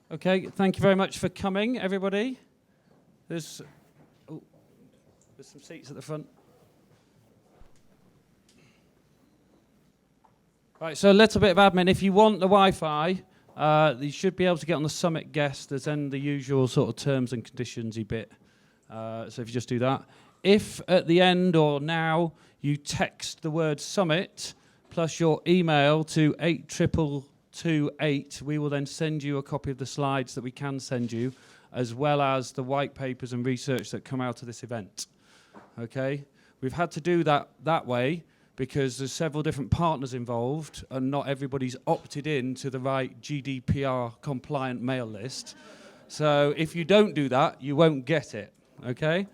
Okay, thank you very much for coming, everybody. There's some seats at the front. Right, so a little bit of admin. If you want the Wi-Fi, you should be able to get on the Summit guest. There's then the usual sort of terms and conditions-y bit. So if you just do that. If at the end or now you text the word Summit plus your email to 82228, we will then send you a copy of the slides that we can send you, as well as the white papers and research that come out of this event. Okay? We've had to do that way because there's several different partners involved and not everybody's opted in to the right GDPR compliant mail list. So if you don't do that, you won't get it. Okay?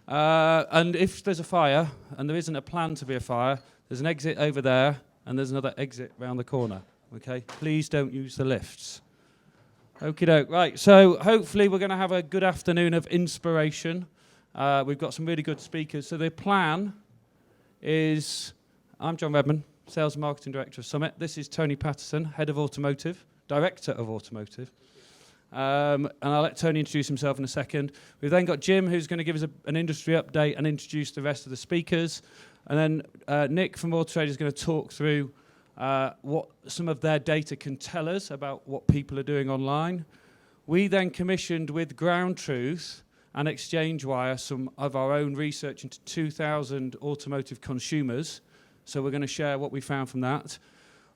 And if there's a fire, and there isn't a plan to be a fire, there's an exit over there, and there's another exit round the corner. Okay? Please don't use the lifts. Okie doke. Right, so hopefully we're going to have a good afternoon of inspiration. We've got some really good speakers. So the plan is, I'm John Redman, Sales and Marketing Director of Summit. This is Tony Patterson, Head of Automotive, Director of Automotive. And I'll let Tony introduce himself in a second. We've then got Jim, who's going to give us an industry update and introduce the rest of the speakers. And then Nick from Autotrade is going to talk through what some of their data can tell us about what people are doing online. We then commissioned with Ground Truth and ExchangeWire some of our own research into 2,000 automotive consumers. So we're going to share what we found from that.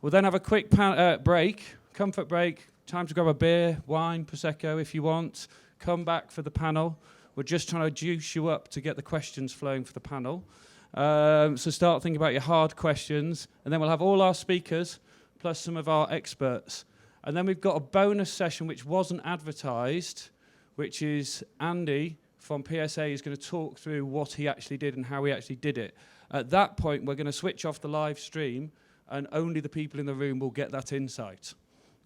We'll then have a quick break, comfort break, time to grab a beer, wine, Prosecco if you want. Come back for the panel. We're just trying to juice you up to get the questions flowing for the panel. So start thinking about your hard questions. And then we'll have all our speakers plus some of our experts. And then we've got a bonus session which wasn't advertised, which is Andy from PSA is going to talk through what he actually did and how he actually did it. At that point, we're going to switch off the live stream, and only the people in the room will get that insight.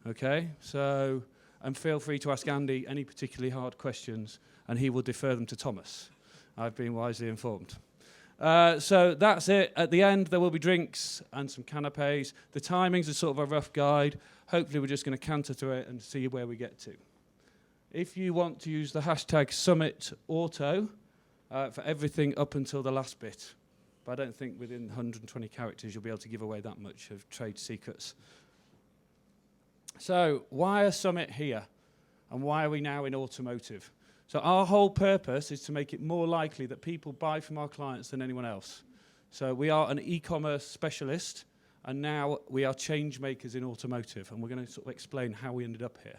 Okay? So, and feel free to ask Andy any particularly hard questions, and he will defer them to Thomas. I've been wisely informed. So that's it. At the end, there will be drinks and some canapes. The timings are sort of a rough guide. Hopefully, we're just going to canter through it and see where we get to. If you want to use the hashtag SummitAuto for everything up until the last bit, but I don't think within 120 characters you'll be able to give away that much of trade secrets. So why are Summit here? And why are we now in automotive? So our whole purpose is to make it more likely that people buy from our clients than anyone else. So we are an e-commerce specialist, and now we are change makers in automotive, and we're going to sort of explain how we ended up here.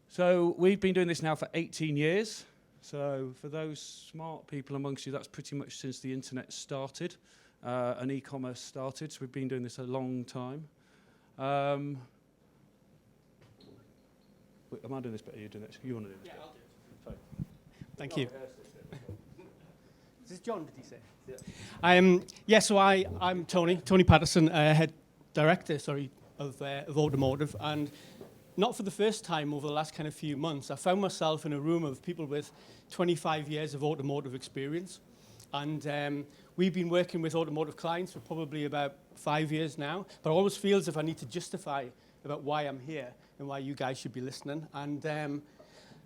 So we've been doing this now for 18 years. So for those smart people amongst you, that's pretty much since the internet started and e-commerce started. So we've been doing this a long time. Am I doing this bit? Are you doing it? You want to do this? Yeah, bit? I'll do it. Sorry. Thank you. Is this John, did you say? Yeah. So I'm Tony Patterson, Head Director, of Automotive. And not for the first time over the last kind of few months, I found myself in a room of people with 25 years of automotive experience. And we've been working with automotive clients for probably about 5 years now. But I always feel as if I need to justify about why I'm here and why you guys should be listening. And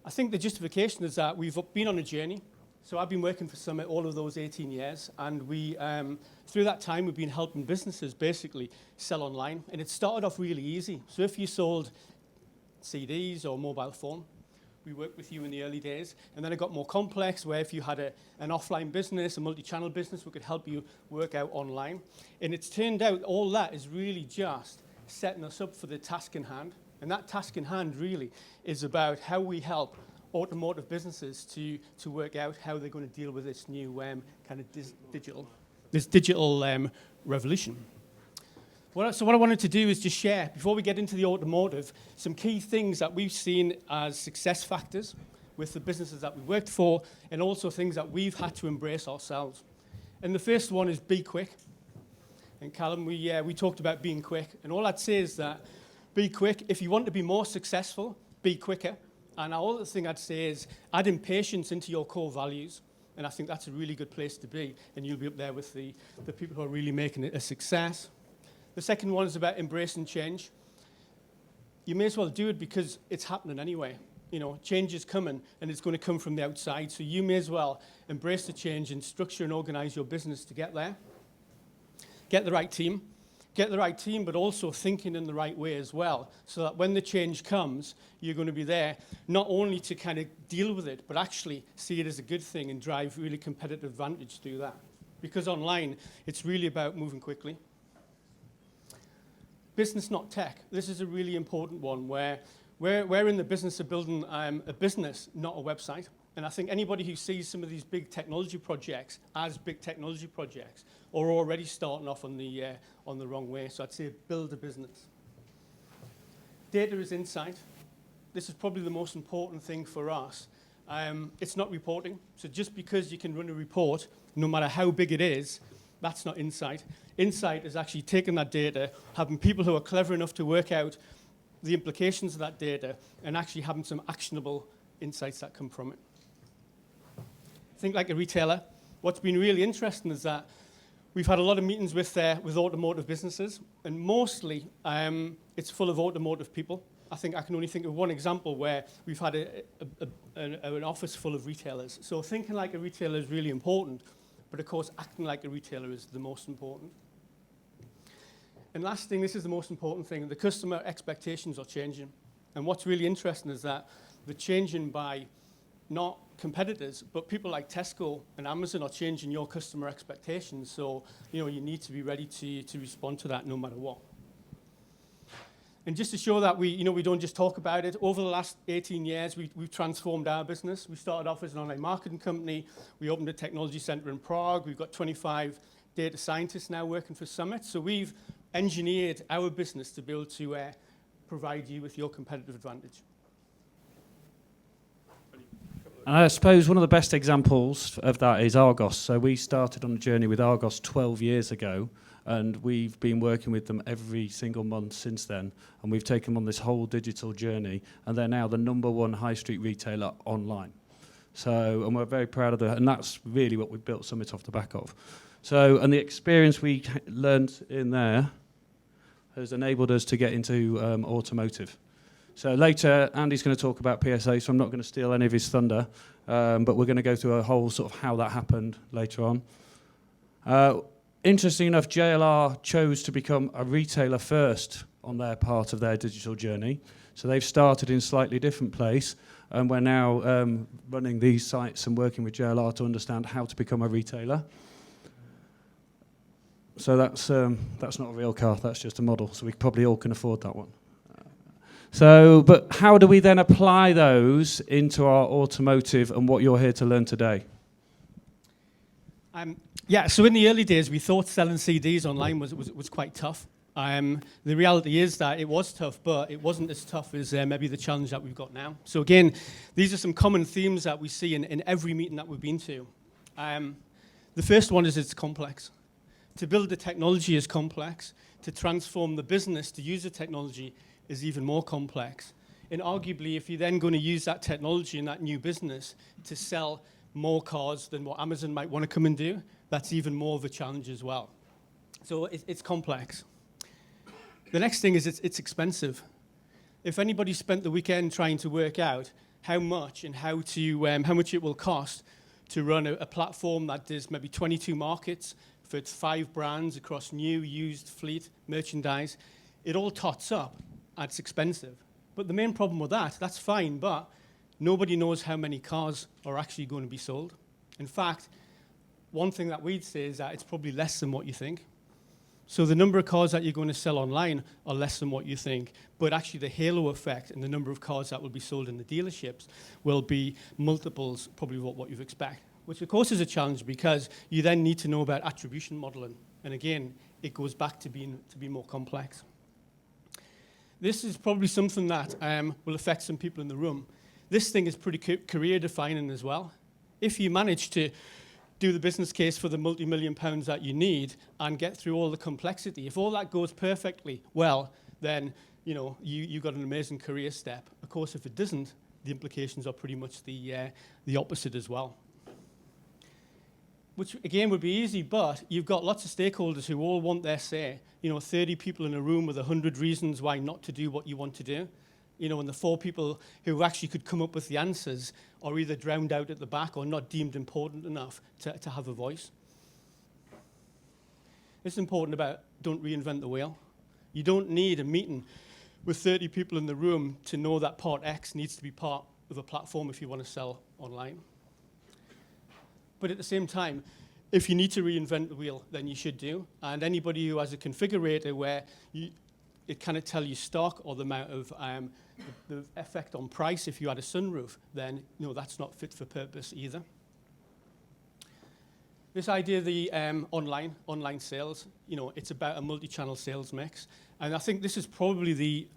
I think the justification is that we've been on a journey. So I've been working for Summit all of those 18 years. And we, through that time, we've been helping businesses basically sell online. And it started off really easy. So if you sold CDs or mobile phone, we worked with you in the early days. And then it got more complex, where if you had an offline business, a multi-channel business, we could help you work out online. And it's turned out all that is really just setting us up for the task in hand. And that task in hand really is about how we help automotive businesses to work out how they're going to deal with this new kind of digital revolution. So what I wanted to do is just share, before we get into the automotive, some key things that we've seen as success factors with the businesses that we worked for, and also things that we've had to embrace ourselves. And the first one is be quick. And Callum, we talked about being quick, and all I'd say is that be quick. If you want to be more successful, be quicker. And the other thing I'd say is add impatience into your core values. And I think that's a really good place to be. And you'll be up there with the people who are really making it a success. The second one is about embracing change. you may as well do it because it's happening anyway. You know, change is coming and it's going to come from the outside. So you may as well embrace the change and structure and organize your business to get there. Get the right team. Get the right team, but also thinking in the right way as well, so that when the change comes, you're going to be there not only to kind of deal with it, but actually see it as a good thing and drive really competitive advantage through that. Because online, it's really about moving quickly. Business, not tech. This is a really important one where we're in the business of building a business, not a website. And I think anybody who sees some of these big technology projects as big technology projects are already starting off on the wrong way. So I'd say build a business. Data is insight. This is probably the most important thing for us. It's not reporting. So just because you can run a report, no matter how big it is, that's not insight. Insight is actually taking that data, having people who are clever enough to work out the implications of that data, and actually having some actionable insights that come from it. Think like a retailer. What's been really interesting is that we've had a lot of meetings with automotive businesses, and mostly it's full of automotive people. I think I can only think of one example where we've had an office full of retailers. So thinking like a retailer is really important, but of course acting like a retailer is the most important. And last thing, this is the most important thing, the customer expectations are changing. And what's really interesting is that they're changing by not competitors, but people like Tesco and Amazon are changing your customer expectations. So, you know, you need to be ready to respond to that no matter what. And just to show that we don't just talk about it, over the last 18 years, we've transformed our business. We started off as an online marketing company. We opened a technology center in Prague. We've got 25 data scientists now working for Summit. So we've engineered our business to be able to provide you with your competitive advantage. And I suppose one of the best examples of that is Argos. So we started on a journey with Argos 12 years ago, and we've been working with them every single month since then. And we've taken them on this whole digital journey, and they're now the #1 high street retailer online. So, and we're very proud of that, and that's really what we built Summit off the back of. So, and the experience we learned in there has enabled us to get into automotive. So later, Andy's going to talk about PSA, so I'm not going to steal any of his thunder, but we're going to go through a whole sort of how that happened later on. Interesting enough, JLR chose to become a retailer first on their part of their digital journey. So they've started in a slightly different place, and we're now running these sites and working with JLR to understand how to become a retailer. So that's not a real car, that's just a model, so we probably all can afford that one. So, but how do we then apply those into our automotive and what you're here to learn today? So in the early days, we thought selling CDs online was quite tough. The reality is that it was tough, but it wasn't as tough as maybe the challenge that we've got now. So again, these are some common themes that we see in every meeting that we've been to. The first one is it's complex. To build the technology is complex. To transform the business to use the technology is even more complex. And arguably, if you're then going to use that technology in that new business to sell more cars than what Amazon might want to come and do, that's even more of a challenge as well. So it's complex. The next thing is it's expensive. If anybody spent the weekend trying to work out how much and how much it will cost to run a platform that does maybe 22 markets for 5 brands across new, used, fleet, merchandise, it all tots up and it's expensive. But the main problem with that's fine, but nobody knows how many cars are actually going to be sold. In fact, one thing that we'd say is that it's probably less than what you think. So the number of cars that you're going to sell online are less than what you think, but actually the halo effect and the number of cars that will be sold in the dealerships will be multiples probably of what you expect, which of course is a challenge because you then need to know about attribution modeling. And again, it goes back to be more complex. This is probably something that will affect some people in the room. This thing is pretty career defining as well. If you manage to do the business case for the multi-million pounds that you need and get through all the complexity, if all that goes perfectly well, then you got an amazing career step. Of course, if it doesn't, the implications are pretty much the opposite as well. which again would be easy, but you've got lots of stakeholders who all want their say. 30 people in a room with 100 reasons why not to do what you want to do. And the 4 people who actually could come up with the answers are either drowned out at the back or not deemed important enough to have a voice. It's important about don't reinvent the wheel. You don't need a meeting with 30 people in the room to know that part X needs to be part of a platform if you want to sell online. But at the same time, if you need to reinvent the wheel, then you should do. And anybody who has a configurator where it cannot tell you stock or the amount of the effect on price if you had a sunroof, then that's not fit for purpose either. This idea of the online sales, it's about a multi-channel sales mix. And I think this is probably the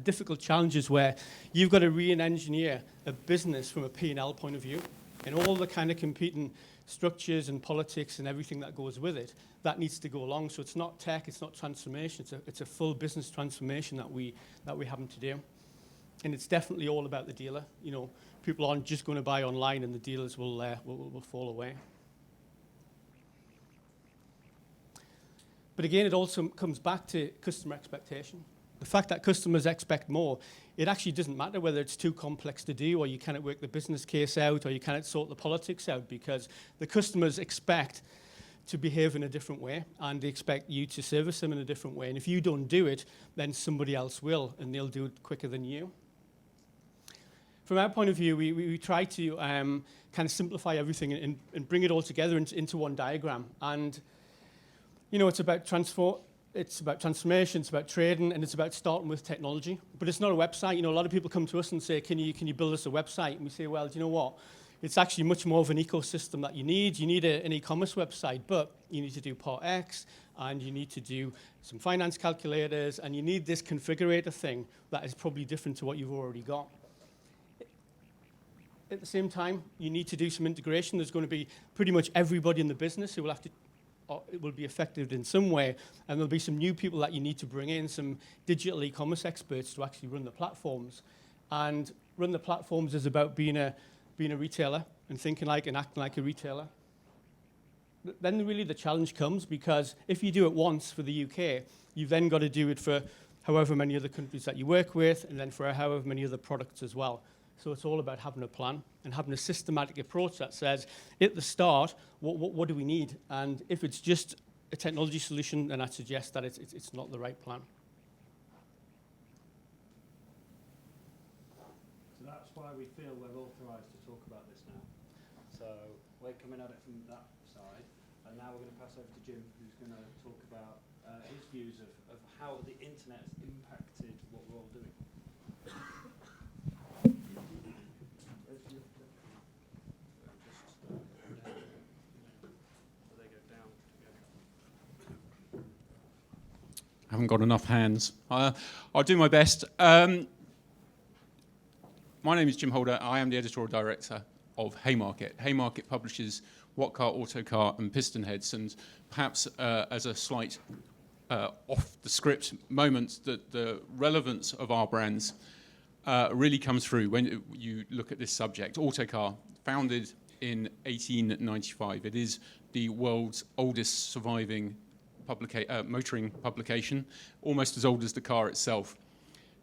difficult challenges where you've got to re-engineer a business from a P&L point of view. And all the kind of competing structures and politics and everything that goes with it, that needs to go along. So it's not tech, it's not transformation, it's a full business transformation that we having to do. And it's definitely all about the dealer. People aren't just going to buy online and the dealers will fall away. But again, it also comes back to customer expectation. The fact that customers expect more, it actually doesn't matter whether it's too complex to do or you cannot work the business case out or you cannot sort the politics out, because the customers expect to behave in a different way and they expect you to service them in a different way. And if you don't do it, then somebody else will, and they'll do it quicker than you. From our point of view, we try to kind of simplify everything and bring it all together into one diagram. And it's about transformation, it's about trading, and it's about starting with technology. But it's not a website. A lot of people come to us and say, can you build us a website? And we say, well, do you know what? It's actually much more of an ecosystem that you need. You need an e-commerce website, but you need to do part X, and you need to do some finance calculators, and you need this configurator thing that is probably different to what you've already got. At the same time, you need to do some integration. There's going to be pretty much everybody in the business who will have to it will be affected in some way, and there'll be some new people that you need to bring in, some digital e-commerce experts to actually run the platforms. And run the platforms is about being a retailer and thinking like and acting like a retailer. Then really the challenge comes, because if you do it once for the UK, you've then got to do it for however many other countries that you work with, and then for however many other products as well. So it's all about having a plan and having a systematic approach that says, at the start, what do we need? And if it's just a technology solution, then I'd suggest that it's not the right plan. So that's why we feel we're authorised to talk about this now. So we're coming at it from that side, and now we're going to pass over to Jim, who's going to talk about his views of how the internet has impacted what we're all doing. I haven't got enough hands. I'll do my best. My name is Jim Holder. I am the editorial director of Haymarket. Haymarket publishes What Car, Autocar and Piston Heads, and perhaps as a slight off-the-script moment, that the relevance of our brands really comes through when you look at this subject. Autocar, founded in 1895. It is the world's oldest surviving motoring publication, almost as old as the car itself.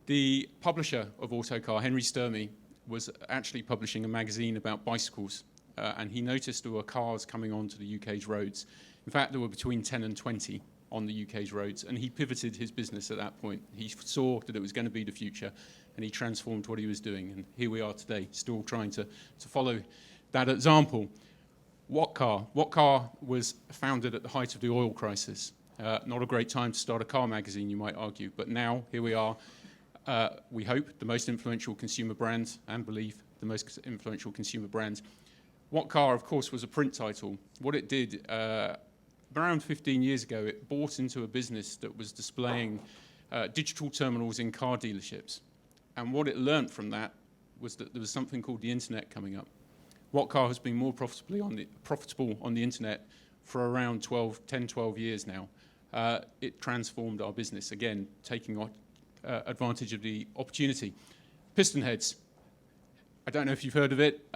The publisher of Autocar, Henry Sturmey, was actually publishing a magazine about bicycles, and he noticed there were cars coming onto the UK's roads. In fact, there were between 10 and 20 on the UK's roads, and he pivoted his business at that point. He saw that it was going to be the future, and he transformed what he was doing, and here we are today, still trying to follow that example. What Car? What Car was founded at the height of the oil crisis. Not a great time to start a car magazine, you might argue, but now, here we are, we hope, the most influential consumer brand, and believe the most influential consumer brand. What Car, of course, was a print title. What it did, around 15 years ago, it bought into a business that was displaying digital terminals in car dealerships. And what it learned from that was that there was something called the internet coming up. What Car has been more profitable on the internet for around 10, 12 years now. It transformed our business, again, taking advantage of the opportunity. Piston Heads. I don't know if you've heard of it.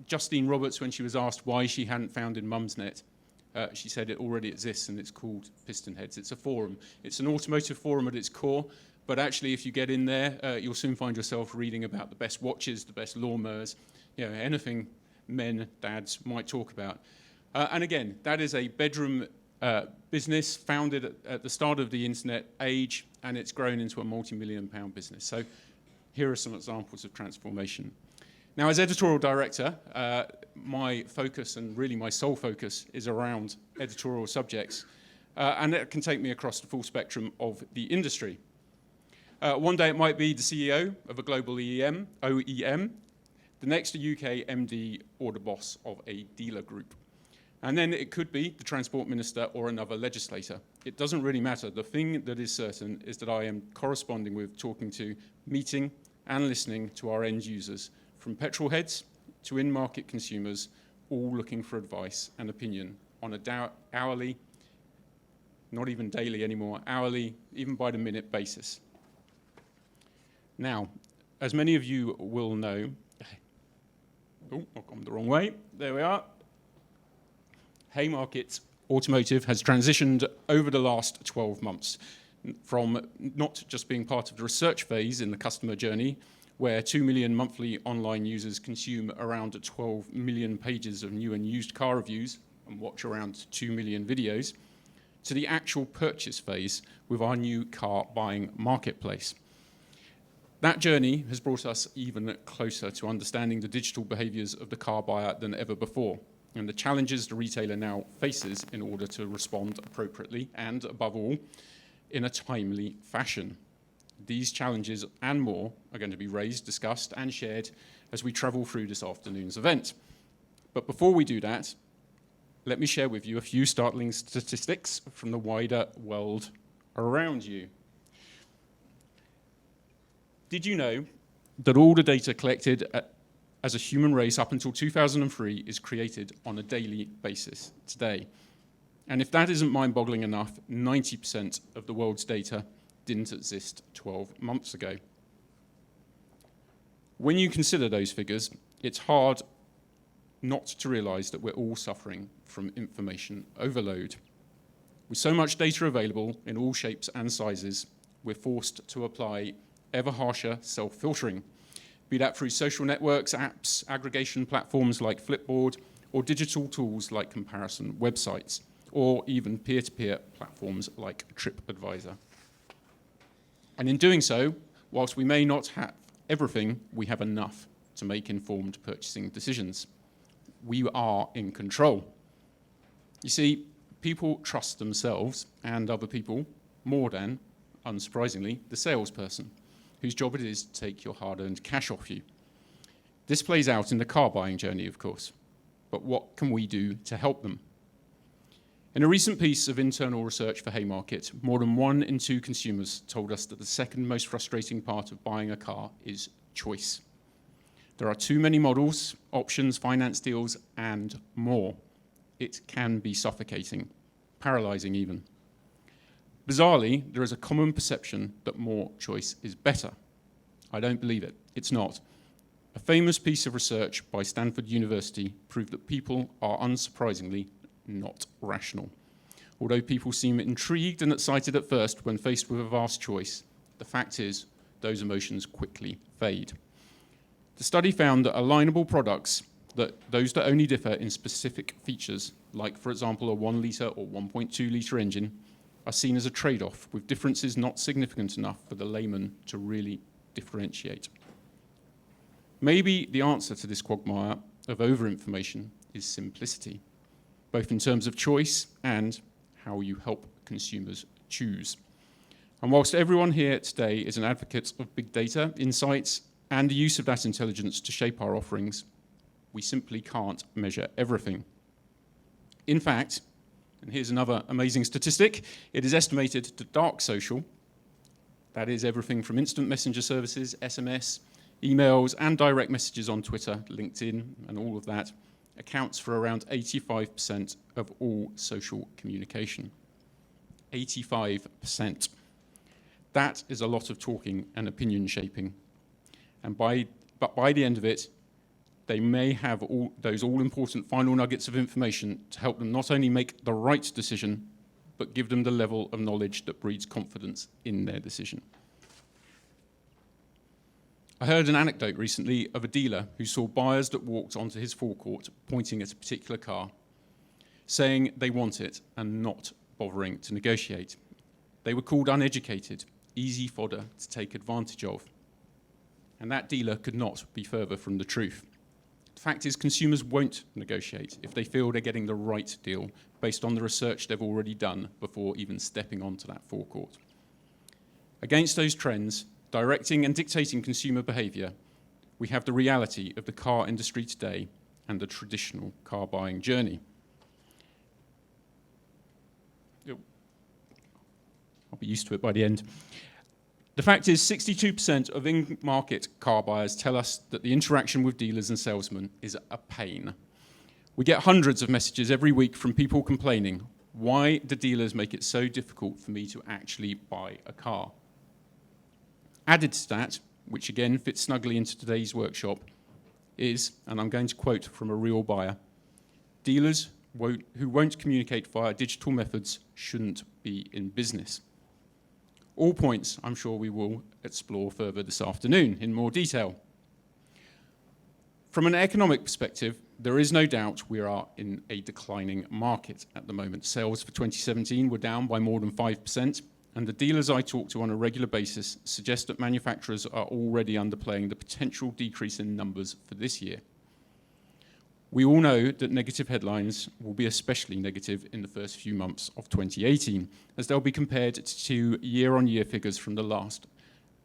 Justine Roberts, when she was asked why she hadn't founded Mumsnet, she said it already exists and it's called Pistonheads. It's a forum. It's an automotive forum at its core, but actually if you get in there, you'll soon find yourself reading about the best watches, the best lawnmowers, anything men, dads might talk about. And again, that is a bedroom business founded at the start of the internet age, and it's grown into a multi-million-pound business. So here are some examples of transformation. Now, as editorial director, my focus, and really my sole focus, is around editorial subjects, and it can take me across the full spectrum of the industry. One day it might be the CEO of a global OEM, the next a UK MD or the boss of a dealer group. And then it could be the transport minister or another legislator. It doesn't really matter. The thing that is certain is that I am corresponding with, talking to, meeting and listening to our end users, from petrol heads to in-market consumers, all looking for advice and opinion on a hourly, not even daily anymore, hourly, even by the minute basis. Now, as many of you will know, I've gone the wrong way, there we are. Haymarket Automotive has transitioned over the last 12 months from not just being part of the research phase in the customer journey, where 2 million monthly online users consume around 12 million pages of new and used car reviews and watch around 2 million videos, to the actual purchase phase with our new car buying marketplace. That journey has brought us even closer to understanding the digital behaviors of the car buyer than ever before, and the challenges the retailer now faces in order to respond appropriately and, above all, in a timely fashion. These challenges and more are going to be raised, discussed, and shared as we travel through this afternoon's event. But before we do that, let me share with you a few startling statistics from the wider world around you. Did you know that all the data collected as a human race up until 2003 is created on a daily basis today? And if that isn't mind-boggling enough, 90% of the world's data didn't exist 12 months ago. When you consider those figures, it's hard not to realize that we're all suffering from information overload. With so much data available in all shapes and sizes, we're forced to apply ever harsher self-filtering, be that through social networks, apps, aggregation platforms like Flipboard, or digital tools like comparison websites, or even peer-to-peer platforms like TripAdvisor. And in doing so, whilst we may not have everything, we have enough to make informed purchasing decisions. We are in control. You see, people trust themselves and other people more than, unsurprisingly, the salesperson, whose job it is to take your hard-earned cash off you. This plays out in the car buying journey, of course, but what can we do to help them? In a recent piece of internal research for Haymarket, more than 1 in 2 consumers told us that the second most frustrating part of buying a car is choice. There are too many models, options, finance deals, and more. It can be suffocating, paralyzing even. Bizarrely, there is a common perception that more choice is better. I don't believe it. It's not. A famous piece of research by Stanford University proved that people are unsurprisingly not rational. Although people seem intrigued and excited at first when faced with a vast choice, the fact is those emotions quickly fade. The study found that alignable products, those that only differ in specific features, like for example a 1 litre or 1.2 litre engine, are seen as a trade-off, with differences not significant enough for the layman to really differentiate. Maybe the answer to this quagmire of over-information is simplicity, both in terms of choice and how you help consumers choose. And whilst everyone here today is an advocate of big data, insights, and the use of that intelligence to shape our offerings, we simply can't measure everything. In fact, and here's another amazing statistic, it is estimated that dark social, that is everything from instant messenger services, SMS, emails, and direct messages on Twitter, LinkedIn, and all of that, accounts for around 85% of all social communication. 85%. That is a lot of talking and opinion shaping. But by the end of it, they may have all those all-important final nuggets of information to help them not only make the right decision, but give them the level of knowledge that breeds confidence in their decision. I heard an anecdote recently of a dealer who saw buyers that walked onto his forecourt pointing at a particular car, saying they want it and not bothering to negotiate. They were called uneducated, easy fodder to take advantage of. And that dealer could not be further from the truth. The fact is, consumers won't negotiate if they feel they're getting the right deal based on the research they've already done before even stepping onto that forecourt. Against those trends, directing and dictating consumer behaviour, we have the reality of the car industry today and the traditional car buying journey. I'll be used to it by the end. The fact is, 62% of in-market car buyers tell us that the interaction with dealers and salesmen is a pain. We get hundreds of messages every week from people complaining, why do dealers make it so difficult for me to actually buy a car? Added to that, which again fits snugly into today's workshop, is, and I'm going to quote from a real buyer, dealers who won't communicate via digital methods shouldn't be in business. All points I'm sure we will explore further this afternoon in more detail. From an economic perspective, there is no doubt we are in a declining market at the moment. Sales for 2017 were down by more than 5%, and the dealers I talk to on a regular basis suggest that manufacturers are already underplaying the potential decrease in numbers for this year. We all know that negative headlines will be especially negative in the first few months of 2018, as they'll be compared to year-on-year figures from the last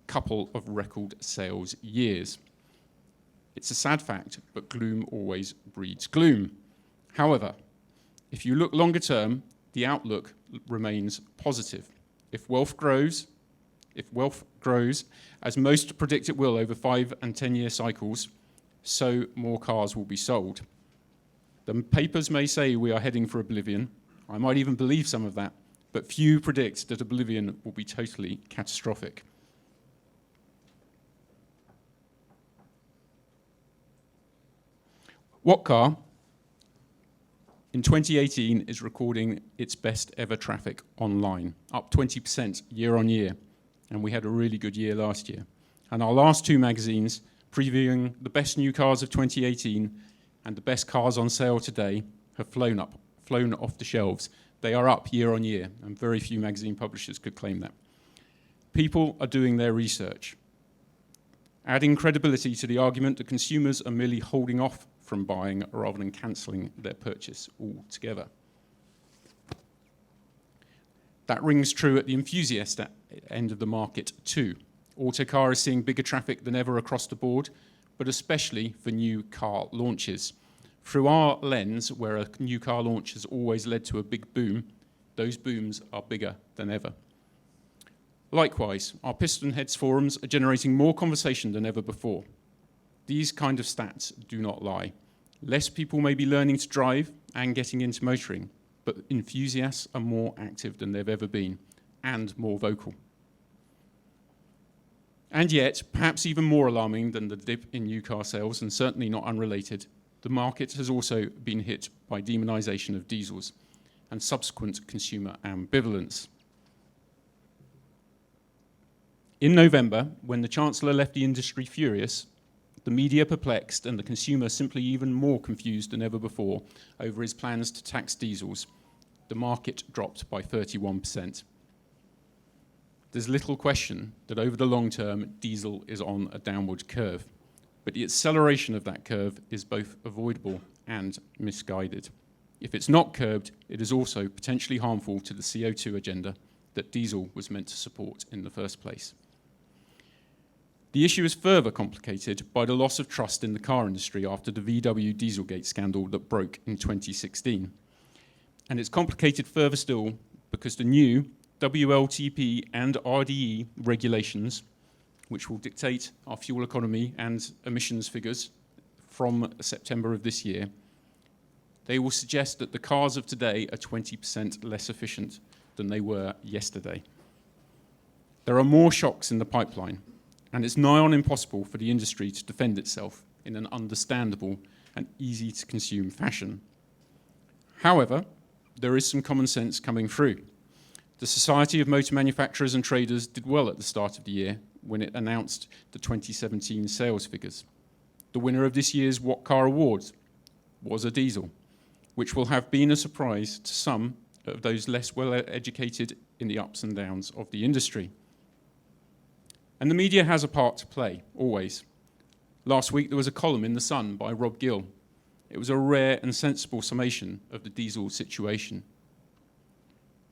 couple of record sales years. It's a sad fact, but gloom always breeds gloom. However, if you look longer term, the outlook remains positive. If wealth grows, as most predict it will over 5 and 10-year cycles, so more cars will be sold. The papers may say we are heading for oblivion. I might even believe some of that, but few predict that oblivion will be totally catastrophic. What car in 2018 is recording its best ever traffic online, up 20% year on year, and we had a really good year last year. And our last two magazines, previewing the best new cars of 2018 and the best cars on sale today, have flown off the shelves. They are up year on year, and very few magazine publishers could claim that. People are doing their research, adding credibility to the argument that consumers are merely holding off from buying rather than cancelling their purchase altogether. That rings true at the enthusiast end of the market too. Autocar is seeing bigger traffic than ever across the board, but especially for new car launches. Through our lens, where a new car launch has always led to a big boom, those booms are bigger than ever. Likewise, our piston heads forums are generating more conversation than ever before. These kind of stats do not lie. Less people may be learning to drive and getting into motoring, but enthusiasts are more active than they've ever been and more vocal. And yet, perhaps even more alarming than the dip in new car sales, and certainly not unrelated, the market has also been hit by demonisation of diesels and subsequent consumer ambivalence. In November, when the Chancellor left the industry furious, the media perplexed and the consumer simply even more confused than ever before over his plans to tax diesels, the market dropped by 31%. There's little question that over the long term, diesel is on a downward curve, but the acceleration of that curve is both avoidable and misguided. If it's not curbed, it is also potentially harmful to the CO2 agenda that diesel was meant to support in the first place. The issue is further complicated by the loss of trust in the car industry after the VW Dieselgate scandal that broke in 2016. And it's complicated further still because the new WLTP and RDE regulations, which will dictate our fuel economy and emissions figures from September of this year, they will suggest that the cars of today are 20% less efficient than they were yesterday. There are more shocks in the pipeline, and it's nigh on impossible for the industry to defend itself in an understandable and easy to consume fashion. However, there is some common sense coming through. The Society of Motor Manufacturers and Traders did well at the start of the year when it announced the 2017 sales figures. The winner of this year's What Car Awards was a diesel, which will have been a surprise to some of those less well educated in the ups and downs of the industry. And the media has a part to play, always. Last week there was a column in The Sun by Rob Gill. It was a rare and sensible summation of the diesel situation.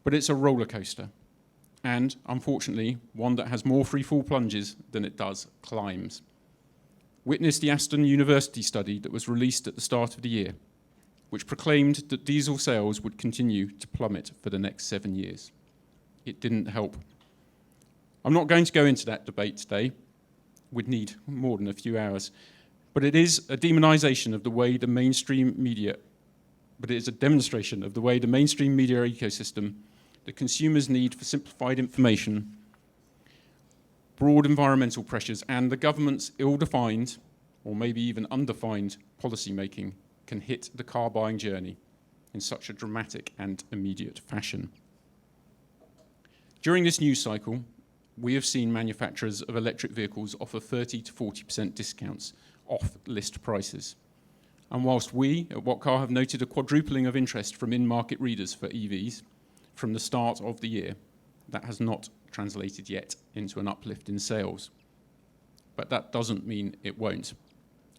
But it's a roller coaster, and unfortunately, one that has more free fall plunges than it does climbs. Witness the Aston University study that was released at the start of the year, which proclaimed that diesel sales would continue to plummet for the next 7 years. It didn't help. I'm not going to go into that debate today. We'd need more than a few hours. But it is a demonization of the way the mainstream media, but it is a demonstration of the way the mainstream media ecosystem, the consumer's need for simplified information, broad environmental pressures, and the government's ill-defined, or maybe even undefined, policy making can hit the car buying journey in such a dramatic and immediate fashion. During this news cycle, we have seen manufacturers of electric vehicles offer 30 to 40% discounts off list prices. And whilst we at What Car have noted a quadrupling of interest from in-market readers for EVs from the start of the year, that has not translated yet into an uplift in sales. But that doesn't mean it won't.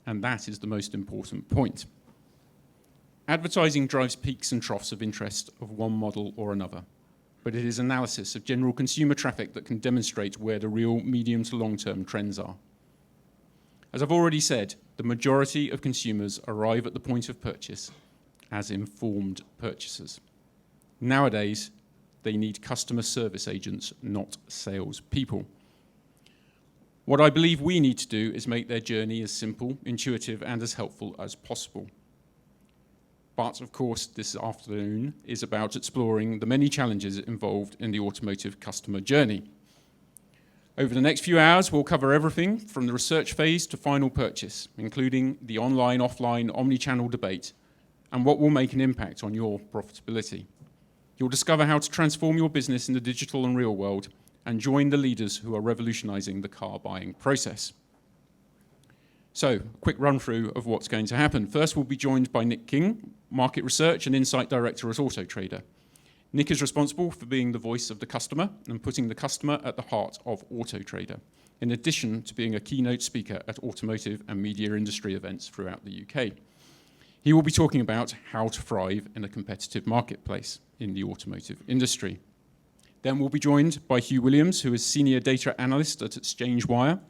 And that is the most important point. Advertising drives peaks and troughs of interest of one model or another, but it is analysis of general consumer traffic that can demonstrate where the real medium to long-term trends are. As I've already said, the majority of consumers arrive at the point of purchase as informed purchasers. Nowadays, they need customer service agents, not salespeople. What I believe we need to do is make their journey as simple, intuitive, and as helpful as possible. But, of course, this afternoon is about exploring the many challenges involved in the automotive customer journey. Over the next few hours, we'll cover everything from the research phase to final purchase, including the online, offline, omni-channel debate, and what will make an impact on your profitability. You'll discover how to transform your business in the digital and real world and join the leaders who are revolutionizing the car buying process. So, a quick run through of what's going to happen. First, we'll be joined by Nick King, Market Research and Insight Director at Autotrader. Nick is responsible for being the voice of the customer and putting the customer at the heart of Autotrader, in addition to being a keynote speaker at automotive and media industry events throughout the UK. He will be talking about how to thrive in a competitive marketplace in the automotive industry. Then we'll be joined by Hugh Williams, who is Senior Data Analyst at ExchangeWire.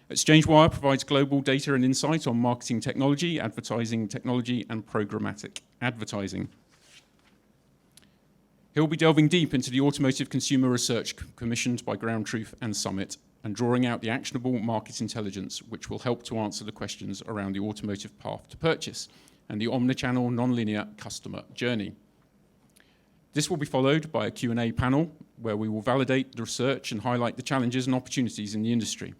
ExchangeWire provides global data and insight on marketing technology, advertising technology, and programmatic advertising. He'll be delving deep into the automotive consumer research commissioned by Ground Truth and Summit and drawing out the actionable market intelligence which will help to answer the questions around the automotive path to purchase and the omnichannel non-linear customer journey. This will be followed by a Q&A panel where we will validate the research and highlight the challenges and opportunities in the industry.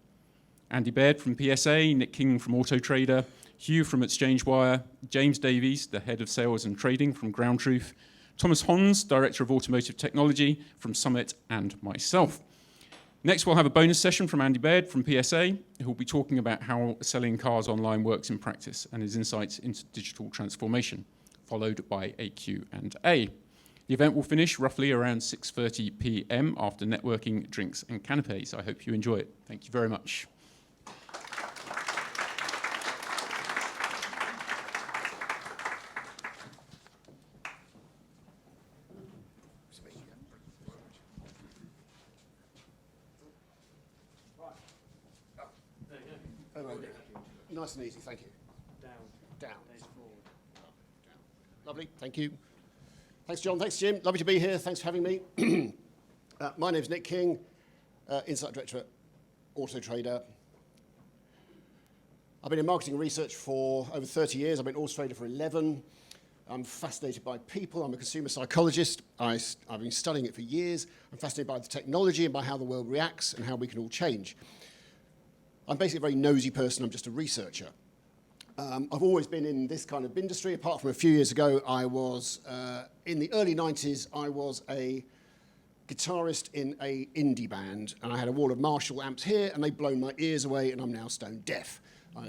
Andy Baird from PSA, Nick King from Autotrader, Hugh from ExchangeWire, James Davies, the Head of Sales and Trading from Ground Truth, Thomas Hons, Director of Automotive Technology from Summit, and myself. Next, we'll have a bonus session from Andy Baird from PSA, who will be talking about how selling cars online works in practice and his insights into digital transformation, followed by a Q&A. The event will finish roughly around 6:30 p.m. after networking, drinks, and canapes. I hope you enjoy it. Thank you very much. Nice and easy, thank you. Down. Down. Lovely, thank you. Thanks, John. Thanks, Jim. Lovely to be here. Thanks for having me. My name's Nick King, Insight Director at Autotrader. I've been in marketing and research for over 30 years. I've been at Autotrader for 11. I'm fascinated by people. I'm a consumer psychologist. I've been studying it for years. I'm fascinated by the technology and by how the world reacts and how we can all change. I'm basically a very nosy person. I'm just a researcher. I've always been in this kind of industry, apart from a few years ago. I was, in the early 90s, I was a guitarist in a indie band, and I had a wall of Marshall amps here, and they'd blown my ears away, and I'm now stone deaf.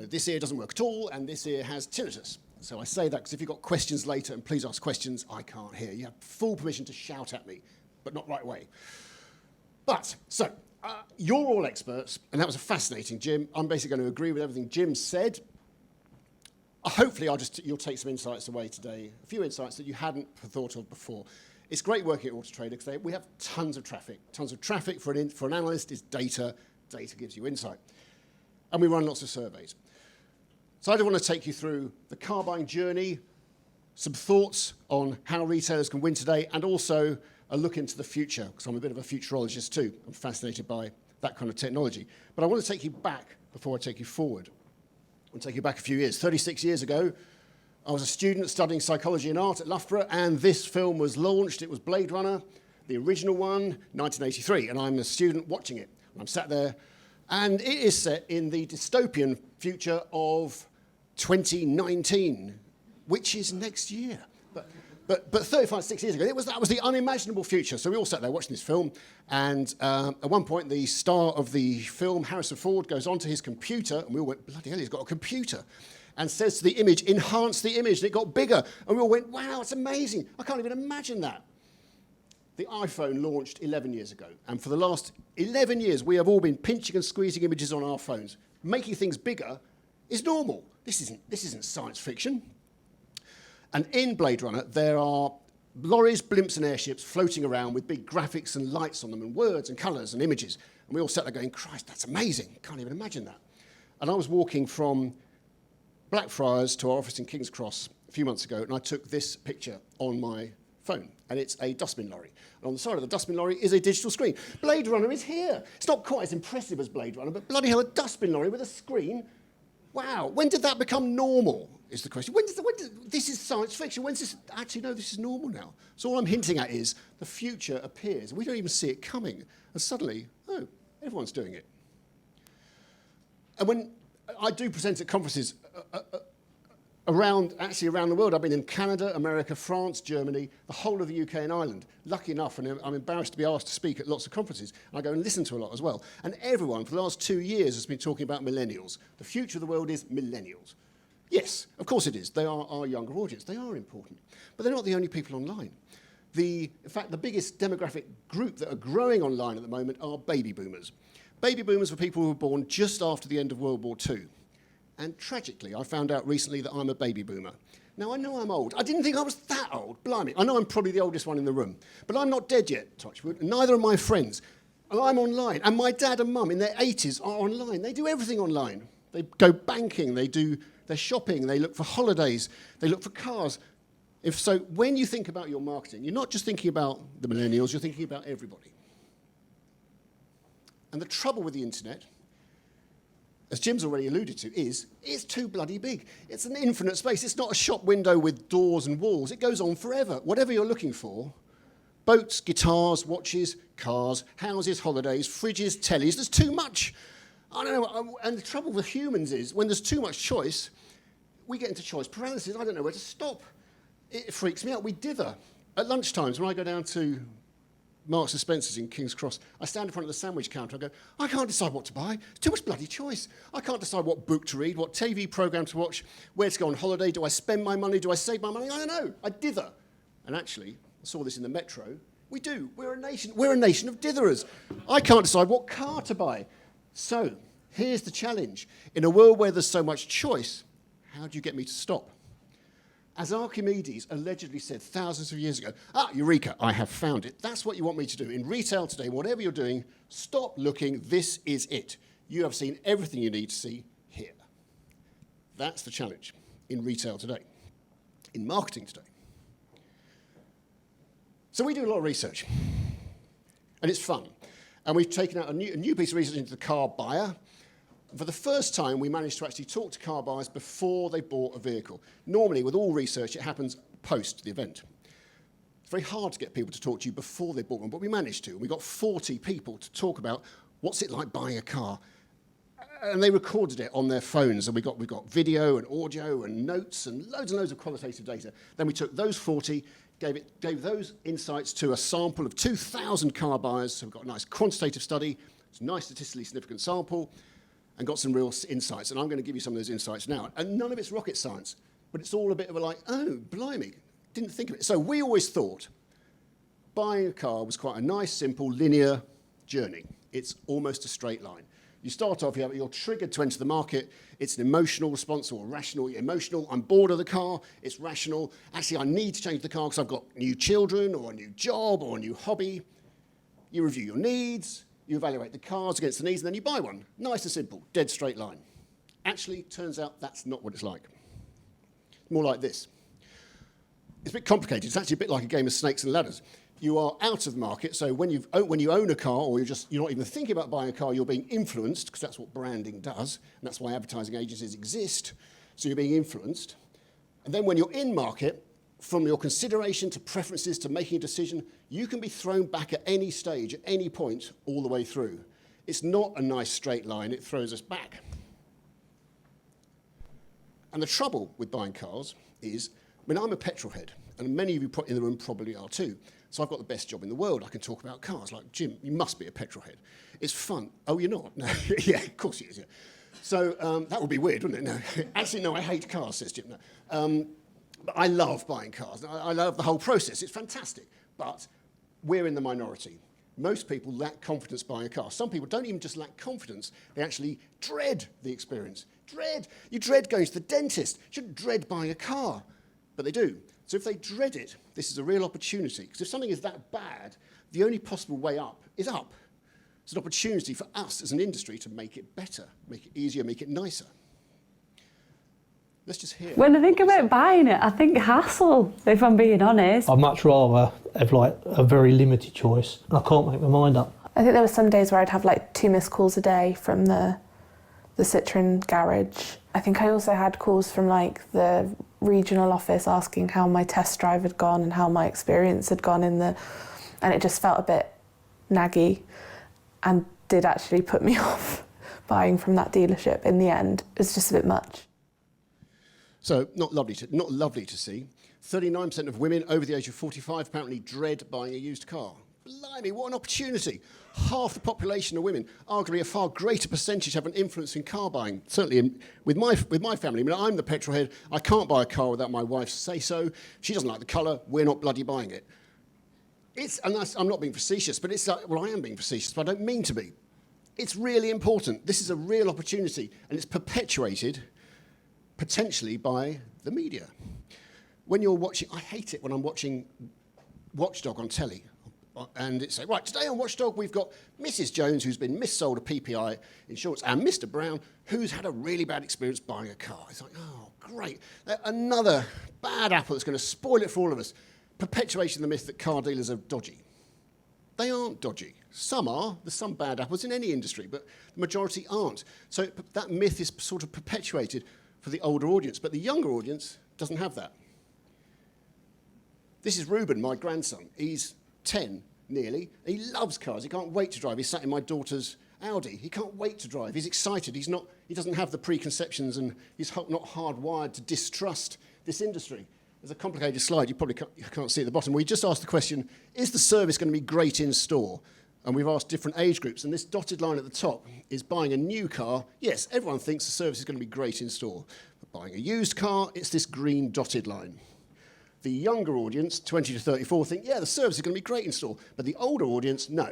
This ear doesn't work at all, and this ear has tinnitus. So I say that because if you've got questions later, and please ask questions, I can't hear. You have full permission to shout at me, but not right away. But, so, you're all experts, and that was a fascinating, Jim. I'm basically going to agree with everything Jim said. Hopefully, you'll take some insights away today, a few insights that you hadn't thought of before. It's great working at Auto Trader because we have tons of traffic. Tons of traffic for an analyst is data. Data gives you insight. And we run lots of surveys. So I just want to take you through the car buying journey, some thoughts on how retailers can win today, and also a look into the future, because I'm a bit of a futurologist too. I'm fascinated by that kind of technology. But I want to take you back before I take you forward. I'll take you back a few years. 36 years ago, I was a student studying psychology and art at Loughborough, and this film was launched. It was Blade Runner, the original one, 1983, and I'm a student watching it. I'm sat there, and it is set in the dystopian future of 2019, which is next year. But 36 years ago, that was the unimaginable future. So we all sat there watching this film, and at one point, the star of the film, Harrison Ford, goes onto his computer, and we all went, bloody hell, he's got a computer, and says to the image, enhance the image, and it got bigger. And we all went, wow, it's amazing. I can't even imagine that. The iPhone launched 11 years ago, and for the last 11 years, we have all been pinching and squeezing images on our phones. Making things bigger is normal. This isn't science fiction. And in Blade Runner, there are lorries, blimps, and airships floating around with big graphics and lights on them, and words and colours and images. And we all sat there going, Christ, that's amazing. Can't even imagine that. And I was walking from Blackfriars to our office in King's Cross a few months ago, and I took this picture on my phone, and it's a dustbin lorry. And on the side of the dustbin lorry is a digital screen. Blade Runner is here. It's not quite as impressive as Blade Runner, but bloody hell, a dustbin lorry with a screen. Wow, when did that become normal, is the question. This is science fiction. When's this? Actually, no, this is normal now. So all I'm hinting at is the future appears. We don't even see it coming. And suddenly, oh, everyone's doing it. And when I do present at conferences around the world, I've been in Canada, America, France, Germany, the whole of the UK and Ireland. Lucky enough, and I'm embarrassed to be asked to speak at lots of conferences. And I go and listen to a lot as well. And everyone for the last 2 years has been talking about millennials. The future of the world is millennials. Yes, of course it is. They are our younger audience. They are important. But they're not the only people online. In fact, the biggest demographic group that are growing online at the moment are baby boomers. Baby boomers were people who were born just after the end of World War II. And tragically, I found out recently that I'm a baby boomer. Now, I know I'm old. I didn't think I was that old, blimey. I know I'm probably the oldest one in the room. But I'm not dead yet, touch wood, and neither are my friends. And I'm online. And my dad and mum in their 80s are online. They do everything online. They go banking, they do their shopping, they look for holidays, they look for cars. So when you think about your marketing, you're not just thinking about the millennials, you're thinking about everybody. And the trouble with the internet, as Jim's already alluded to, is it's too bloody big. It's an infinite space. It's not a shop window with doors and walls. It goes on forever. Whatever you're looking for, boats, guitars, watches, cars, houses, holidays, fridges, tellies, there's too much. I don't know. And the trouble with humans is when there's too much choice, we get into choice paralysis. I don't know where to stop. It freaks me out. We dither. At lunchtimes, when I go down to Marks and Spencer's in King's Cross, I stand in front of the sandwich counter and go, I can't decide what to buy. There's too much bloody choice. I can't decide what book to read, what TV programme to watch, where to go on holiday. Do I spend my money? Do I save my money? I don't know. I dither. And actually, I saw this in the metro. We do. We're a nation of ditherers. I can't decide what car to buy. So, here's the challenge. In a world where there's so much choice, how do you get me to stop? As Archimedes allegedly said thousands of years ago, eureka, I have found it. That's what you want me to do. In retail today, whatever you're doing, stop looking, this is it. You have seen everything you need to see here. That's the challenge in retail today, in marketing today. So we do a lot of research, and it's fun. And we've taken out a new piece of research into the car buyer. For the first time, we managed to actually talk to car buyers before they bought a vehicle. Normally, with all research, it happens post the event. It's very hard to get people to talk to you before they bought one, but we managed to. We got 40 people to talk about what's it like buying a car. And they recorded it on their phones, and we've got video and audio and notes and loads of qualitative data. Then we took those 40, gave those insights to a sample of 2,000 car buyers, so we've got a nice quantitative study, it's a nice statistically significant sample, and got some real insights. And I'm going to give you some of those insights now. And none of it's rocket science, but it's all a bit of a like, oh, blimey, didn't think of it. So we always thought buying a car was quite a nice, simple, linear journey. It's almost a straight line. You start off, you're triggered to enter the market. It's an emotional response or rational. Emotional, I'm bored of the car. It's rational. Actually, I need to change the car because I've got new children or a new job or a new hobby. You review your needs. You evaluate the cars against the needs, and then you buy one. Nice and simple, dead straight line. Actually, turns out that's not what it's like. More like this. It's a bit complicated. It's actually a bit like a game of snakes and ladders. You are out of the market, so when you own a car, or you're not even thinking about buying a car, you're being influenced, because that's what branding does, and that's why advertising agencies exist. So you're being influenced. And then when you're in market, from your consideration to preferences to making a decision, you can be thrown back at any stage, at any point, all the way through. It's not a nice straight line, it throws us back. And the trouble with buying cars is, I mean, I'm a petrol head, and many of you in the room probably are too. So I've got the best job in the world. I can talk about cars. Like, Jim, you must be a petrol head. It's fun. Oh, you're not? No. Yeah, of course he is, yeah. So that would be weird, wouldn't it? No. Actually, no, I hate cars, says Jim. No. But I love buying cars. I love the whole process. It's fantastic. But we're in the minority. Most people lack confidence buying a car. Some people don't even just lack confidence. They actually dread the experience. Dread. You dread going to the dentist. You shouldn't dread buying a car. But they do. So if they dread it, this is a real opportunity. Because if something is that bad, the only possible way up is up. It's an opportunity for us as an industry to make it better, make it easier, make it nicer. Let's just hear. When I think about buying it, I think hassle, if I'm being honest. I'd much rather have like a very limited choice. I can't make my mind up. I think there were some days where I'd have like 2 missed calls a day from the Citroen garage. I think I also had calls from like the regional office asking how my test drive had gone and how my experience had gone and it just felt a bit naggy and did actually put me off buying from that dealership in the end. It was just a bit much. So not lovely to see. 39% of women over the age of 45 apparently dread buying a used car. Blimey, what an opportunity. Half the population are women. Arguably a far greater percentage have an influence in car buying. Certainly with my family. I mean, I'm the petrol head. I can't buy a car without my wife say so. She doesn't like the colour. We're not bloody buying it. I'm not being facetious, but it's like, well, I am being facetious, but I don't mean to be. It's really important. This is a real opportunity, and it's perpetuated potentially by the media. When you're watching, I hate it when I'm watching Watchdog on telly. And it's like, right, today on Watchdog, we've got Mrs. Jones, who's been missold a PPI insurance, and Mr. Brown, who's had a really bad experience buying a car. It's like, oh, great. Another bad apple that's going to spoil it for all of us. Perpetuating the myth that car dealers are dodgy. They aren't dodgy. Some are. There's some bad apples in any industry, but the majority aren't. So that myth is sort of perpetuated for the older audience, but the younger audience doesn't have that. This is Ruben, my grandson. He's 10, nearly. He loves cars. He can't wait to drive. He's sat in my daughter's Audi. He can't wait to drive. He's excited. He doesn't have the preconceptions, and he's not hardwired to distrust this industry. There's a complicated slide. You probably can't see at the bottom. We just asked the question, is the service going to be great in store? And we've asked different age groups. And this dotted line at the top is buying a new car. Yes, everyone thinks the service is going to be great in store. But buying a used car, it's this green dotted line. The younger audience, 20 to 34, think, yeah, the service is going to be great in store. But the older audience, no,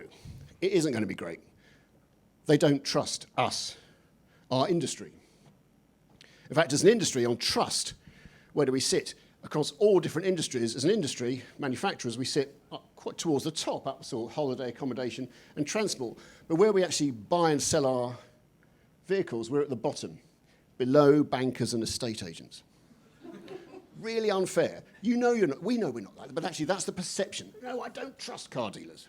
it isn't going to be great. They don't trust us, our industry. In fact, as an industry on trust, where do we sit? Across all different industries, as an industry, manufacturers, we sit up quite towards the top, up sort of holiday accommodation and transport. But where we actually buy and sell our vehicles, we're at the bottom, below bankers and estate agents. Really unfair. You know you're not, we know we're not like that, but actually that's the perception. No, I don't trust car dealers.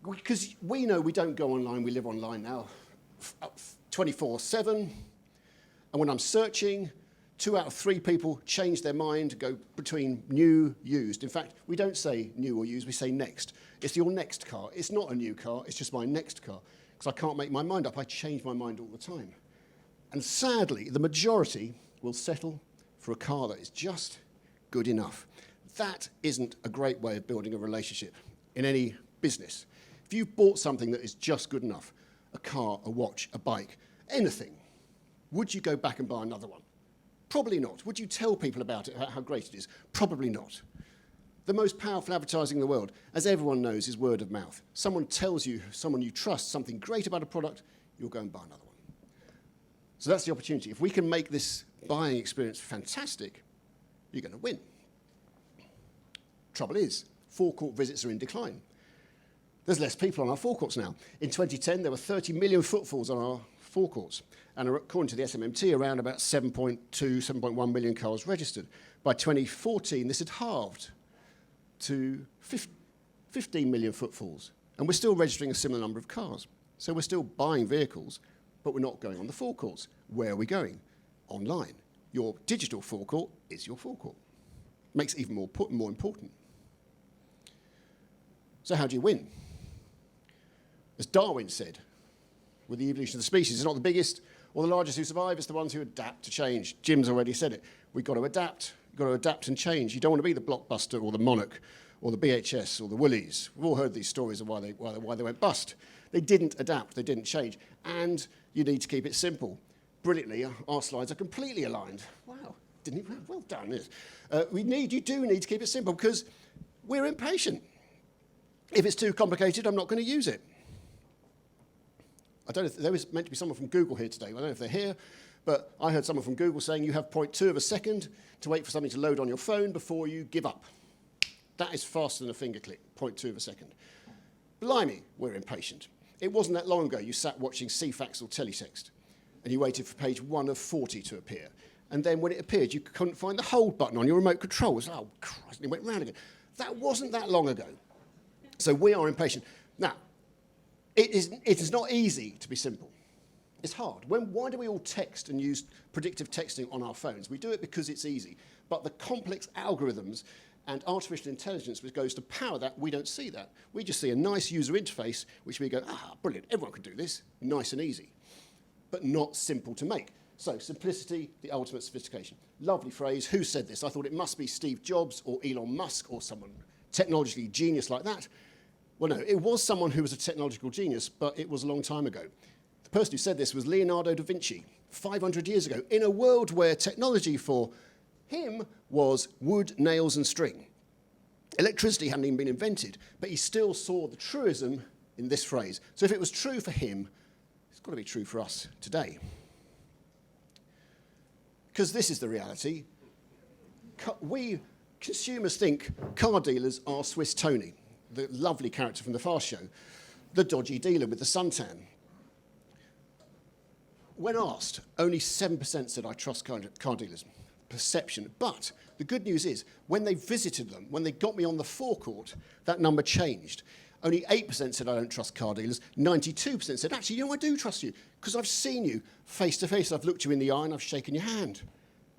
Because we know we don't go online, we live online now 24/7. And when I'm searching, 2 out of 3 people change their mind, go between new, used. In fact, we don't say new or used, we say next. It's your next car. It's not a new car, it's just my next car. because I can't make my mind up. I change my mind all the time. And sadly, the majority will settle for a car that is just good enough. That isn't a great way of building a relationship in any business. If you bought something that is just good enough, a car, a watch, a bike, anything, would you go back and buy another one? Probably not. Would you tell people about it, how great it is? Probably not. The most powerful advertising in the world, as everyone knows, is word of mouth. Someone tells you, someone you trust, something great about a product, you'll go and buy another one. So that's the opportunity. If we can make this buying experience fantastic, you're going to win. Trouble is, forecourt visits are in decline. There's less people on our forecourts now. In 2010, there were 30 million footfalls on our forecourts. And according to the SMMT, around about 7.2, 7.1 million cars registered. By 2014, this had halved to 15 million footfalls. And we're still registering a similar number of cars. So we're still buying vehicles, but we're not going on the forecourts. Where are we going? Online. Your digital forecourt is your forecourt. Makes it even more important. So how do you win? As Darwin said, with the evolution of the species, it's not the biggest or the largest who survive, it's the ones who adapt to change. Jim's already said it. We've got to adapt. You've got to adapt and change. You don't want to be the Blockbuster or the Monarch or the BHS or the Woolies. We've all heard these stories of why they went bust. They didn't adapt. They didn't change. And you need to keep it simple. Brilliantly, our slides are completely aligned. Wow. Didn't he? Well done. Yes. You do need to keep it simple because we're impatient. If it's too complicated, I'm not going to use it. I don't know if there was meant to be someone from Google here today. I don't know if they're here, but I heard someone from Google saying you have 0.2 of a second to wait for something to load on your phone before you give up. That is faster than a finger click, 0.2 of a second. Blimey, we're impatient. It wasn't that long ago you sat watching CFAX or teletext, and you waited for page 1 of 40 to appear. And then when it appeared, you couldn't find the hold button on your remote control. It was, oh, Christ, and it went round again. That wasn't that long ago. So we are impatient. Now, it is not easy to be simple. It's hard. Why do we all text and use predictive texting on our phones? We do it because it's easy. But the complex algorithms and artificial intelligence which goes to power that, we don't see that. We just see a nice user interface, which we go, brilliant, everyone can do this, nice and easy, but not simple to make. So simplicity, the ultimate sophistication. Lovely phrase. Who said this? I thought it must be Steve Jobs or Elon Musk or someone technologically genius like that. Well, no, it was someone who was a technological genius, but it was a long time ago. The person who said this was Leonardo da Vinci, 500 years ago, in a world where technology for him was wood, nails, and string. Electricity hadn't even been invented, but he still saw the truism in this phrase. So if it was true for him, it's got to be true for us today. Because this is the reality. We consumers think car dealers are Swiss Tony, the lovely character from the Fast Show, the dodgy dealer with the suntan. When asked, only 7% said I trust car dealers. Perception. But the good news is, when they visited them, when they got me on the forecourt, that number changed. Only 8% said I don't trust car dealers. 92% said, actually, I do trust you, because I've seen you face to face. I've looked you in the eye and I've shaken your hand.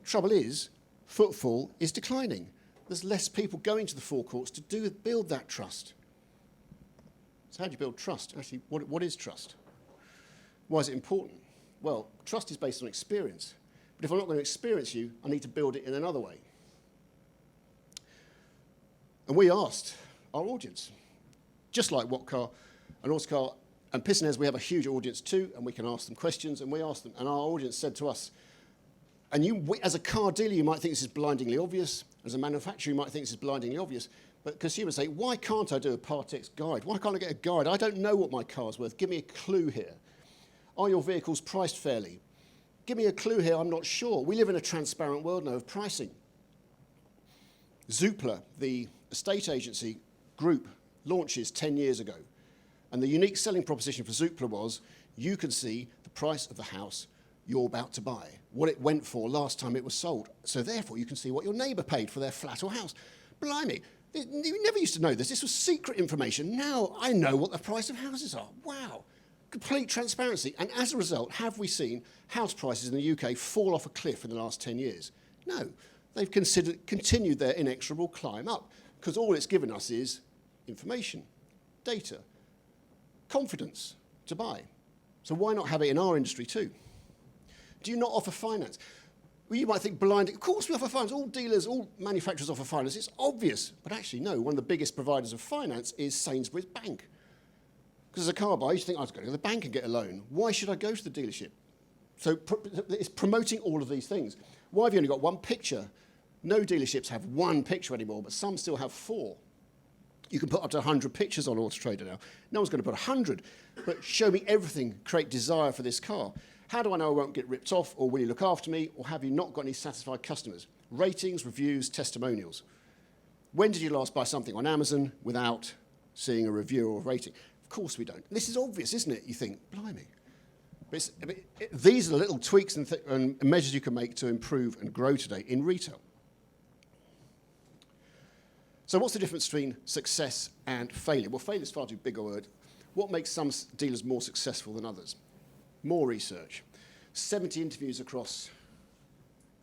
Trouble is, footfall is declining. There's less people going to the forecourts to build that trust. So how do you build trust? Actually, what is trust? Why is it important? Well, trust is based on experience. But if I'm not going to experience you, I need to build it in another way. And we asked our audience, just like What Car and Autocar and Pistonheads, we have a huge audience too, and we can ask them questions, and we asked them, and our audience said to us, as a car dealer, you might think this is blindingly obvious. As a manufacturer, you might think this is blindingly obvious. But consumers say, why can't I do a Partex guide? Why can't I get a guide? I don't know what my car's worth. Give me a clue here. Are your vehicles priced fairly? Give me a clue here, I'm not sure. We live in a transparent world now of pricing. Zoopla, the estate agency group, launches 10 years ago. And the unique selling proposition for Zoopla was, you can see the price of the house you're about to buy, what it went for last time it was sold. So therefore, you can see what your neighbour paid for their flat or house. Blimey, you never used to know this. This was secret information. Now I know what the price of houses are. Wow. Complete transparency. And as a result, have we seen house prices in the UK fall off a cliff in the last 10 years? No. They've continued their inexorable climb up because all it's given us is information, data, confidence to buy. So why not have it in our industry too? Do you not offer finance? Well, you might think blind. Of course we offer finance. All dealers, all manufacturers offer finance. It's obvious. But actually, no. One of the biggest providers of finance is Sainsbury's Bank. Because as a car buyer, you think, I was going to the bank and get a loan. Why should I go to the dealership? So it's promoting all of these things. Why have you only got one picture? No dealerships have one picture anymore, but some still have 4. You can put up to 100 pictures on Auto Trader now. No one's going to put 100, but show me everything, create desire for this car. How do I know I won't get ripped off, or will you look after me, or have you not got any satisfied customers? Ratings, reviews, testimonials. When did you last buy something on Amazon without seeing a review or a rating? Of course we don't. This is obvious, isn't it? You think, blimey. But these are the little tweaks and measures you can make to improve and grow today in retail. So what's the difference between success and failure? Well, failure is far too big a word. What makes some dealers more successful than others? More research. 70 interviews across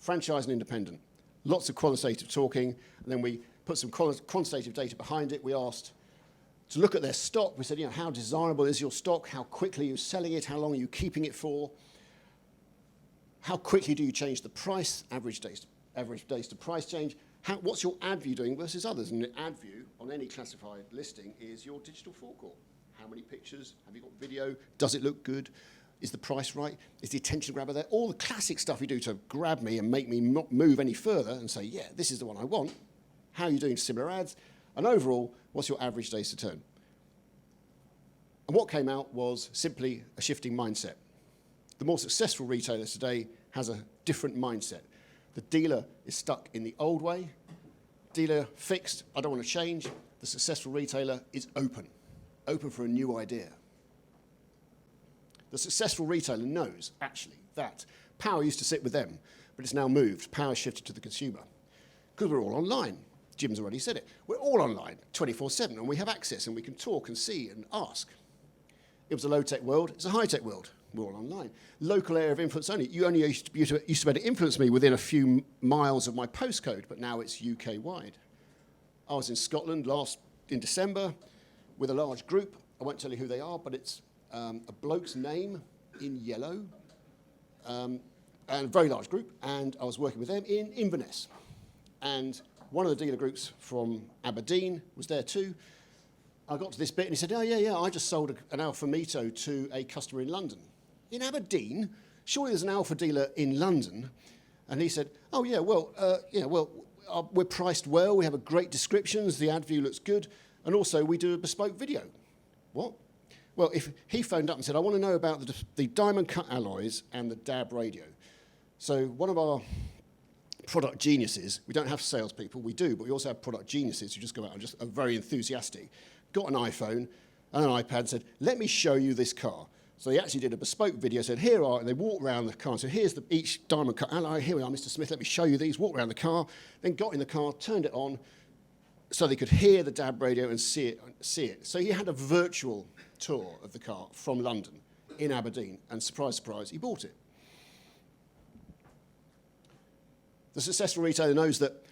franchise and independent. Lots of qualitative talking, and then we put some quantitative data behind it. We asked to look at their stock. We said, how desirable is your stock? How quickly are you selling it? How long are you keeping it for? How quickly do you change the price? Average days to price change. What's your ad view doing versus others? And the ad view on any classified listing is your digital forecourt. How many pictures? Have you got video? Does it look good? Is the price right? Is the attention grabber there? All the classic stuff you do to grab me and make me not move any further and say, yeah, this is the one I want. How are you doing similar ads? And overall, what's your average days to turn? And what came out was simply a shifting mindset. The more successful retailer today has a different mindset. The dealer is stuck in the old way. Dealer fixed, I don't want to change. The successful retailer is open for a new idea. The successful retailer knows, actually, that power used to sit with them, but it's now moved. Power shifted to the consumer. Because we're all online. Jim's already said it. We're all online, 24/7, and we have access, and we can talk and see and ask. It was a low-tech world. It's a high-tech world. We're all online. Local area of influence only. You only used to be able to influence me within a few miles of my postcode, but now it's UK-wide. I was in Scotland in December with a large group. I won't tell you who they are, but it's a bloke's name in yellow, and a very large group, and I was working with them in Inverness. And one of the dealer groups from Aberdeen was there too. I got to this bit and he said, oh, yeah, I just sold an Alfa Mito to a customer in London. In Aberdeen? Surely there's an Alfa dealer in London. And he said, oh, yeah, well, we're priced well, we have a great descriptions, the ad view looks good, and also we do a bespoke video. What? Well, if he phoned up and said, I want to know about the diamond cut alloys and the DAB radio. So one of our product geniuses, we don't have salespeople, we do, but we also have product geniuses who just go out and just are very enthusiastic, got an iPhone and an iPad and said, let me show you this car. So they actually did a bespoke video, said, here are, and they walked around the car and said, here's each diamond cut alloy, here we are, Mr. Smith, let me show you these, walked around the car, then got in the car, turned it on, so they could hear the DAB radio and see it. So he had a virtual tour of the car from London in Aberdeen, and surprise, surprise, he bought it. The successful retailer knows that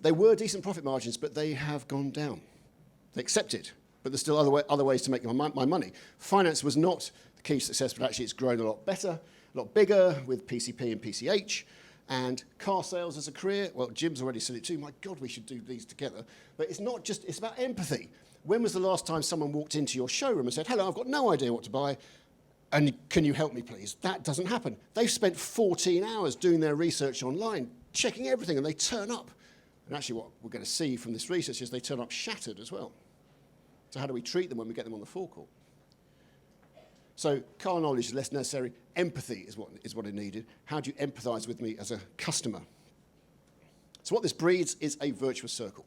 there were decent profit margins, but they have gone down. They accept it, but there's still other ways to make my money. Finance was not the key to success, but actually it's grown a lot better, a lot bigger with PCP and PCH. And car sales as a career, well, Jim's already said it too. My God, we should do these together. But it's not just, it's about empathy. When was the last time someone walked into your showroom and said, hello, I've got no idea what to buy, and can you help me, please? That doesn't happen. They've spent 14 hours doing their research online, checking everything, and they turn up. And actually what we're going to see from this research is they turn up shattered as well. So how do we treat them when we get them on the forecourt? So car knowledge is less necessary. Empathy is what is needed. How do you empathise with me as a customer? So what this breeds is a virtuous circle.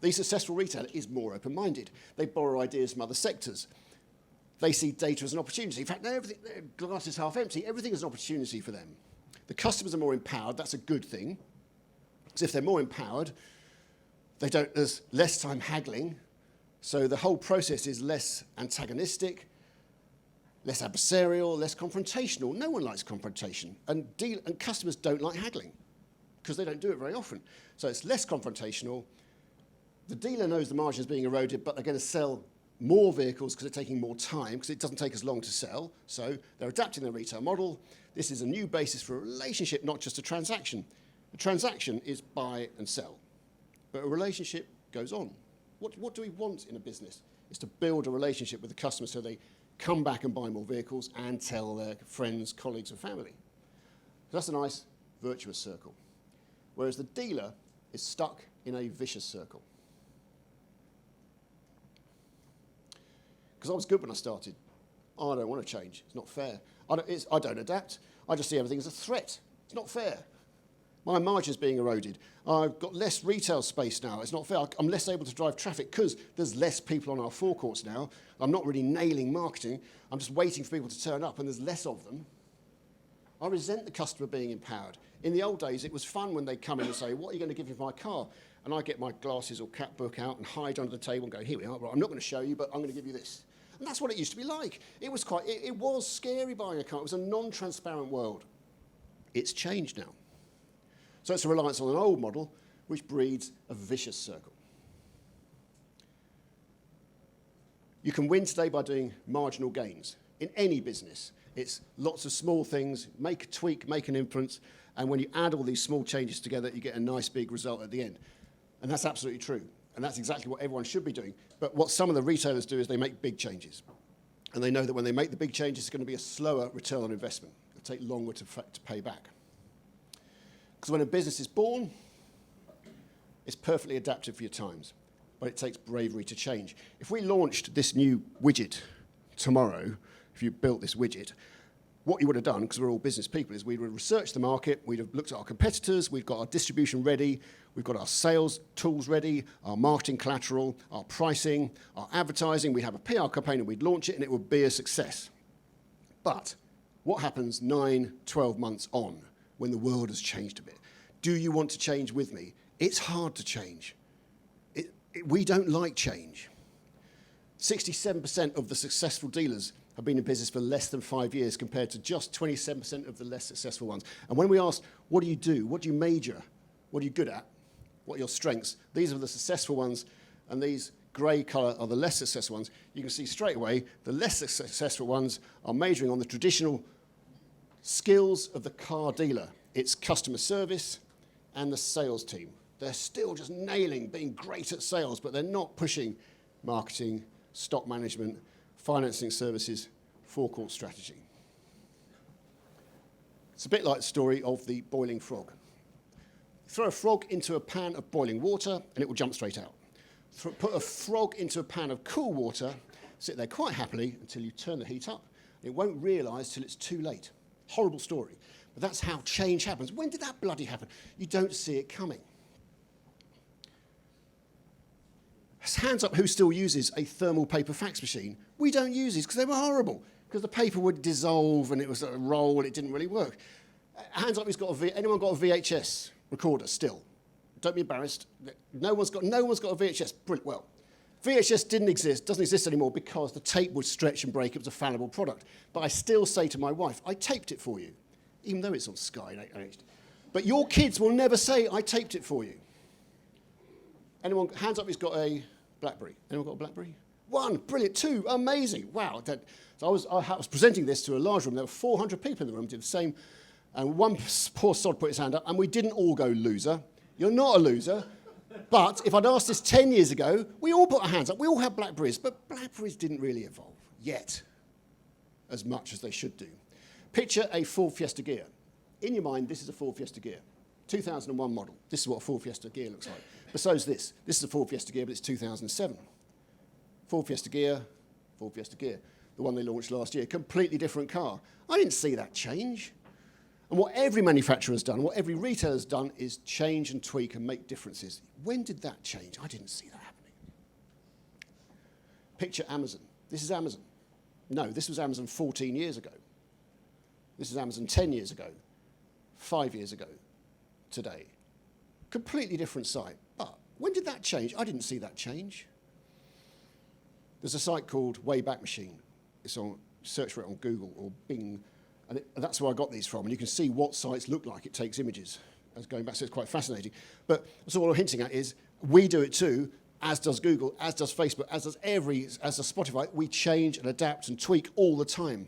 The successful retailer is more open-minded. They borrow ideas from other sectors. They see data as an opportunity. In fact, everything, their glass is half empty. Everything is an opportunity for them. The customers are more empowered. That's a good thing. Because if they're more empowered, there's less time haggling. So the whole process is less antagonistic, less adversarial, less confrontational. No one likes confrontation. And customers don't like haggling because they don't do it very often. So it's less confrontational. The dealer knows the margin is being eroded, but they're going to sell more vehicles because they're taking more time, because it doesn't take as long to sell. So they're adapting their retail model. This is a new basis for a relationship, not just a transaction. A transaction is buy and sell, but a relationship goes on. What do we want in a business? It's to build a relationship with the customer so they come back and buy more vehicles and tell their friends, colleagues, and family. So that's a nice virtuous circle. Whereas the dealer is stuck in a vicious circle. Because I was good when I started. Oh, I don't want to change. It's not fair. I don't adapt. I just see everything as a threat. It's not fair. My margin's being eroded. I've got less retail space now. It's not fair. I'm less able to drive traffic because there's less people on our forecourts now. I'm not really nailing marketing. I'm just waiting for people to turn up and there's less of them. I resent the customer being empowered. In the old days, it was fun when they'd come in and say, what are you going to give me for my car? And I'd get my glasses or cat book out and hide under the table and go, here we are. Right, I'm not going to show you, but I'm going to give you this. And that's what it used to be like. It was scary buying a car. It was a non-transparent world. It's changed now. So it's a reliance on an old model, which breeds a vicious circle. You can win today by doing marginal gains. In any business, it's lots of small things, make a tweak, make an inference, and when you add all these small changes together, you get a nice big result at the end. And that's absolutely true. And that's exactly what everyone should be doing. But what some of the retailers do is they make big changes. And they know that when they make the big changes, it's going to be a slower return on investment. It'll take longer to pay back. Because when a business is born, it's perfectly adapted for your times. But it takes bravery to change. If we launched this new widget tomorrow, if you built this widget, what you would have done, because we're all business people, is we would have researched the market, we'd have looked at our competitors, we've got our distribution ready, we've got our sales tools ready, our marketing collateral, our pricing, our advertising, we have a PR campaign and we'd launch it and it would be a success. But what happens 9, 12 months on when the world has changed a bit? Do you want to change with me? It's hard to change. We don't like change. 67% of the successful dealers have been in business for less than 5 years compared to just 27% of the less successful ones. And when we ask, what do you do? What do you major? What are you good at? What are your strengths? These are the successful ones, and these grey colour are the less successful ones. You can see straight away the less successful ones are majoring on the traditional skills of the car dealer. It's customer service and the sales team. They're still just nailing being great at sales, but they're not pushing marketing, stock management, financing services, forecourt strategy. It's a bit like the story of the boiling frog. Throw a frog into a pan of boiling water and it will jump straight out. Put a frog into a pan of cool water, sit there quite happily until you turn the heat up. It won't realise till it's too late. Horrible story. But that's how change happens. When did that bloody happen? You don't see it coming. Hands up who still uses a thermal paper fax machine. We don't use these because they were horrible, because the paper would dissolve and it was a roll and it didn't really work. Hands up who's got anyone got a VHS recorder still? Don't be embarrassed. No one's got a VHS. Brilliant. Well, VHS doesn't exist anymore because the tape would stretch and break. It was a fallible product. But I still say to my wife, I taped it for you, even though it's on Sky. But your kids will never say, I taped it for you. Anyone, hands up who's got a BlackBerry? Anyone got a BlackBerry? 1, brilliant. 2, amazing. Wow. So I was presenting this to a large room. There were 400 people in the room, did the same. And one poor sod put his hand up, and we didn't all go loser. You're not a loser. But if I'd asked this 10 years ago, we all put our hands up. We all had BlackBerries, but BlackBerries didn't really evolve yet as much as they should do. Picture a Ford Fiesta Gear. In your mind, this is a Ford Fiesta Gear. 2001 model. This is what a Ford Fiesta Gear looks like. But so is this. This is a Ford Fiesta Gear, but it's 2007. Ford Fiesta Gear, the one they launched last year. Completely different car. I didn't see that change. And what every manufacturer has done, what every retailer has done, is change and tweak and make differences. When did that change? I didn't see that happening. Picture Amazon. This is Amazon. No, this was Amazon 14 years ago. This is Amazon 10 years ago, 5 years ago, today. Completely different site. But when did that change? I didn't see that change. There's a site called Wayback Machine. It's on, search for it on Google or Bing. And that's where I got these from. And you can see what sites look like. It takes images as going back, so it's quite fascinating. But so what I'm hinting at is we do it too. as does Google, as does Facebook, as does Spotify. We change and adapt and tweak all the time.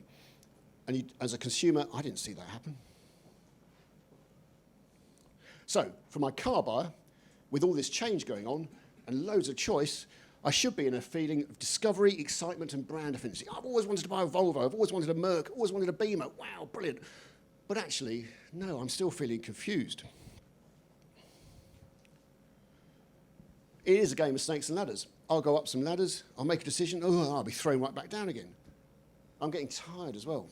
And as a consumer, I didn't see that happen. So, for my car buyer, with all this change going on and loads of choice, I should be in a feeling of discovery, excitement, and brand affinity. I've always wanted to buy a Volvo, I've always wanted a Merc, always wanted a Beamer. Wow, brilliant. But actually, no, I'm still feeling confused. It is a game of snakes and ladders. I'll go up some ladders, I'll make a decision, I'll be thrown right back down again. I'm getting tired as well.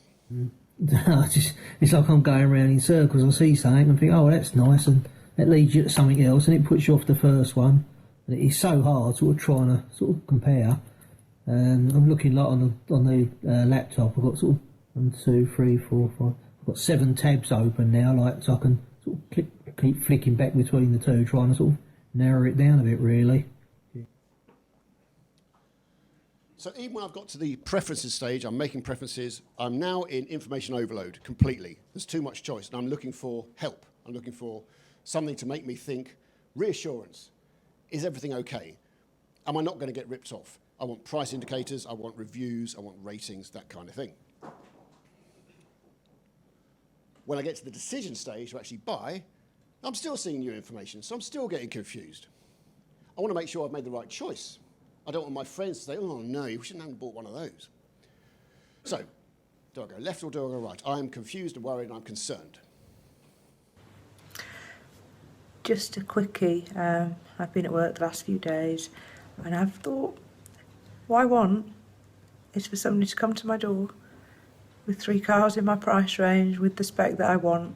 It's like I'm going around in circles. I see something and think, oh, that's nice, and it leads you to something else, and it puts you off the first one. And it's so hard sort of trying to sort of compare. I'm looking like on the laptop. I've got sort of 1, 2, 3, 4, 5. I've got 7 tabs open now, like so I can sort of keep flicking back between the two, trying to sort of narrow it down a bit, really. So even when I've got to the preferences stage, I'm making preferences, I'm now in information overload completely. There's too much choice, and I'm looking for help. I'm looking for something to make me think, reassurance. Is everything okay? Am I not going to get ripped off? I want price indicators, I want reviews, I want ratings, that kind of thing. When I get to the decision stage to actually buy, I'm still seeing new information, so I'm still getting confused. I want to make sure I've made the right choice. I don't want my friends to say, oh no, you shouldn't have bought one of those. So, do I go left or do I go right? I am confused and worried and I'm concerned. Just a quickie. I've been at work the last few days and I've thought, what I want is for somebody to come to my door with 3 cars in my price range with the spec that I want,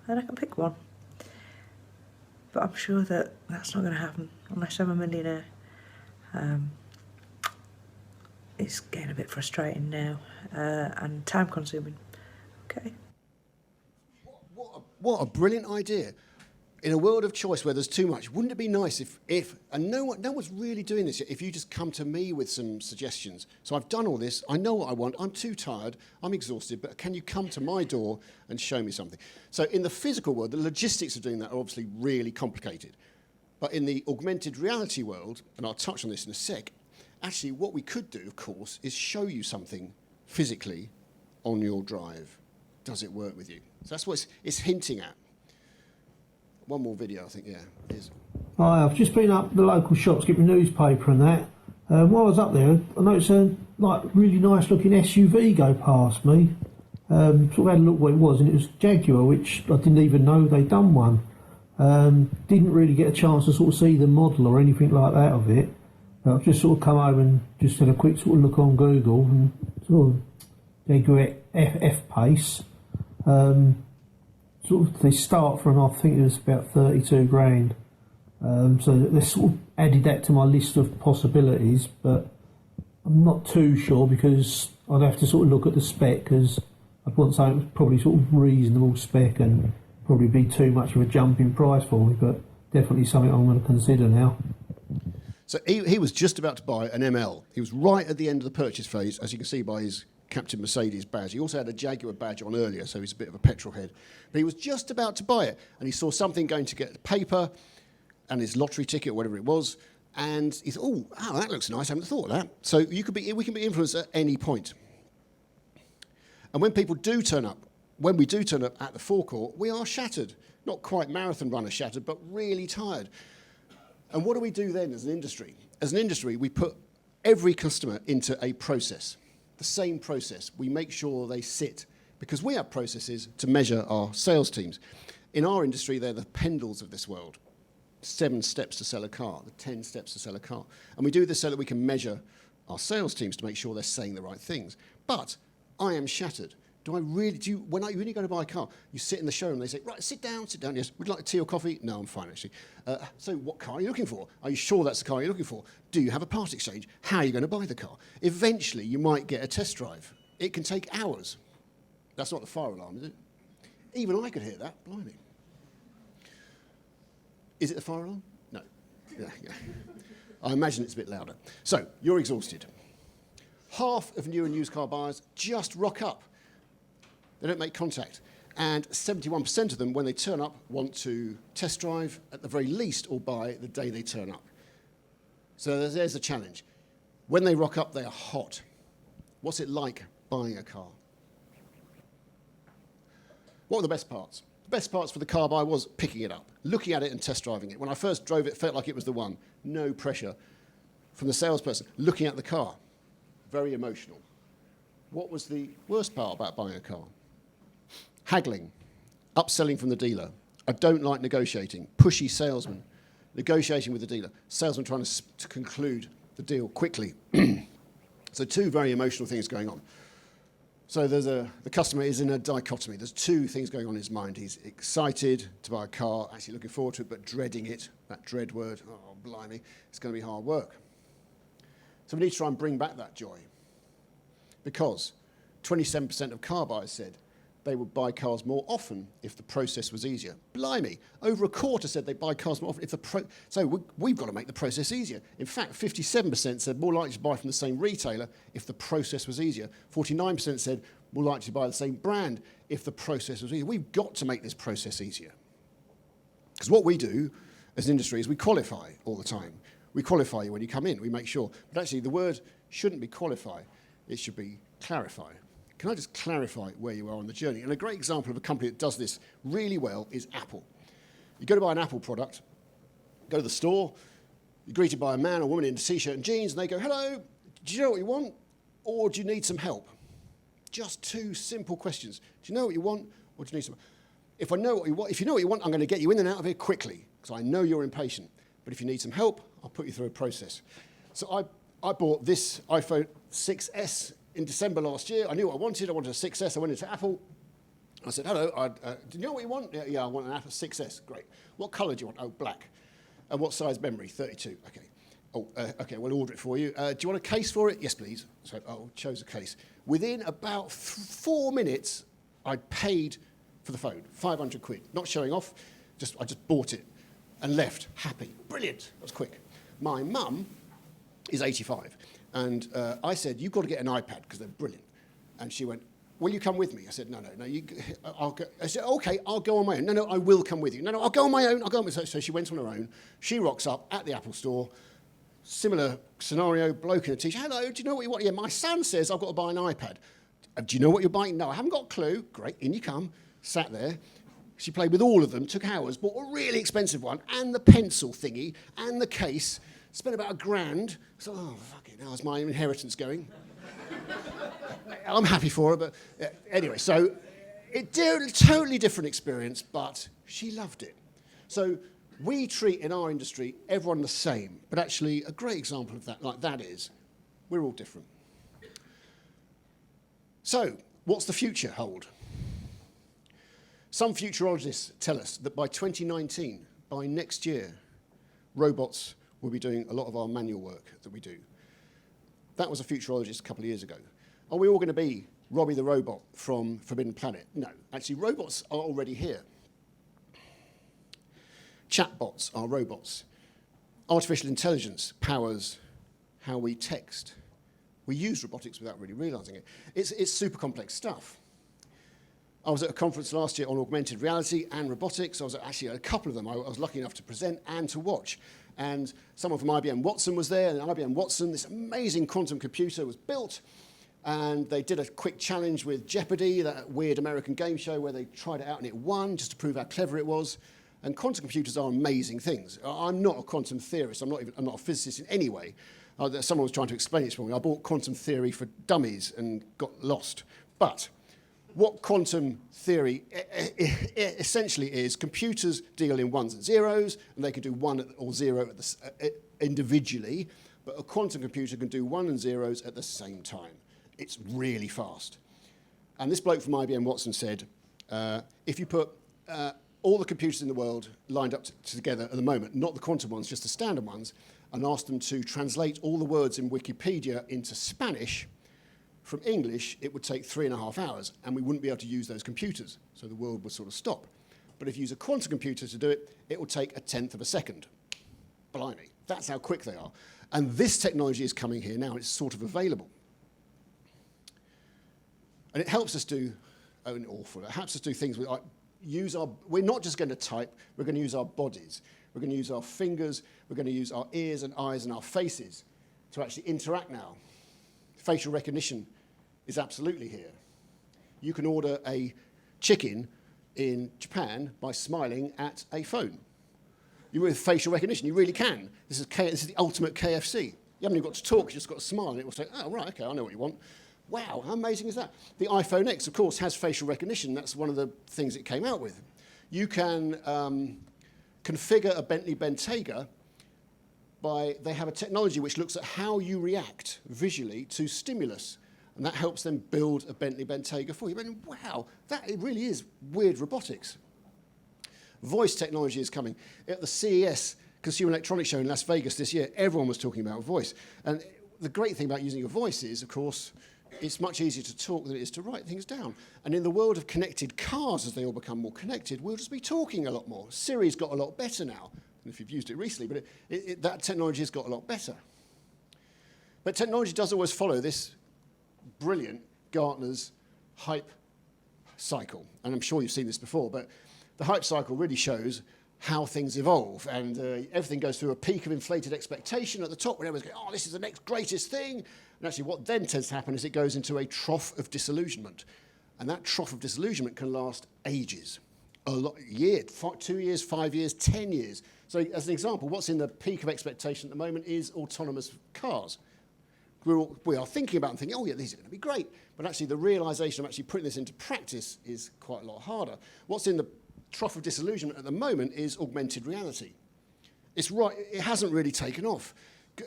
and I can pick one. But I'm sure that that's not going to happen unless I'm a millionaire. It's getting a bit frustrating now and time consuming. Okay. What a brilliant idea. In a world of choice where there's too much, wouldn't it be nice if and no one's really doing this yet, if you just come to me with some suggestions. So I've done all this, I know what I want, I'm too tired, I'm exhausted, but can you come to my door and show me something? So in the physical world, the logistics of doing that are obviously really complicated. But in the augmented reality world, and I'll touch on this in a sec, actually what we could do, of course, is show you something physically on your drive. Does it work with you? So that's what it's hinting at. One more video, I think, yeah. Here's. Hi, I've just been up the local shops, get my newspaper and that. While I was up there, I noticed a really nice looking SUV go past me. Sort of had a look what it was, and it was Jaguar, which I didn't even know they'd done one. Didn't really get a chance to sort of see the model or anything like that of it. I've just sort of come over and just had a quick sort of look on Google and sort of Jaguar F-Pace. Sort of they start from, I think it was about 32 grand. So they sort of added that to my list of possibilities, but I'm not too sure because I'd have to sort of look at the spec, because I'd want something that was probably sort of reasonable spec and probably be too much of a jump in price for me, but definitely something I'm going to consider now. So he was just about to buy an ML. He was right at the end of the purchase phase, as you can see by his Captain Mercedes badge. He also had a Jaguar badge on earlier, so he's a bit of a petrol head. But he was just about to buy it, and he saw something going to get the paper and his lottery ticket, whatever it was, and he thought, oh, that looks nice, I haven't thought of that. So we can be influenced at any point. And when people do turn up, when we do turn up at the forecourt, we are shattered. Not quite marathon runner shattered, but really tired. And what do we do then as an industry? As an industry, we put every customer into a process. The same process. We make sure they sit, because we have processes to measure our sales teams. In our industry, they're the Pendles of this world. 7 steps to sell a car, the 10 steps to sell a car. And we do this so that we can measure our sales teams to make sure they're saying the right things. But I am shattered. When you go to buy a car, you sit in the showroom, they say, right, sit down, yes. Would you like a tea or coffee? No, I'm fine, actually. So what car are you looking for? Are you sure that's the car you're looking for? Do you have a part exchange? How are you going to buy the car? Eventually, you might get a test drive. It can take hours. That's not the fire alarm, is it? Even I could hear that, blimey. Is it the fire alarm? No. Yeah. I imagine it's a bit louder. So, you're exhausted. Half of new and used car buyers just rock up. They don't make contact. And 71% of them, when they turn up, want to test drive at the very least or buy the day they turn up. So there's a challenge. When they rock up, they are hot. What's it like buying a car? What were the best parts? The best parts for the car buy was picking it up, looking at it and test driving it. When I first drove it, felt like it was the one. No pressure from the salesperson. Looking at the car, very emotional. What was the worst part about buying a car? Haggling, upselling from the dealer. I don't like negotiating. Pushy salesman, negotiating with the dealer. Salesman trying to conclude the deal quickly. So two very emotional things going on. So the customer is in a dichotomy. There's two things going on in his mind. He's excited to buy a car, actually looking forward to it, but dreading it. That dread word, oh, blimey, it's going to be hard work. So we need to try and bring back that joy. Because 27% of car buyers said they would buy cars more often if the process was easier. Blimey, over a quarter said they'd buy cars more often if so we've got to make the process easier. In fact, 57% said more likely to buy from the same retailer if the process was easier. 49% said more likely to buy the same brand if the process was easier. We've got to make this process easier. Because what we do as an industry is we qualify all the time. We qualify you when you come in, we make sure. But actually the word shouldn't be qualify, it should be clarify. Can I just clarify where you are on the journey? And a great example of a company that does this really well is Apple. You go to buy an Apple product, go to the store, you're greeted by a man or woman in a t-shirt and jeans, and they go, hello, do you know what you want, or do you need some help? Just two simple questions. Do you know what you want, or do you need some help? If you know what you want, I'm going to get you in and out of here quickly, because I know you're impatient. But if you need some help, I'll put you through a process. So I bought this iPhone 6S in December last year. I knew what I wanted. I wanted a 6S. I went into Apple. I said, hello, do you know what you want? Yeah, I want an Apple 6S. Great. What colour do you want? Oh, black. And what size memory? 32. Okay. Oh, okay, we'll order it for you. Do you want a case for it? Yes, please. So I chose a case. Within about 4 minutes, I'd paid for the phone, 500 quid. Not showing off, I just bought it and left happy. Brilliant. That was quick. My mum is 85. And I said, you've got to get an iPad because they're brilliant. And she went, will you come with me? I said, no. I'll go. I said, okay, I'll go on my own. No, I will come with you. No, I'll go on my own. So she went on her own. She rocks up at the Apple store. Similar scenario, bloke in a t-shirt. Hello, do you know what you want? Yeah, my son says I've got to buy an iPad. Do you know what you're buying? No, I haven't got a clue. Great, in you come. Sat there. She played with all of them, took hours, bought a really expensive one, and the pencil thingy, and the case. Spent about £1,000. So, oh, fuck it, how's my inheritance going? I'm happy for her, but anyway, so totally different experience, but she loved it. So we treat in our industry everyone the same, but actually a great example of that is we're all different. So what's the future hold? Some futurologists tell us that by 2019, by next year, robots will be doing a lot of our manual work that we do. That was a futurologist a couple of years ago. Are we all going to be Robbie the Robot from Forbidden Planet? No. Actually, robots are already here. Chatbots are robots. Artificial intelligence powers how we text. We use robotics without really realizing it. It's super complex stuff. I was at a conference last year on augmented reality and robotics. I was actually at a couple of them. I was lucky enough to present and to watch. And someone from IBM Watson was there, and IBM Watson, this amazing quantum computer was built, and they did a quick challenge with Jeopardy, that weird American game show where they tried it out and it won, just to prove how clever it was. And quantum computers are amazing things. I'm not a quantum theorist. I'm not a physicist in any way. Someone was trying to explain it to me. I bought quantum theory for dummies and got lost. But what quantum theory essentially is, computers deal in ones and zeros, and they can do 1 or 0 individually, but a quantum computer can do 1 and zeros at the same time. It's really fast. And this bloke from IBM Watson said, if you put all the computers in the world lined up together at the moment, not the quantum ones, just the standard ones, and asked them to translate all the words in Wikipedia into Spanish, from English, it would take 3.5 hours, and we wouldn't be able to use those computers, so the world would sort of stop. But if you use a quantum computer to do it, it will take 1/10 of a second. Blimey, that's how quick they are. And this technology is coming here now, it's sort of available. And it helps us do, it helps us do things, we're not just going to type, we're going to use our bodies. We're going to use our fingers. We're going to use our ears and eyes and our faces to actually interact now. Facial recognition is absolutely here. You can order a chicken in Japan by smiling at a phone. You with facial recognition, you really can. This is the ultimate KFC. You haven't even got to talk, you just got to smile, and it will say, oh, right, okay, I know what you want. Wow, how amazing is that? The iPhone X, of course, has facial recognition. That's one of the things it came out with. You can configure a Bentley Bentayga they have a technology which looks at how you react visually to stimulus, and that helps them build a Bentley Bentayga for you. I mean, wow, it really is weird robotics. Voice technology is coming. At the CES, Consumer Electronics Show in Las Vegas this year, everyone was talking about voice. And the great thing about using your voice is, of course, it's much easier to talk than it is to write things down. And in the world of connected cars, as they all become more connected, we'll just be talking a lot more. Siri's got a lot better now. I don't know if you've used it recently, but that technology has got a lot better. But technology doesn't always follow this brilliant Gartner's hype cycle. And I'm sure you've seen this before, but the hype cycle really shows how things evolve, and everything goes through a peak of inflated expectation at the top when everyone's going, oh, this is the next greatest thing. And actually what then tends to happen is it goes into a trough of disillusionment. And that trough of disillusionment can last ages. A lot, 2 years, 5 years, 10 years. So as an example, what's in the peak of expectation at the moment is autonomous cars. We are thinking about and thinking, oh yeah, these are going to be great. But actually the realization of actually putting this into practice is quite a lot harder. What's in the trough of disillusionment at the moment is augmented reality. It's right, it hasn't really taken off.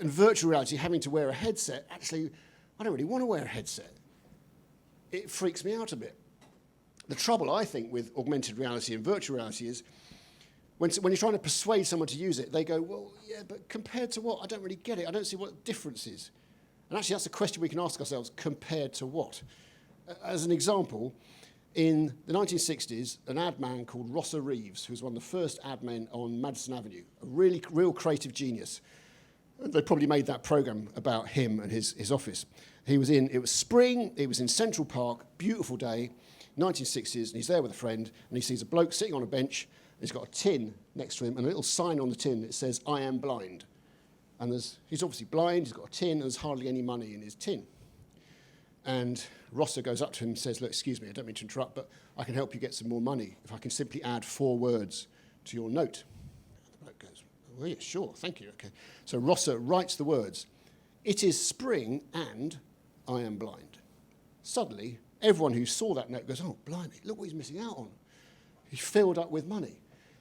And virtual reality, having to wear a headset, actually, I don't really want to wear a headset. It freaks me out a bit. The trouble, I think, with augmented reality and virtual reality is when you're trying to persuade someone to use it, they go, well, yeah, but compared to what? I don't really get it. I don't see what the difference is. And actually, that's a question we can ask ourselves, compared to what? As an example, in the 1960s, an ad man called Rosser Reeves, who was one of the first ad men on Madison Avenue, a real creative genius. They probably made that program about him and his office. It was spring, it was in Central Park, beautiful day, 1960s, and he's there with a friend, and he sees a bloke sitting on a bench, and he's got a tin next to him, and a little sign on the tin that says, I am blind. And he's obviously blind, he's got a tin, and there's hardly any money in his tin. And Rosser goes up to him and says, look, excuse me, I don't mean to interrupt, but I can help you get some more money if I can simply add 4 words to your note. And the bloke goes, oh, yeah, sure, thank you, okay. So Rosser writes the words, it is spring and I am blind. Suddenly, everyone who saw that note goes, oh, blimey, look what he's missing out on. He's filled up with money.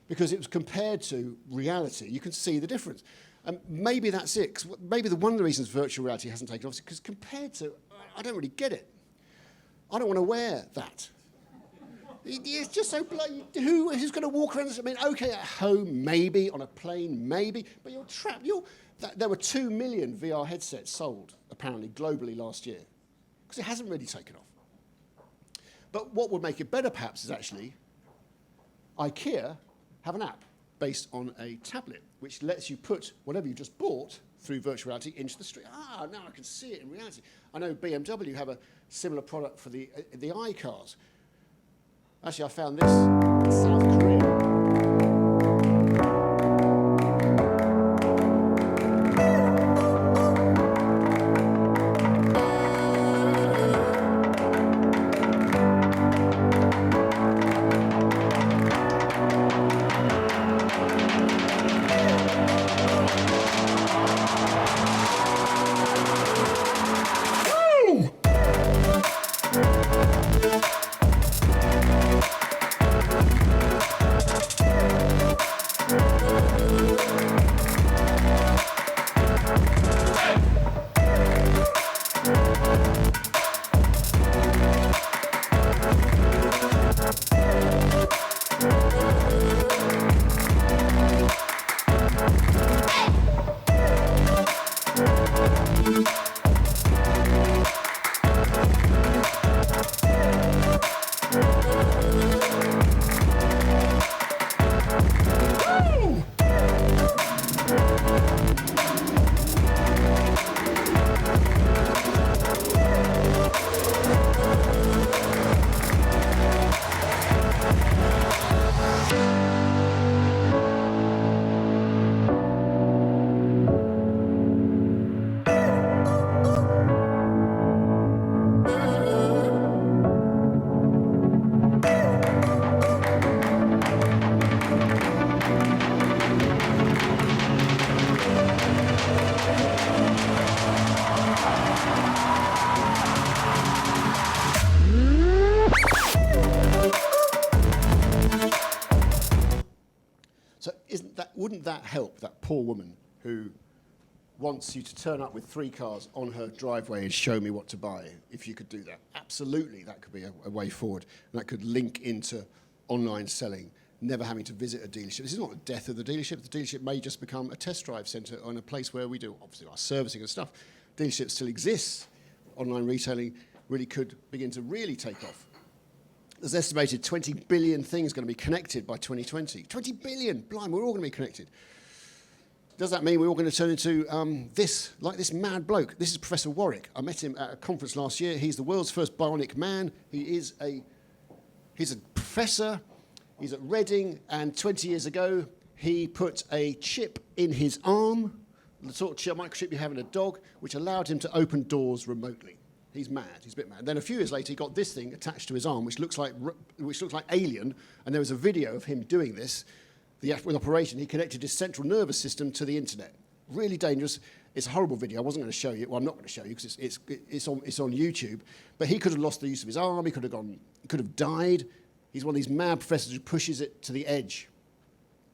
Because it was compared to reality, you can see the difference. And maybe that's it. Maybe one of the reasons virtual reality hasn't taken off is because compared to, I don't really get it. I don't want to wear that. It's just so bloody, who's going to walk around this? I mean, okay, at home, maybe, on a plane, maybe, but you're trapped. There were 2 million VR headsets sold, apparently, globally last year, because it hasn't really taken off. But what would make it better, perhaps, is actually IKEA have an app based on a tablet, which lets you put whatever you just bought through virtual reality into the street. Ah, now I can see it in reality. I know BMW have a similar product for the iCars. Actually, I found this in South Korea. So wouldn't that help that poor woman who wants you to turn up with 3 cars on her driveway and show me what to buy, if you could do that? Absolutely, that could be a way forward. And that could link into online selling, never having to visit a dealership. This is not a death of the dealership. The dealership may just become a test drive centre and a place where we do, obviously, our servicing and stuff. Dealership still exists. Online retailing really could begin to really take off. There's estimated 20 billion things going to be connected by 2020. 20 billion! Blimey, we're all going to be connected. Does that mean we're all going to turn into this mad bloke? This is Professor Warwick. I met him at a conference last year. He's the world's first bionic man. He's a professor. He's at Reading, and 20 years ago, he put a chip in his arm, the sort of microchip you have in a dog, which allowed him to open doors remotely. He's mad. He's a bit mad. Then a few years later, he got this thing attached to his arm, which looks like Alien, and there was a video of him doing this. With operation, he connected his central nervous system to the internet. Really dangerous. It's a horrible video. I wasn't going to show you. Well, I'm not going to show you because it's on YouTube. But he could have lost the use of his arm. He could have died. He's one of these mad professors who pushes it to the edge.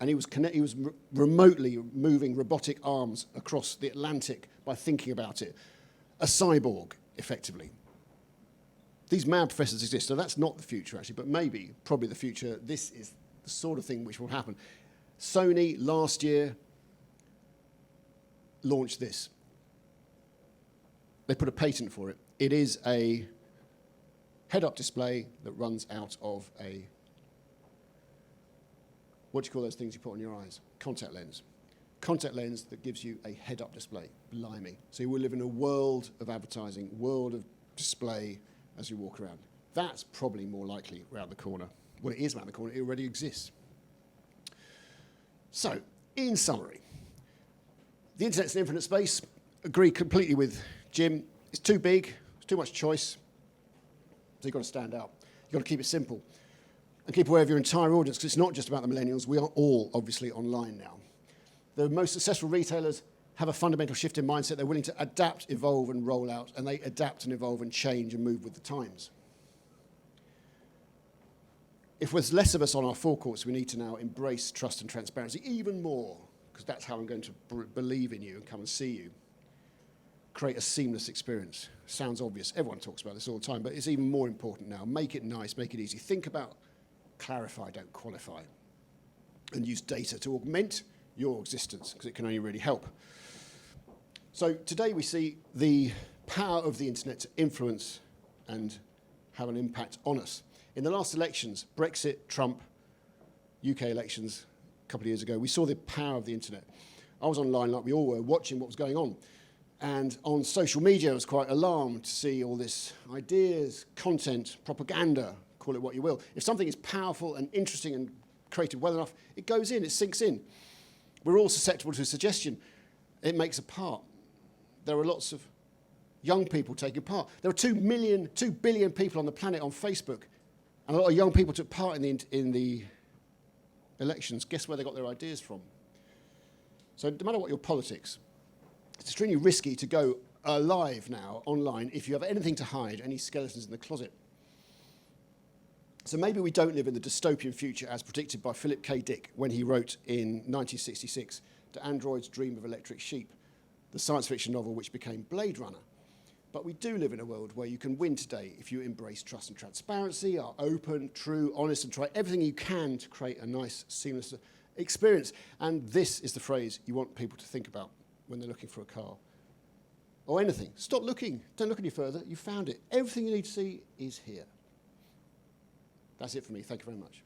And he was remotely moving robotic arms across the Atlantic by thinking about it. A cyborg, effectively. These mad professors exist. So that's not the future, actually, but probably the future. This is the sort of thing which will happen. Sony last year launched this. They put a patent for it. It is a head-up display that runs out of a, what do you call those things you put on your eyes? Contact lens. Contact lens that gives you a head-up display. Blimey. So you will live in a world of advertising, world of display as you walk around. That's probably more likely around the corner. Well, it is around the corner. It already exists. So, in summary, the internet's an infinite space. Agree completely with Jim. It's too big. It's too much choice. So you've got to stand out. You've got to keep it simple. And keep aware of your entire audience, because it's not just about the millennials. We are all, obviously, online now. The most successful retailers have a fundamental shift in mindset. They're willing to adapt, evolve, and roll out. And they adapt and evolve and change and move with the times. If there's less of us on our forecourts, we need to now embrace trust and transparency even more, because that's how I'm going to believe in you and come and see you. Create a seamless experience. Sounds obvious. Everyone talks about this all the time, but it's even more important now. Make it nice, make it easy. Think about clarify, don't qualify. And use data to augment your existence, because it can only really help. So today we see the power of the internet to influence and have an impact on us. In the last elections, Brexit, Trump, UK elections a couple of years ago, we saw the power of the internet. I was online, like we all were, watching what was going on. And on social media, I was quite alarmed to see all this ideas, content, propaganda, call it what you will. If something is powerful and interesting and created well enough, it goes in, it sinks in. We're all susceptible to suggestion. It makes a part. There are lots of young people taking part. There are 2 billion people on the planet on Facebook. And a lot of young people took part in the elections. Guess where they got their ideas from? So no matter what your politics, it's extremely risky to go live now online if you have anything to hide, any skeletons in the closet. So maybe we don't live in the dystopian future as predicted by Philip K. Dick when he wrote in 1966 To Android's Dream of Electric Sheep, the science fiction novel which became Blade Runner. But we do live in a world where you can win today if you embrace trust and transparency, are open, true, honest, and try everything you can to create a nice, seamless experience. And this is the phrase you want people to think about when they're looking for a car. Or anything. Stop looking. Don't look any further. You found it. Everything you need to see is here. That's it for me. Thank you very much.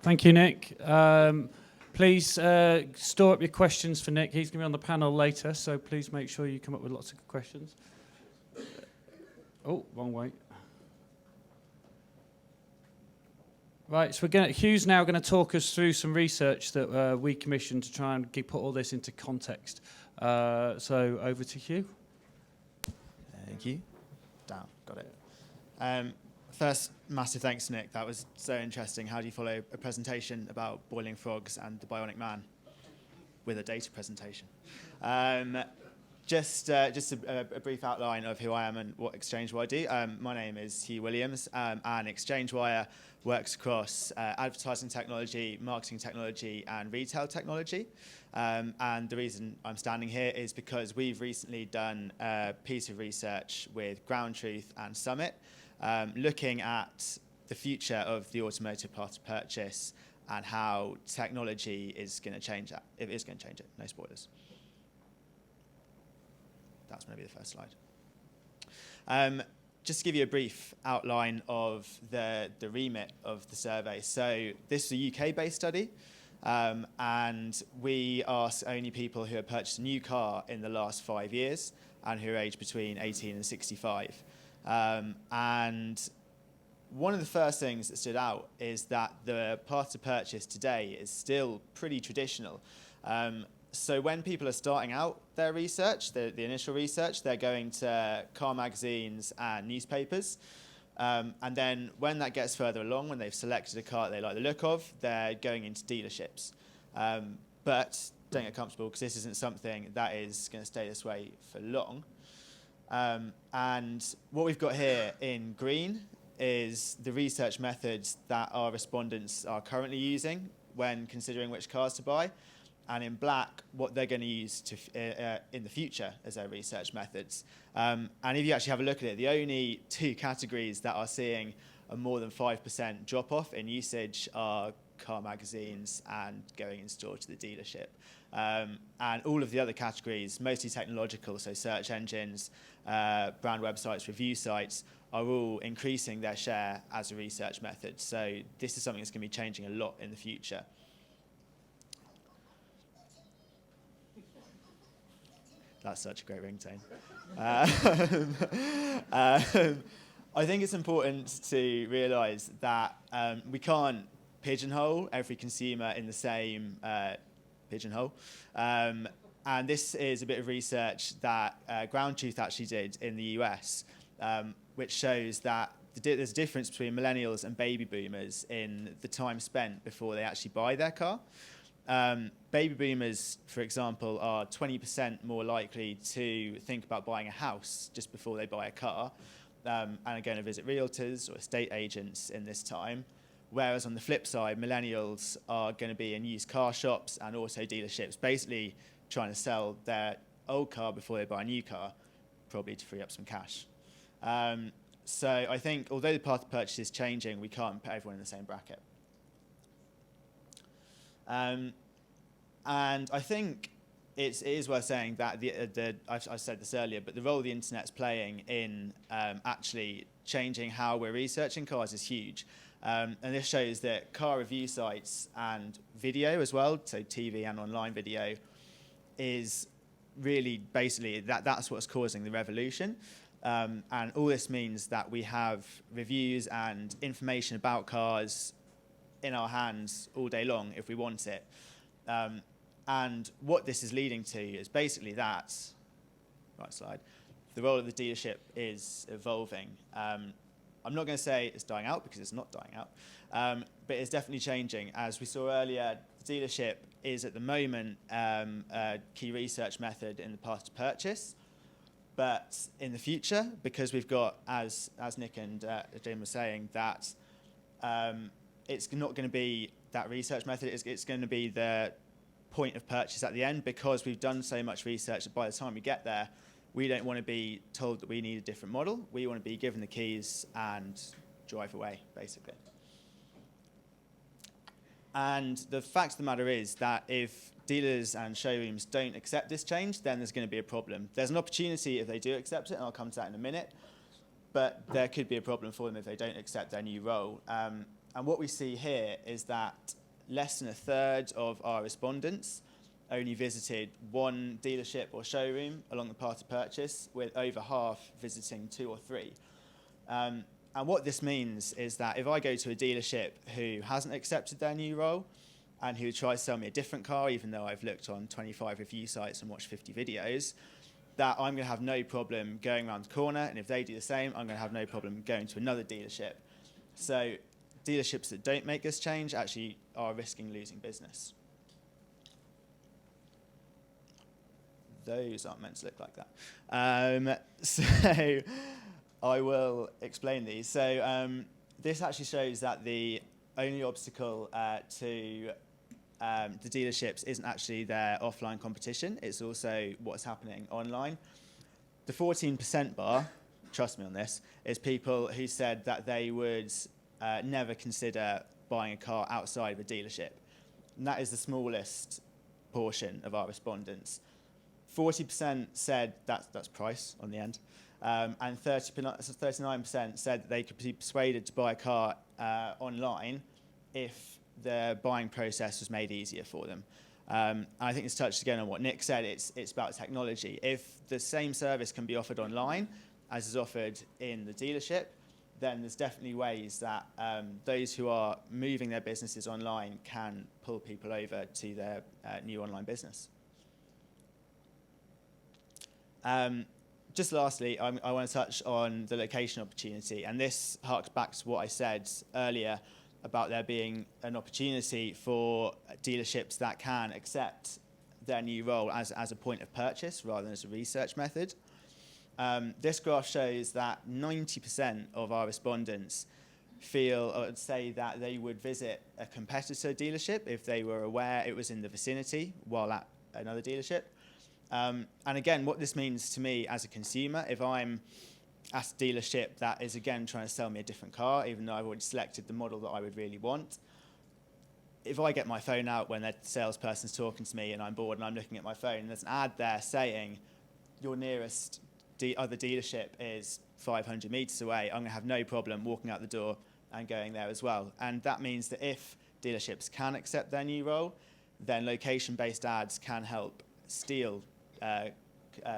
Thank you, Nick. Please store up your questions for Nick. He's going to be on the panel later, so please make sure you come up with lots of good questions. Oh, wrong way. Right, so Hugh's now going to talk us through some research that we commissioned to try and put all this into context. So over to Hugh. Thank you. Down. Got it. First, massive thanks, Nick. That was so interesting. How do you follow a presentation about boiling frogs and the Bionic Man with a data presentation? Just a brief outline of who I am and what ExchangeWire do. My name is Hugh Williams, and ExchangeWire works across advertising technology, marketing technology, and retail technology. And the reason I'm standing here is because we've recently done a piece of research with Ground Truth and Summit, looking at the future of the automotive path to purchase and how technology is going to change that. If it is going to change it, no spoilers. That's going to be the first slide. Just to give you a brief outline of the remit of the survey. So this is a UK-based study, and we asked only people who have purchased a new car in the last 5 years and who are aged between 18 and 65. And one of the first things that stood out is that the path to purchase today is still pretty traditional. So when people are starting out their research, the initial research, they're going to car magazines and newspapers. And then when that gets further along, when they've selected a car that they like the look of, they're going into dealerships. But don't get comfortable, because this isn't something that is going to stay this way for long. And what we've got here in green is the research methods that our respondents are currently using when considering which cars to buy. And in black, what they're going to use in the future as their research methods. And if you actually have a look at it, the only two categories that are seeing a more than 5% drop-off in usage are car magazines and going in store to the dealership. And all of the other categories, mostly technological, so search engines, brand websites, review sites, are all increasing their share as a research method. So this is something that's going to be changing a lot in the future. That's such a great ringtone. I think it's important to realise that we can't pigeonhole every consumer in the same pigeonhole. And this is a bit of research that Ground Truth actually did in the US, which shows that there's a difference between millennials and baby boomers in the time spent before they actually buy their car. Baby boomers, for example, are 20% more likely to think about buying a house just before they buy a car, and are going to visit realtors or estate agents in this time. Whereas on the flip side, millennials are going to be in used car shops and auto dealerships, basically trying to sell their old car before they buy a new car, probably to free up some cash. So I think, although the path to purchase is changing, we can't put everyone in the same bracket. And I think it is worth saying that I've said this earlier, but the role the internet's playing in actually changing how we're researching cars is huge. And this shows that car review sites and video as well, so TV and online video, is really basically that's what's causing the revolution. And all this means that we have reviews and information about cars in our hands all day long if we want it. And what this is leading to is basically that, right slide, the role of the dealership is evolving. I'm not going to say it's dying out, because it's not dying out, but it's definitely changing. As we saw earlier, the dealership is at the moment a key research method in the path to purchase. But in the future, because we've got, as Nick and Jim were saying, that it's not going to be that research method, it's going to be the point of purchase at the end, because we've done so much research that by the time we get there, we don't want to be told that we need a different model. We want to be given the keys and drive away, basically. And the fact of the matter is that if dealers and showrooms don't accept this change, then there's going to be a problem. There's an opportunity if they do accept it, and I'll come to that in a minute, but there could be a problem for them if they don't accept their new role. And what we see here is that less than a third of our respondents only visited one dealership or showroom along the path to purchase, with over half visiting 2 or 3. And what this means is that if I go to a dealership who hasn't accepted their new role, and he would try to sell me a different car, even though I've looked on 25 review sites and watched 50 videos, that I'm going to have no problem going around the corner, and if they do the same, I'm going to have no problem going to another dealership. So dealerships that don't make this change actually are risking losing business. Those aren't meant to look like that. So I will explain these. So this actually shows that the only obstacle to the dealerships isn't actually their offline competition. It's also what's happening online. The 14% bar, trust me on this, is people who said that they would never consider buying a car outside of a dealership. And that is the smallest portion of our respondents. 40% said that's price on the end, and 39% said that they could be persuaded to buy a car online if the buying process was made easier for them. I think this touched again on what Nick said. It's about technology. If the same service can be offered online as is offered in the dealership, then there's definitely ways that those who are moving their businesses online can pull people over to their new online business. Just lastly, I want to touch on the location opportunity, and this harks back to what I said earlier about there being an opportunity for dealerships that can accept their new role as a point of purchase rather than as a research method. This graph shows that 90% of our respondents feel or say that they would visit a competitor dealership if they were aware it was in the vicinity while at another dealership. And again, what this means to me as a consumer, if I'm at a dealership that is again trying to sell me a different car, even though I've already selected the model that I would really want, if I get my phone out when the salesperson's talking to me and I'm bored and I'm looking at my phone, and there's an ad there saying your nearest other dealership is 500 meters away, I'm going to have no problem walking out the door and going there as well. And that means that if dealerships can accept their new role, then location-based ads can help steal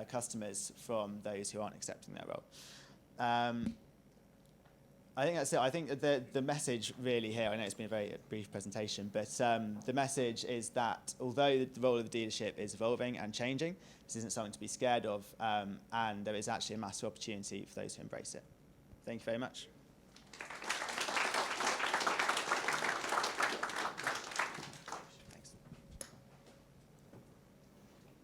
customers from those who aren't accepting their role. I think that's it. I think the message really here, I know it's been a very brief presentation, but the message is that although the role of the dealership is evolving and changing, this isn't something to be scared of, and there is actually a massive opportunity for those who embrace it. Thank you very much.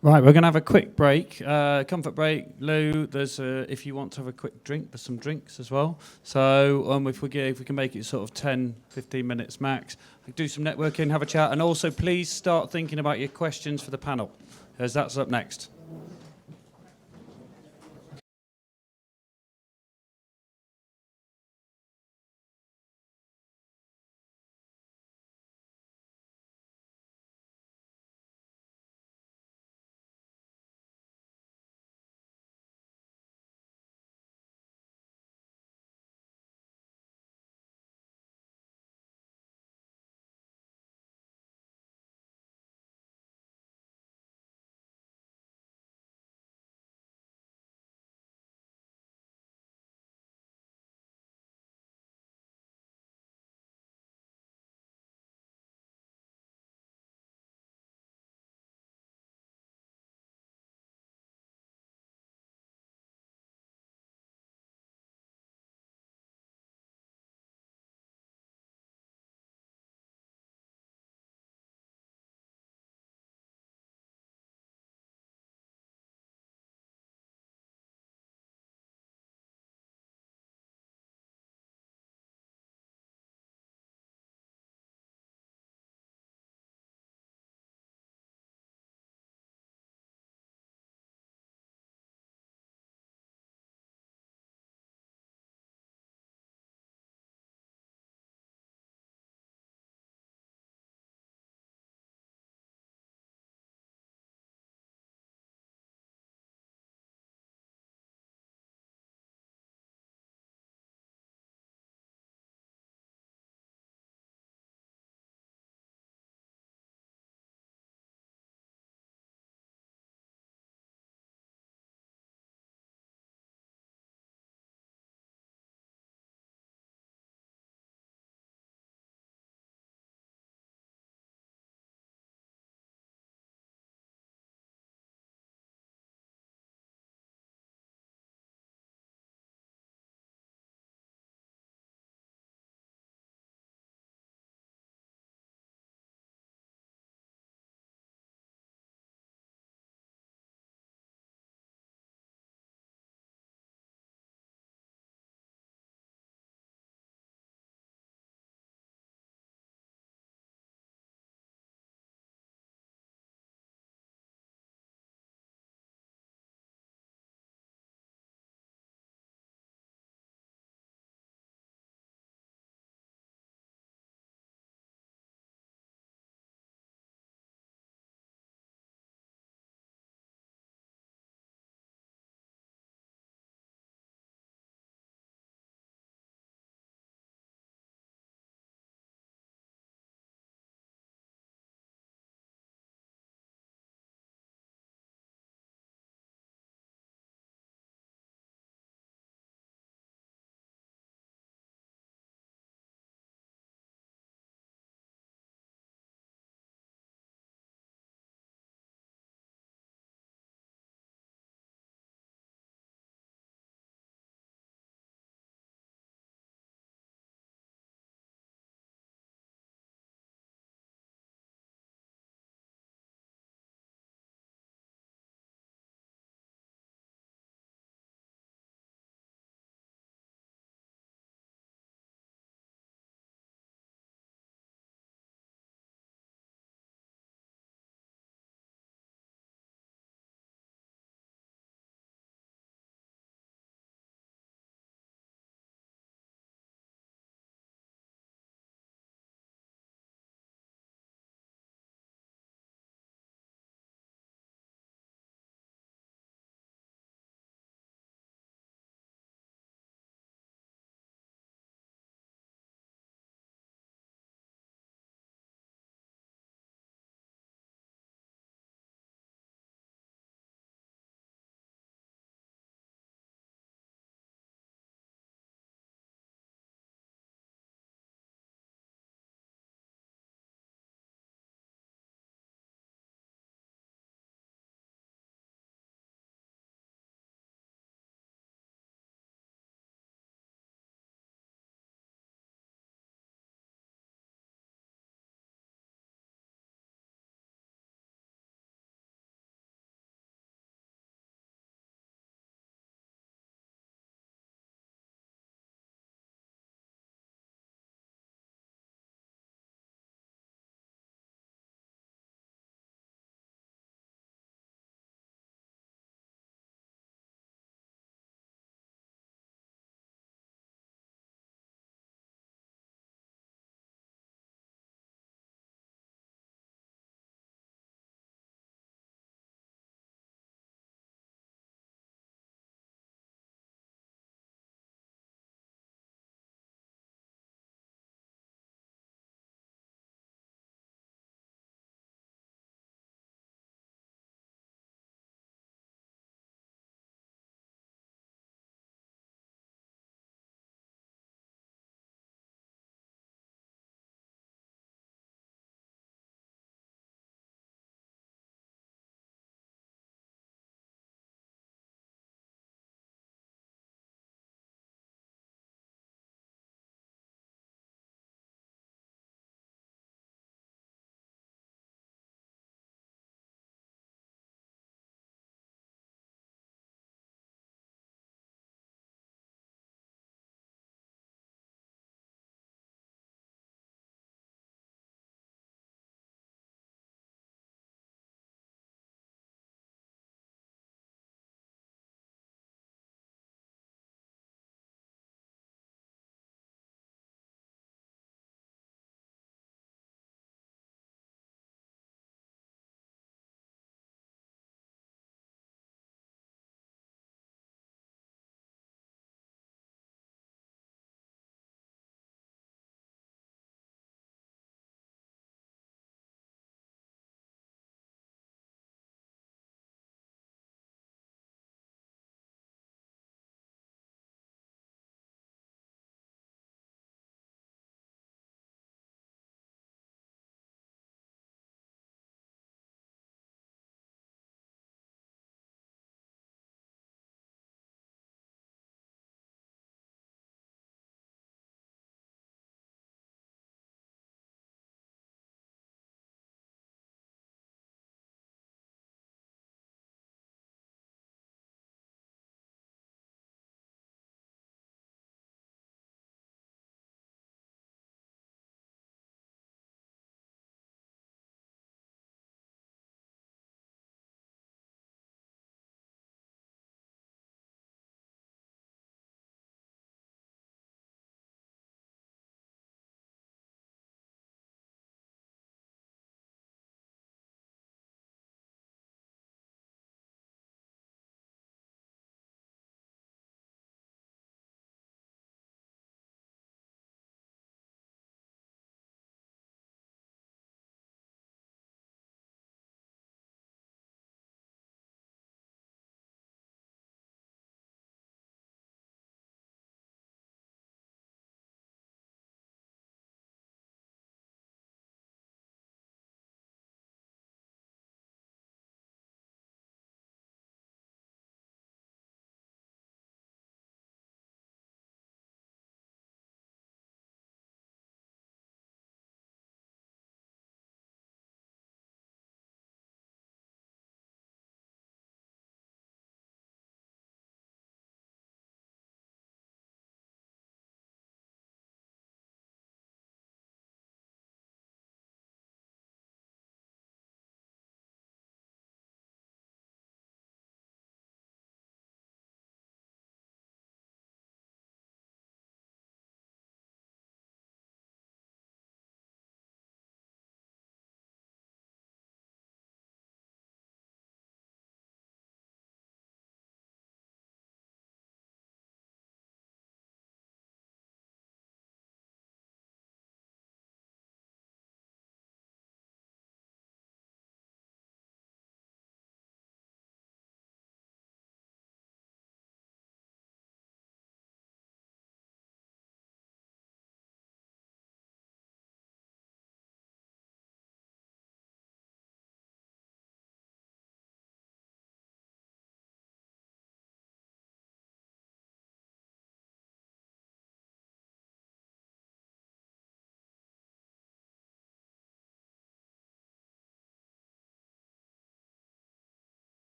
Right, we're going to have a quick break, comfort break. Lou, there's if you want to have a quick drink, there's some drinks as well. So if we can make it sort of 10, 15 minutes max, do some networking, have a chat, and also please start thinking about your questions for the panel, as that's up next.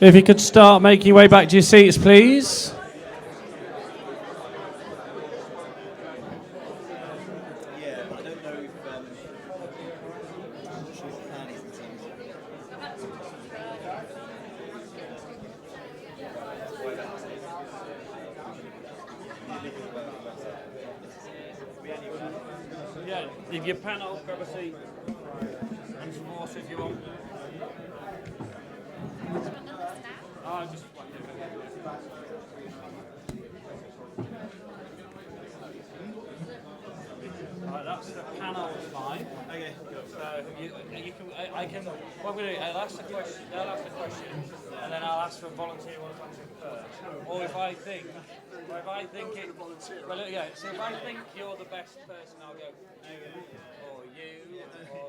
If you could start making your way back to your seats, please. Yeah, leave your panel, grab a seat, and some water if you want. Just Right, that's the panel slide. Okay. So you can, I can. What I'm going to do, I'll ask the question. They'll ask the question, and then I'll ask for a volunteer who wants to answer it first. Or if I think it. Well, yeah. So if I think you're the best person, I'll go you, or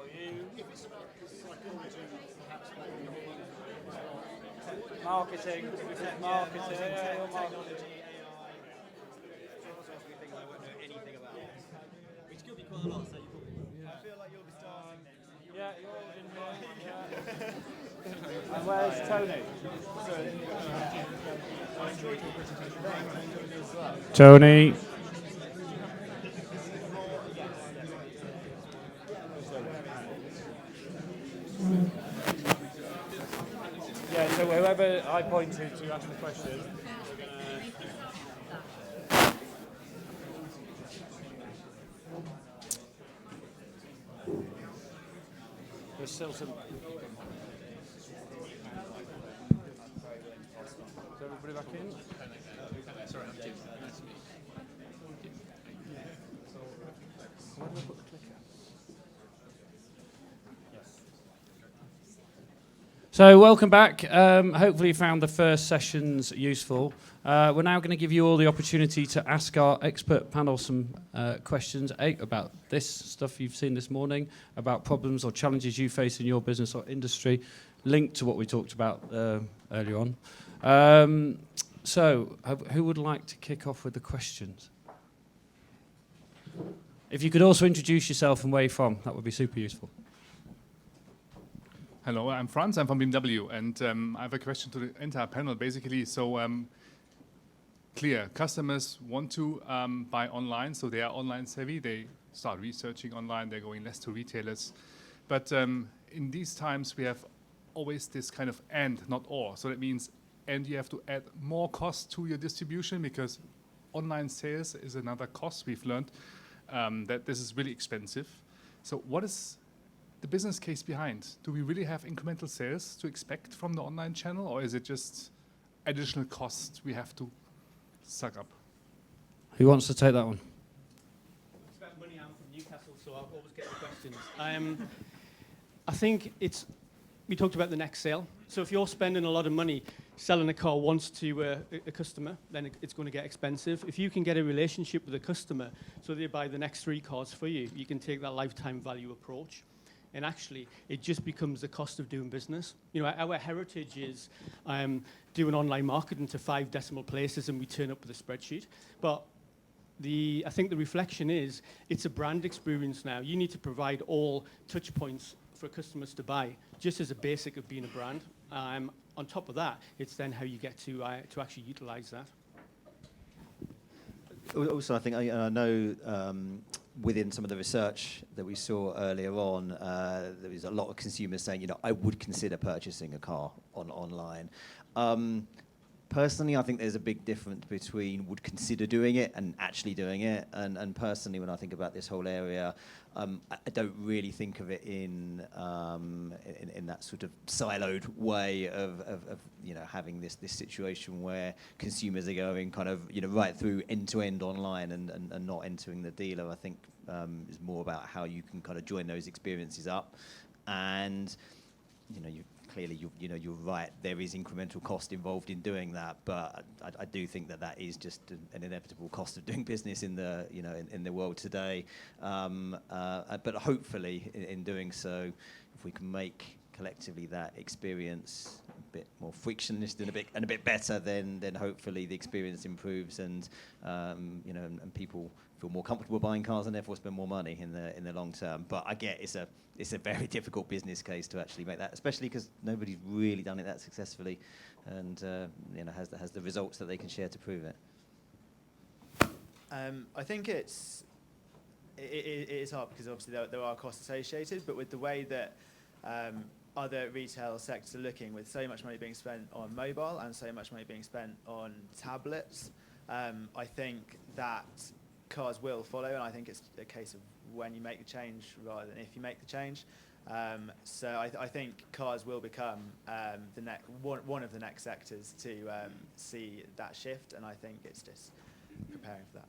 you. If it's about psychology, perhaps marketing. If it's marketing, yeah, technology. Yeah, you're in here. Yeah. And where's Tony? Tony. Yeah, so whoever I point to ask the question, we're going to... There's still some... Is everybody back in? Sorry, I'm Jim. Nice to meet you. Where do I put the clicker? So welcome back. Hopefully you found the first sessions useful. We're now going to give you all the opportunity to ask our expert panel some questions about this stuff you've seen this morning, about problems or challenges you face in your business or industry, linked to what we talked about earlier on. So who would like to kick off with the questions? If you could also introduce yourself and where you're from, that would be super useful. Hello, I'm Franz, I'm from BMW, and I have a question to the entire panel, basically. So, clear, customers want to buy online, so they are online savvy, they start researching online, they're going less to retailers. But in these times, we have always this kind of and, not or. So that means, and you have to add more cost to your distribution, because online sales is another cost. We've learned that this is really expensive. So what is the business case behind? Do we really have incremental sales to expect from the online channel, or is it just additional costs we have to suck up? Who wants to take that one? It's about money. I'm from Newcastle, so I'll always get the questions. I think we talked about the next sale. So if you're spending a lot of money selling a car once to a customer, then it's going to get expensive. If you can get a relationship with a customer so they buy the next 3 cars for you, you can take that lifetime value approach. And actually, it just becomes the cost of doing business. You know, our heritage is doing online marketing to 5 decimal places, and we turn up with a spreadsheet. But I think the reflection is, it's a brand experience now. You need to provide all touch points for customers to buy, just as a basic of being a brand. On top of that, it's then how you get to actually utilize that. Also, I think I know within some of the research that we saw earlier on, there was a lot of consumers saying, you know, I would consider purchasing a car online. Personally, I think there's a big difference between would consider doing it and actually doing it. And personally, when I think about this whole area, I don't really think of it in that sort of siloed way of you know, having this situation where consumers are going kind of, you know, right through end to end online and not entering the dealer. I think is more about how you can kind of join those experiences up, and you know, you're right. There is incremental cost involved in doing that, but I do think that is just an inevitable cost of doing business in the in the world today. But hopefully, in doing so, if we can make collectively that experience a bit more frictionless and a bit better, then hopefully the experience improves, and and people feel more comfortable buying cars and therefore spend more money in the long term. But I get it's a very difficult business case to actually make that, especially because nobody's really done it that successfully, and has the results that they can share to prove it. I think it is hard because obviously there are costs associated, but with the way that other retail sectors are looking, with so much money being spent on mobile and so much money being spent on tablets, I think that cars will follow, and I think it's a case of when you make the change rather than if you make the change. So I think cars will become one of the next sectors to see that shift, and I think it's just preparing for that.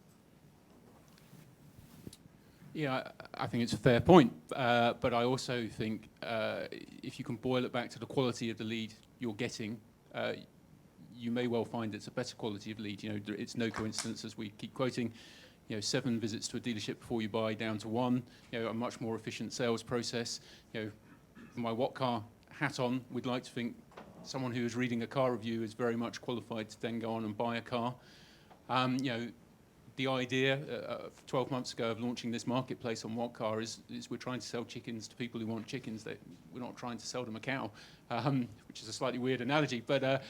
Yeah, I think it's a fair point, but I also think if you can boil it back to the quality of the lead you're getting, you may well find it's a better quality of lead. You know, it's no coincidence, as we keep quoting, 7 visits to a dealership before you buy down to 1. A much more efficient sales process. My What Car hat on, we'd like to think someone who is reading a car review is very much qualified to then go on and buy a car. The idea 12 months ago of launching this marketplace on What Car is we're trying to sell chickens to people who want chickens. We're not trying to sell them a cow, which is a slightly weird analogy. But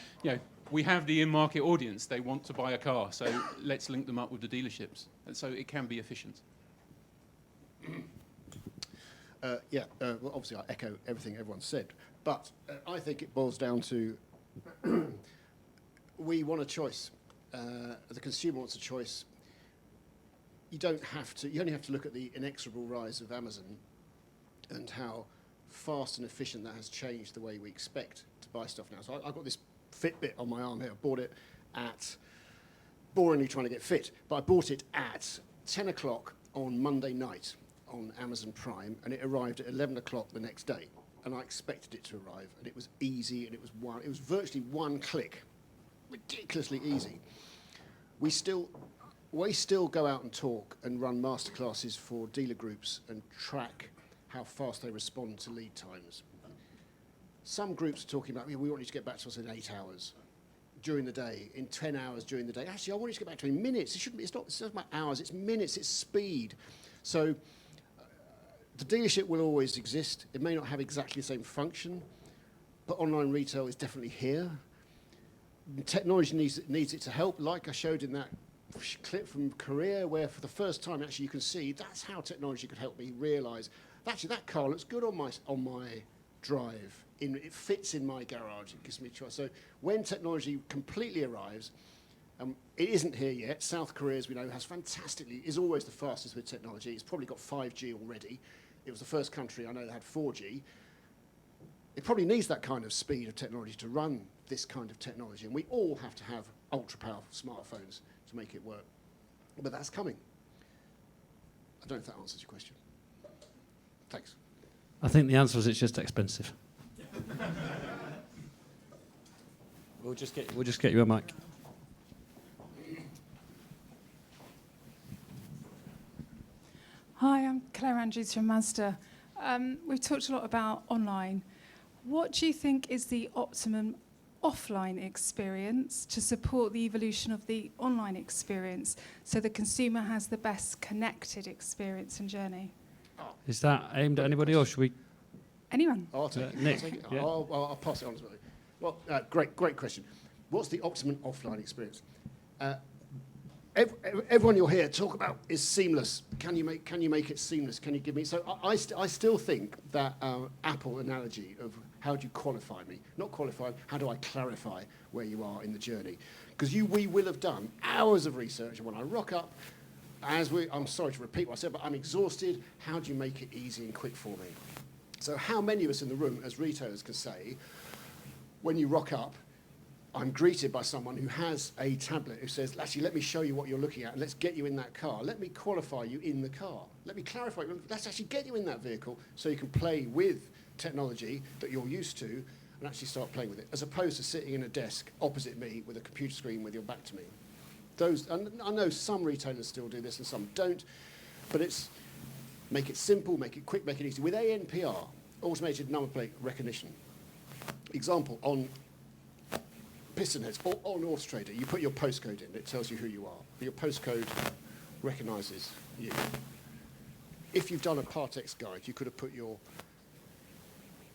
we have the in-market audience. They want to buy a car, so let's link them up with the dealerships. And so it can be efficient. Well, obviously I echo everything everyone said, but I think it boils down to we want a choice. The consumer wants a choice. You only have to look at the inexorable rise of Amazon and how fast and efficient that has changed the way we expect to buy stuff now. So I've got this Fitbit on my arm here. I bought it at, boringly trying to get fit, but I bought it at 10 o'clock on Monday night on Amazon Prime, and it arrived at 11 o'clock the next day. And I expected it to arrive, and it was easy, and it was virtually one click. Ridiculously easy. We still go out and talk and run masterclasses for dealer groups and track how fast they respond to lead times. Some groups are talking about, we want you to get back to us in 8 hours during the day, in 10 hours during the day. Actually, I want you to get back to me in minutes. It's not about hours, it's minutes, it's speed. So the dealership will always exist. It may not have exactly the same function, but online retail is definitely here. Technology needs it to help, like I showed in that clip from Korea, where for the first time actually you can see that's how technology could help me realise actually that car looks good on my drive. It fits in my garage. It gives me a choice. So when technology completely arrives, it isn't here yet. South Korea, as we know, is always the fastest with technology. It's probably got 5G already. It was the first country I know that had 4G. It probably needs that kind of speed of technology to run this kind of technology, and we all have to have ultra-powerful smartphones to make it work. But that's coming. I don't know if that answers your question. Thanks. I think the answer is it's just expensive. We'll just get you a mic. Hi, I'm Claire Andrews from Mazda. We've talked a lot about online. What do you think is the optimum offline experience to support the evolution of the online experience so the consumer has the best connected experience and journey? Is that aimed at anybody, or should we? Anyone? I'll take it. Nick. Yeah. I'll pass it on to you. Well, great question. What's the optimum offline experience? Everyone you'll hear talk about is seamless. Can you make it seamless? Can you give me? So I still think that Apple analogy of how do you qualify me? Not qualify. How do I clarify where you are in the journey? Because we will have done hours of research, and when I rock up, I'm sorry to repeat what I said, but I'm exhausted. How do you make it easy and quick for me? So how many of us in the room, as retailers, can say, when you rock up, I'm greeted by someone who has a tablet who says, actually, let me show you what you're looking at, and let's get you in that car. Let me qualify you in the car. Let me clarify, let's actually get you in that vehicle so you can play with technology that you're used to and actually start playing with it, as opposed to sitting in a desk opposite me with a computer screen with your back to me. And I know some retailers still do this and some don't, but it's make it simple, make it quick, make it easy. With ANPR, automated number plate recognition, example, on piston heads or on Auto Trader, you put your postcode in, it tells you who you are. Your postcode recognises you. If you've done a Partex guide, you could have put your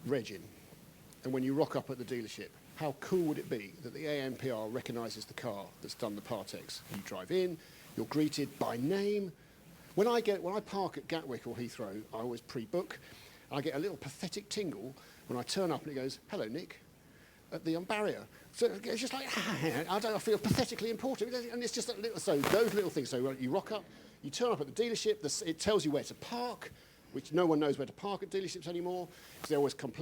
reg in. And when you rock up at the dealership, how cool would it be that the ANPR recognises the car that's done the Partex? You drive in, you're greeted by name. When I park at Gatwick or Heathrow, I always pre-book. I get a little pathetic tingle when I turn up and it goes, "Hello, Nick," at the barrier. So it's just like, I feel pathetically important. And it's just those little things. So you rock up, you turn up at the dealership, it tells you where to park, which no one knows where to park at dealerships anymore, because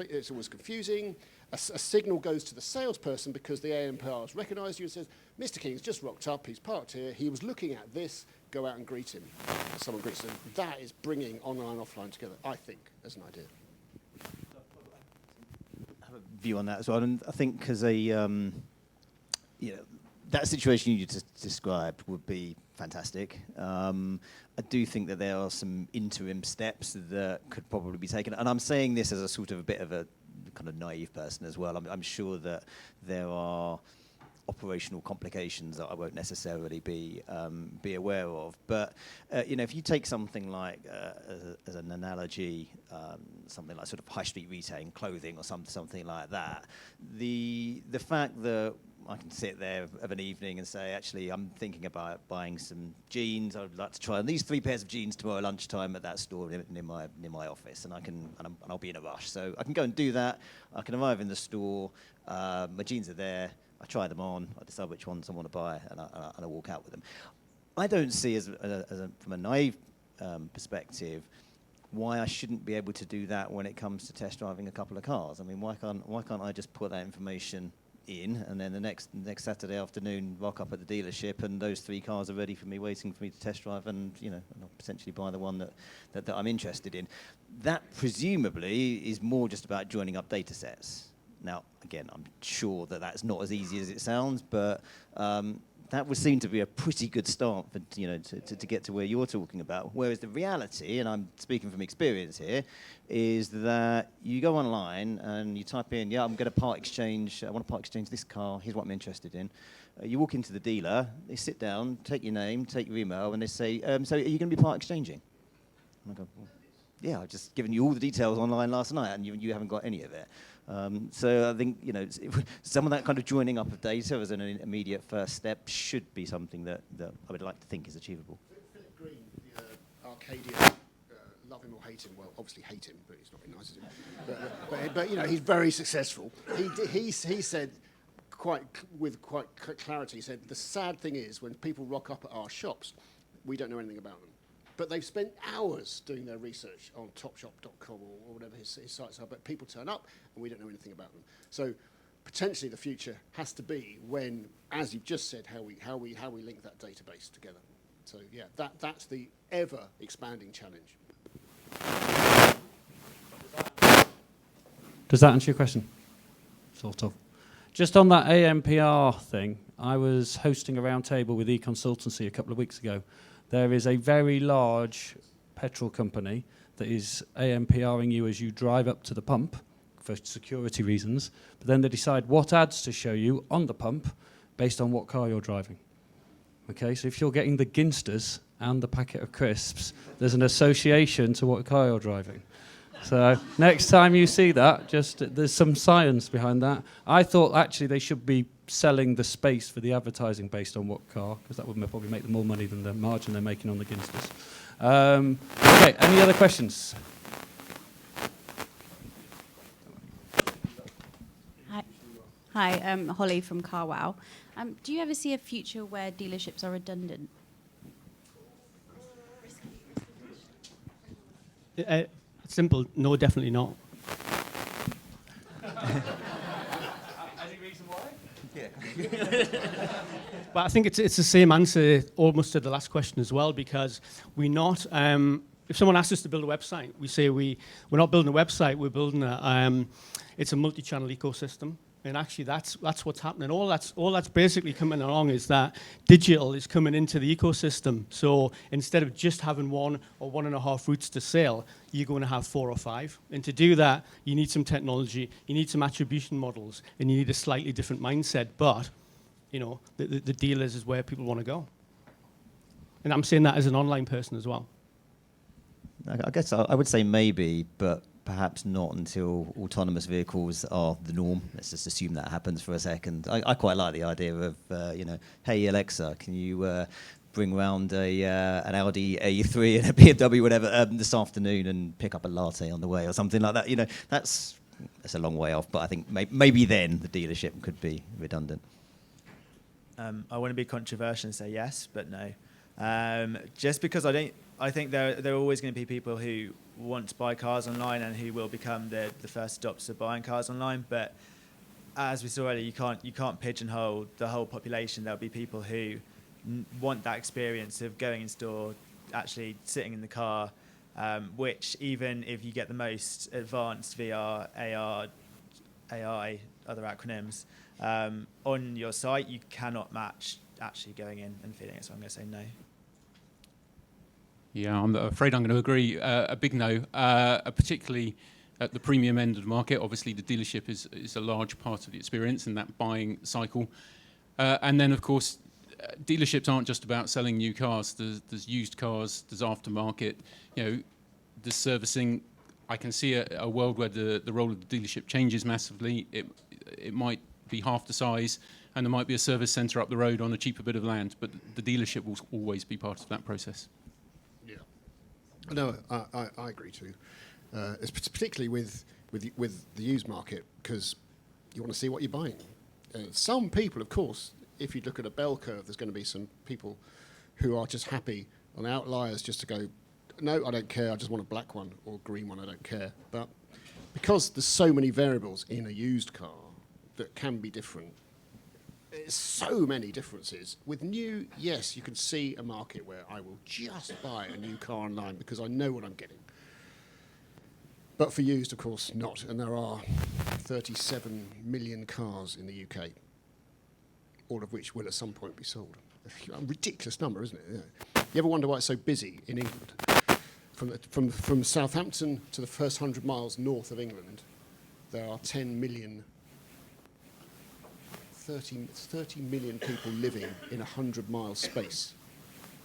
it's always confusing. A signal goes to the salesperson because the ANPR has recognised you and says, "Mr. King's just rocked up, he's parked here, he was looking at this, go out and greet him." Someone greets him. That is bringing online and offline together, I think, as an idea. I have a view on that as well, and I think because that situation you just described would be fantastic. I do think that there are some interim steps that could probably be taken, and I'm saying this as a sort of a bit of a kind of naive person as well. I'm sure that there are operational complications that I won't necessarily be aware of. But if you take something like, as an analogy, something like sort of high street retailing, clothing or something like that, the fact that I can sit there of an evening and say, actually, I'm thinking about buying some jeans. I would like to try on these 3 pairs of jeans tomorrow lunchtime at that store near my office, and I'll be in a rush. So I can go and do that. I can arrive in the store. My jeans are there. I try them on. I decide which ones I want to buy, and I walk out with them. I don't see, from a naive perspective, why I shouldn't be able to do that when it comes to test driving a couple of cars. I mean, why can't I just put that information in, and then the next Saturday afternoon rock up at the dealership, and those 3 cars are ready for me, waiting for me to test drive, and I'll potentially buy the one that I'm interested in. That presumably is more just about joining up data sets. Now, again, I'm sure that that's not as easy as it sounds, but that would seem to be a pretty good start for to get to where you're talking about. Whereas the reality, and I'm speaking from experience here, is that you go online and you type in, I'm going to part exchange. I want to part exchange this car. Here's what I'm interested in. You walk into the dealer. They sit down, take your name, take your email, and they say, "So are you going to be part exchanging?" And I go, "Well, yeah, I've just given you all the details online last night, and you haven't got any of it." So I think some of that kind of joining up of data as an immediate first step should be something that I would like to think is achievable. Philip Green, the Arcadia, love him or hate him. Well, obviously hate him, but he's not very nice, is he? But he's very successful. He said with quite clarity. He said the sad thing is when people rock up at our shops, we don't know anything about them. But they've spent hours doing their research on topshop.com or whatever his sites are, but people turn up and we don't know anything about them. So potentially the future has to be when, as you've just said, how we link that database together. So yeah, that's the ever expanding challenge. Does that answer your question? Sort of. Just on that ANPR thing, I was hosting a roundtable with eConsultancy a couple of weeks ago. There is a very large petrol company that is ANPRing you as you drive up to the pump for security reasons, but then they decide what ads to show you on the pump based on what car you're driving. Okay, so if you're getting the Ginsters and the packet of crisps, there's an association to what car you're driving. So next time you see that, there's some science behind that. I thought actually they should be selling the space for the advertising based on what car, because that would probably make them more money than the margin they're making on the Ginsters. Okay, any other questions? Hi, Holly from CarWow. Do you ever see a future where dealerships are redundant? Simple, no, definitely not. Any reason why? Yeah. But I think it's the same answer almost to the last question as well, because we're not. If someone asks us to build a website, we say we're not building a website. We're building it's a multi-channel ecosystem. And actually, that's what's happening. All that's basically coming along is that digital is coming into the ecosystem. So instead of just having 1 or 1.5 routes to sale, you're going to have 4 or 5. And to do that, you need some technology, you need some attribution models, and you need a slightly different mindset. But the dealers is where people want to go. And I'm saying that as an online person as well. I guess I would say maybe, but perhaps not until autonomous vehicles are the norm. Let's just assume that happens for a second. I quite like the idea of, hey Alexa, can you bring round an Audi A3 and a BMW, whatever, this afternoon and pick up a latte on the way or something like that. That's a long way off, but I think maybe then the dealership could be redundant. I want to be controversial and say yes, but no. Just because I think there are always going to be people who want to buy cars online and who will become the first adopters of buying cars online. But as we saw earlier, you can't pigeonhole the whole population. There'll be people who want that experience of going in store, actually sitting in the car, which even if you get the most advanced VR, AR, AI, other acronyms, on your site, you cannot match actually going in and feeling it. So I'm going to say no. Yeah, I'm afraid I'm going to agree. A big no, particularly at the premium end of the market. Obviously, the dealership is a large part of the experience in that buying cycle. And then, of course, dealerships aren't just about selling new cars. There's used cars, there's aftermarket, there's servicing. I can see a world where the role of the dealership changes massively. It might be half the size, and there might be a service centre up the road on a cheaper bit of land, but the dealership will always be part of that process. No, I agree too. It's particularly with the used market, because you want to see what you're buying. Some people, of course, if you look at a bell curve, there's going to be some people who are just happy on outliers just to go, no, I don't care, I just want a black one or a green one, I don't care. But because there's so many variables in a used car that can be different, there's so many differences. With new, yes, you can see a market where I will just buy a new car online because I know what I'm getting. But for used, of course, not. And there are 37 million cars in the UK, all of which will at some point be sold. A ridiculous number, isn't it? Yeah. You ever wonder why it's so busy in England? From Southampton to the first 100 miles north of England, there are 30 million people living in a 100-mile space.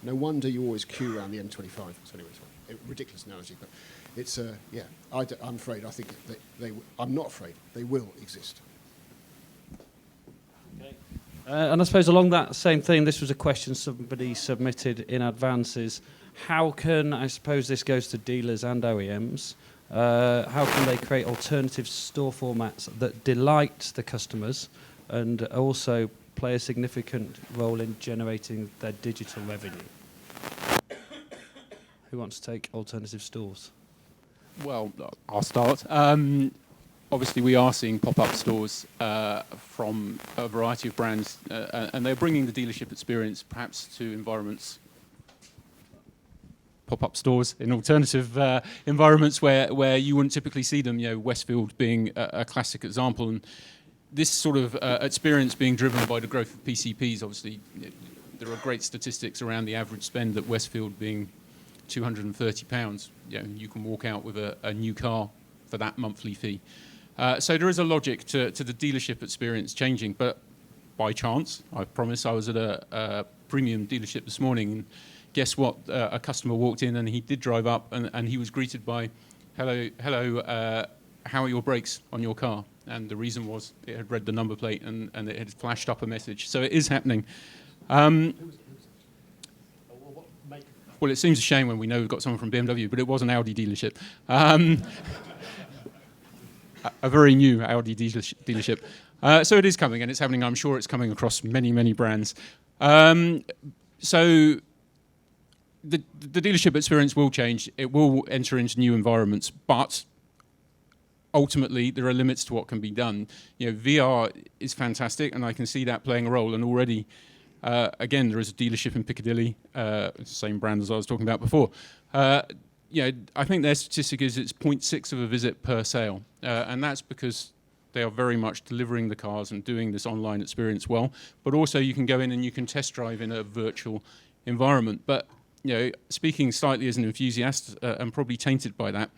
No wonder you always queue around the M25. So anyway, it's a ridiculous analogy, but it's I'm afraid. I think I'm not afraid. They will exist. Okay. And I suppose along that same thing, this was a question somebody submitted in advance: is how can, I suppose this goes to dealers and OEMs, how can they create alternative store formats that delight the customers and also play a significant role in generating their digital revenue? Who wants to take alternative stores? Well, I'll start. Obviously, we are seeing pop-up stores from a variety of brands, and they're bringing the dealership experience perhaps to environments. Pop-up stores in alternative environments where you wouldn't typically see them. Westfield being a classic example, and this sort of experience being driven by the growth of PCPs. Obviously, there are great statistics around the average spend at Westfield being £230. You can walk out with a new car for that monthly fee. So there is a logic to the dealership experience changing. But by chance, I promise, I was at a premium dealership this morning, and guess what? A customer walked in and he did drive up, and he was greeted by, hello, how are your brakes on your car? And the reason was it had read the number plate and it had flashed up a message. So it is happening. Well, it seems a shame when we know we've got someone from BMW, but it was an Audi dealership. A very new Audi dealership. So it is coming, and it's happening. I'm sure it's coming across many, many brands. So the dealership experience will change. It will enter into new environments, but ultimately, there are limits to what can be done. VR is fantastic, and I can see that playing a role. And already, again, there is a dealership in Piccadilly, same brand as I was talking about before. I think their statistic is it's 0.6 of a visit per sale, and that's because they are very much delivering the cars and doing this online experience well. But also, you can go in and you can test drive in a virtual environment. But speaking slightly as an enthusiast, and probably tainted by that,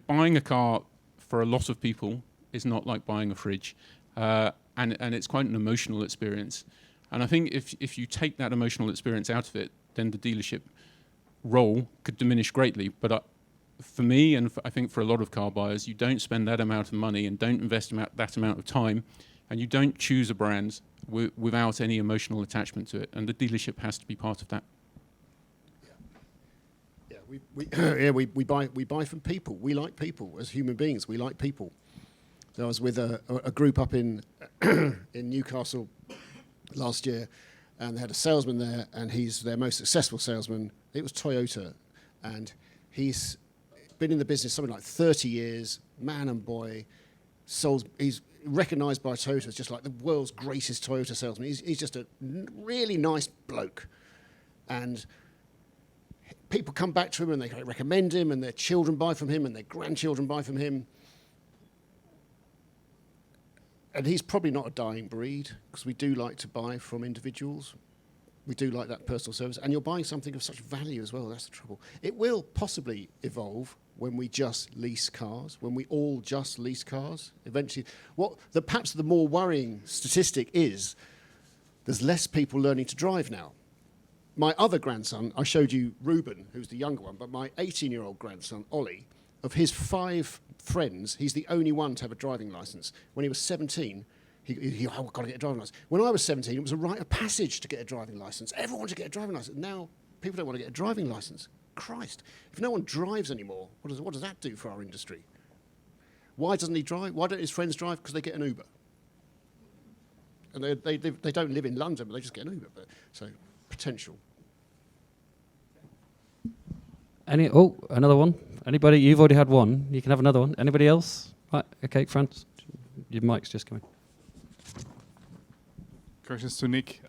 buying a car for a lot of people is not like buying a fridge, and it's quite an emotional experience. And I think if you take that emotional experience out of it, then the dealership role could diminish greatly. But for me, and I think for a lot of car buyers, you don't spend that amount of money and don't invest that amount of time, and you don't choose a brand without any emotional attachment to it, and the dealership has to be part of that. Yeah, we buy from people. We like people as human beings. We like people. So I was with a group up in in Newcastle last year, and they had a salesman there, and he's their most successful salesman. It was Toyota, and he's been in the business something like 30 years, man and boy. He's recognised by Toyota as just like the world's greatest Toyota salesman. He's just a really nice bloke, and people come back to him and they recommend him, and their children buy from him, and their grandchildren buy from him. And he's probably not a dying breed, because we do like to buy from individuals. We do like that personal service. And you're buying something of such value as well. That's the trouble. It will possibly evolve when we just lease cars, when we all just lease cars. Eventually, perhaps the more worrying statistic is there's less people learning to drive now. My other grandson, I showed you Ruben, who's the younger one, but my 18-year-old grandson, Ollie, of his 5 friends, he's the only one to have a driving licence. When he was 17, I've got to get a driving licence. When I was 17, it was a rite of passage to get a driving licence. Everyone wanted to get a driving licence. Now, people don't want to get a driving licence. Christ. If no one drives anymore, what does that do for our industry? Why doesn't he drive? Why don't his friends drive? Because they get an Uber. And they don't live in London, but they just get an Uber. So, potential. Another one. Anybody? You've already had one. You can have another one. Anybody else? Right. Okay, France. Your mic's just coming. Questions to Nick.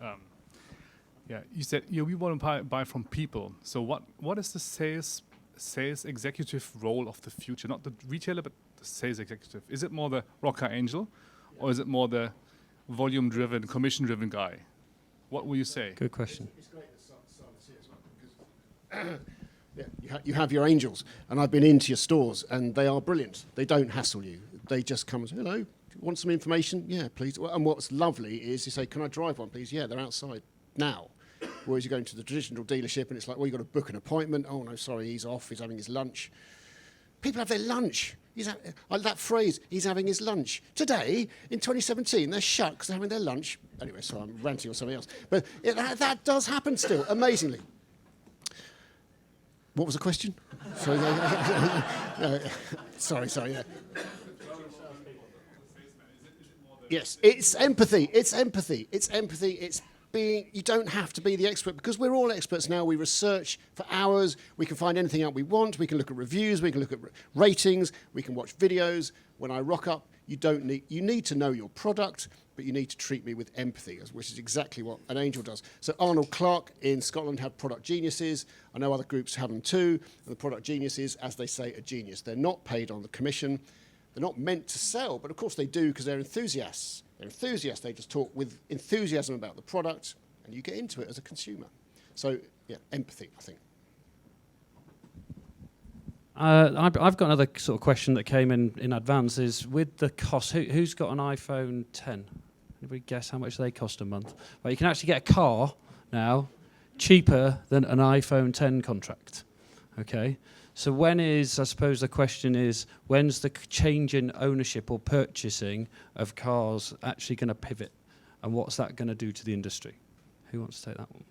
You said we want to buy from people. So what is the sales executive role of the future? Not the retailer, but the sales executive. Is it more the rocker angel, or is it more the volume-driven, commission-driven guy? What will you say? Good question. It's great that Simon's here as well, because you have your angels, and I've been into your stores, and they are brilliant. They don't hassle you. They just come and say, hello, do you want some information? Yeah, please. And what's lovely is you say, can I drive one, please? Yeah, they're outside now. Whereas you go into the traditional dealership, and it's like, well, you've got to book an appointment. Oh, no, sorry, he's off. He's having his lunch. People have their lunch. That phrase, he's having his lunch. Today, in 2017, they're shut because they're having their lunch. Anyway, so I'm ranting on something else. But that does happen still, amazingly. What was the question? Sorry, yeah. Yes, it's empathy. It's being, you don't have to be the expert, because we're all experts now. We research for hours. We can find anything out we want. We can look at reviews. We can look at ratings. We can watch videos. When I rock up, you need to know your product, but you need to treat me with empathy, which is exactly what an angel does. So Arnold Clark in Scotland have product geniuses. I know other groups have them too. And the product geniuses, as they say, are genius. They're not paid on the commission. They're not meant to sell, but of course they do, because they're enthusiasts. They're enthusiasts. They just talk with enthusiasm about the product, and you get into it as a consumer. So, yeah, empathy, I think. I've got another sort of question that came in advance, is with the cost, who's got an iPhone 10? Anybody guess how much they cost a month? Well, you can actually get a car now cheaper than an iPhone 10 contract, okay? So I suppose the question is, when's the change in ownership or purchasing of cars actually going to pivot? And what's that going to do to the industry? Who wants to take that one?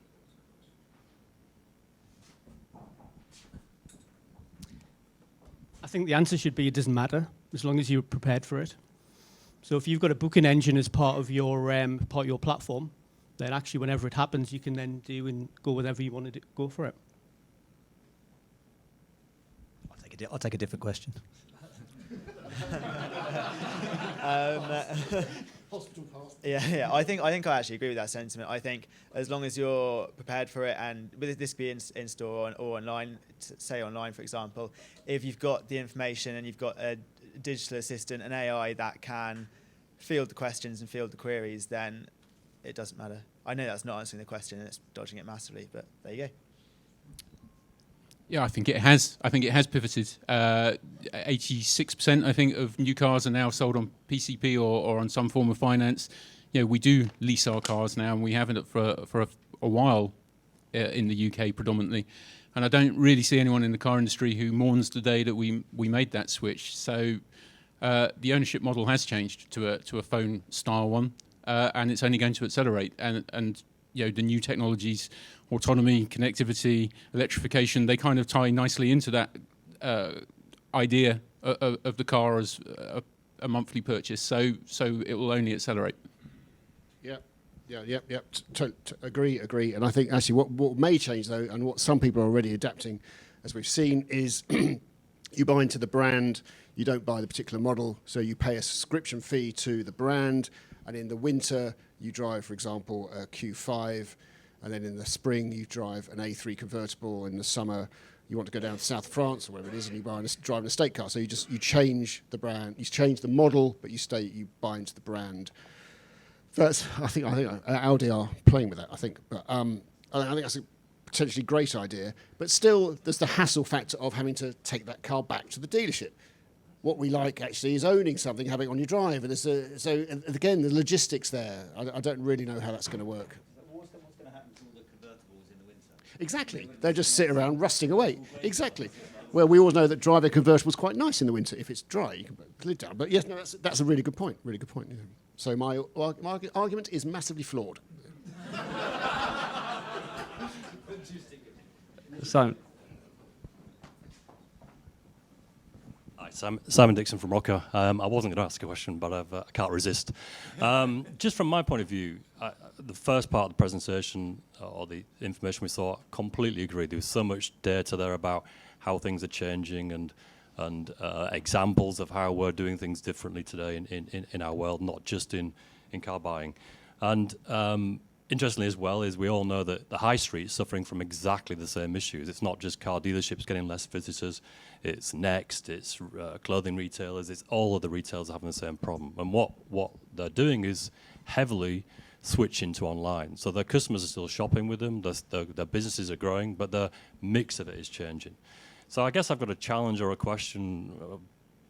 I think the answer should be it doesn't matter, as long as you're prepared for it. So if you've got a booking engine as part of your platform, then actually whenever it happens, you can then do and go whatever you want to go for it. I'll take a different question. Hospital pass. Yeah. I think I actually agree with that sentiment. I think as long as you're prepared for it, and with this be in store or online, say online for example, if you've got the information and you've got a digital assistant, an AI that can field the questions and field the queries, then it doesn't matter. I know that's not answering the question and it's dodging it massively, but there you go. Yeah, I think it has. I think it has pivoted. 86%, I think, of new cars are now sold on PCP or on some form of finance. You know, we do lease our cars now, and we haven't for a while. in the UK predominantly. And I don't really see anyone in the car industry who mourns the day that we made that switch. So the ownership model has changed to a phone style one, and it's only going to accelerate. And you know, the new technologies, autonomy, connectivity, electrification, they kind of tie nicely into that idea of the car as a monthly purchase. So it will only accelerate. Yeah. Agree. And I think actually what may change though, and what some people are already adapting, as we've seen, is you buy into the brand, you don't buy the particular model, so you pay a subscription fee to the brand, and in the winter you drive, for example, a Q5, and then in the spring you drive an A3 convertible, in the summer you want to go down to south of France or wherever it is, and you drive an estate car. So you change the brand, you change the model, but you buy into the brand. I think Audi are playing with that. I think that's a potentially great idea. But still, there's the hassle factor of having to take that car back to the dealership. What we like actually is owning something, having it on your drive. And so again, the logistics there. I don't really know how that's going to work. What's going to happen to all the convertibles in the winter? Exactly, they just sit around rusting away. Exactly. Well, we all know that driving a convertible is quite nice in the winter. If it's dry, you can put the lid down. But yes, no, that's a really good point. Really good point. Yeah. So my argument is massively flawed. Simon. Hi, Simon Dixon from Rocker. I wasn't going to ask a question, but I can't resist. Just from my point of view, the first part of the presentation, or the information we saw, completely agree. There was so much data there about how things are changing and examples of how we're doing things differently today in our world, not just in car buying. And interestingly as well is we all know that the high street is suffering from exactly the same issues. It's not just car dealerships getting less visitors, it's Next, it's clothing retailers, it's all of the retailers having the same problem. And what they're doing is heavily switching to online. So their customers are still shopping with them, their businesses are growing, but the mix of it is changing. So I guess I've got a challenge or a question,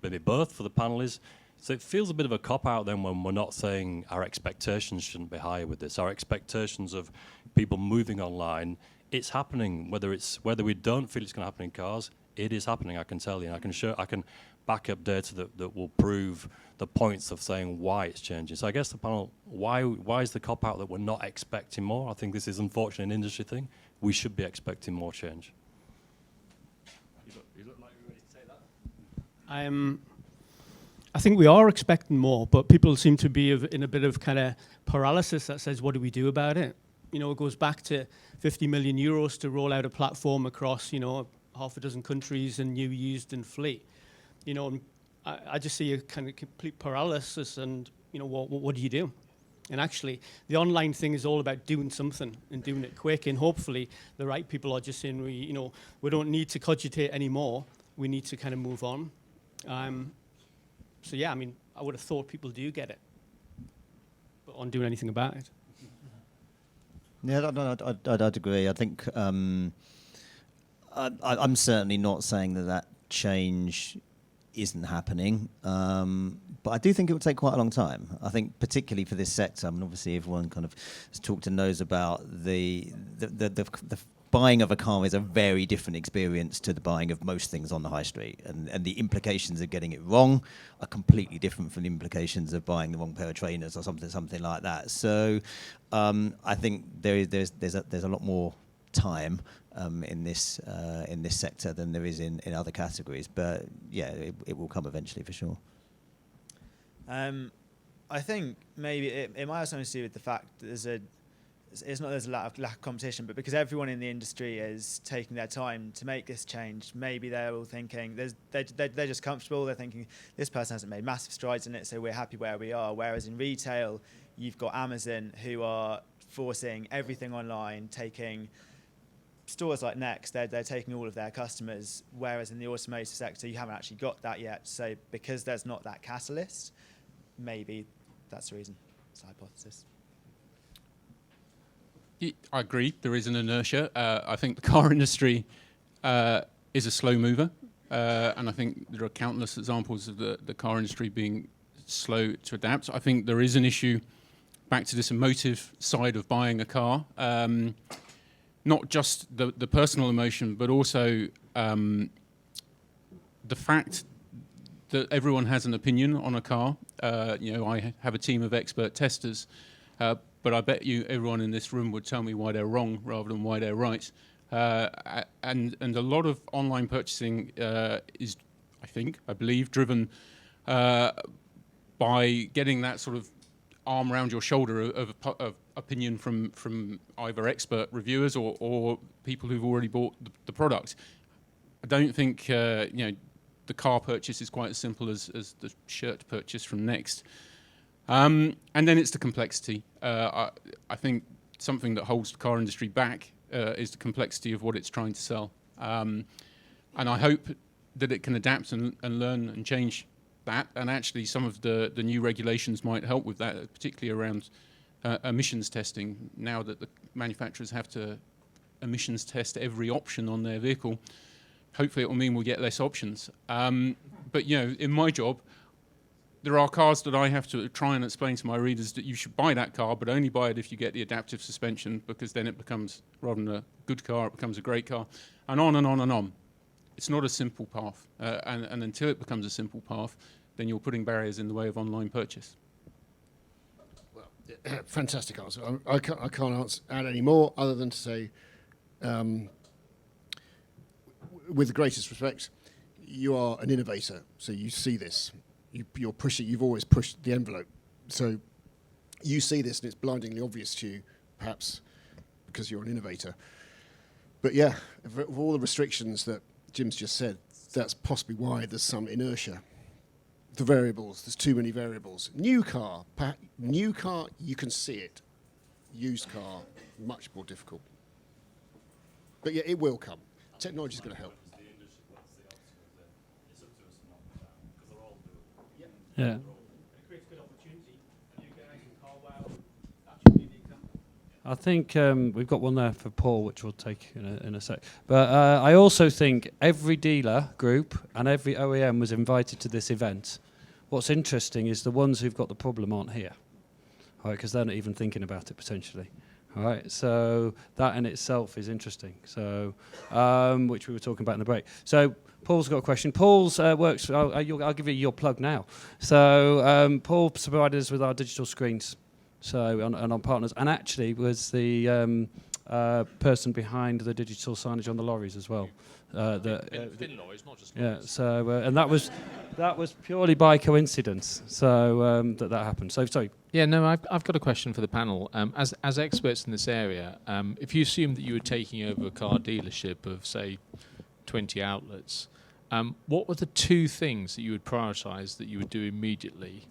maybe both for the panelists. So it feels a bit of a cop-out then when we're not saying our expectations shouldn't be higher with this. Our expectations of people moving online, it's happening. Whether we don't feel it's going to happen in cars, it is happening. I can tell you. And I can back up data that will prove the points of saying why it's changing. So I guess the panel, why is the cop-out that we're not expecting more? I think this is unfortunately an industry thing. We should be expecting more change. You look like you're ready to say that. I think we are expecting more, but people seem to be in a bit of kind of paralysis that says, what do we do about it? You know, it goes back to 50 million euros to roll out a platform across, you know, half a dozen countries and new, used and fleet. You know, and I just see a kind of complete paralysis and, you know, what do you do? And actually, the online thing is all about doing something and doing it quick. And hopefully the right people are just saying, we don't need to cogitate anymore. We need to kind of move on. So yeah, I mean, I would have thought people do get it, but aren't doing anything about it. Yeah, I'd agree. I think I'm certainly not saying that change isn't happening, but I do think it will take quite a long time. I think particularly for this sector, I mean, obviously everyone kind of has talked and knows about the buying of a car is a very different experience to the buying of most things on the high street, and the implications of getting it wrong are completely different from the implications of buying the wrong pair of trainers or something like that. So I think there's a lot more time in this sector than there is in other categories, but yeah, it will come eventually for sure. I think maybe it might have something to do with the fact that there's a lack of competition, but because everyone in the industry is taking their time to make this change, maybe they're all thinking they're just comfortable. They're thinking this person hasn't made massive strides in it, so we're happy where we are. Whereas in retail, you've got Amazon who are forcing everything online, taking stores like Next, they're taking all of their customers, whereas in the automotive sector, you haven't actually got that yet. So because there's not that catalyst, maybe that's the reason. It's a hypothesis. I agree. There is an inertia. I think the car industry is a slow mover, and I think there are countless examples of the car industry being slow to adapt. I think there is an issue back to this emotive side of buying a car. not just the personal emotion, but also the fact that everyone has an opinion on a car. I have a team of expert testers, but I bet you everyone in this room would tell me why they're wrong rather than why they're right. And a lot of online purchasing is, I believe, driven by getting that sort of arm around your shoulder of opinion from either expert reviewers or people who've already bought the product. I don't think the car purchase is quite as simple as the shirt purchase from Next. And then it's the complexity. I think something that holds the car industry back is the complexity of what it's trying to sell. And I hope that it can adapt and learn and change that. And actually some of the new regulations might help with that, particularly around emissions testing. Now that the manufacturers have to emissions test every option on their vehicle, hopefully it will mean we'll get less options. But in my job, there are cars that I have to try and explain to my readers that you should buy that car, but only buy it if you get the adaptive suspension, because then it becomes, rather than a good car, it becomes a great car, and on and on and on. It's not a simple path, and until it becomes a simple path, then you're putting barriers in the way of online purchase. Well, fantastic answer. I can't add any more other than to say, with the greatest respect, you are an innovator, so you see this. You're pushing. You've always pushed the envelope, so you see this, and it's blindingly obvious to you, perhaps because you're an innovator. But yeah, of all the restrictions that Jim's just said, that's possibly why there's some inertia. The variables, there's too many variables. New car, you can see it. Used car, much more difficult. But yeah, it will come. Technology's going to help. Yeah. It creates a good opportunity. You guys in Carwow, that should be the example. I think we've got one there for Paul, which we'll take in a sec. But I also think every dealer group and every OEM was invited to this event. What's interesting is the ones who've got the problem aren't here, all right, because they're not even thinking about it potentially. All right, so that in itself is interesting. So, which we were talking about in the break. So Paul's got a question. Paul's works. I'll give you your plug now. So Paul provided us with our digital screens. So and our partners, and actually was the person behind the digital signage on the lorries as well. Thin lorries, not just lorries. Yeah. So and that was purely by coincidence. So that happened. So sorry. Yeah, no, I've got a question for the panel. As experts in this area, if you assume that you were taking over a car dealership of, say, 20 outlets, what were the two things that you would prioritise that you would do immediately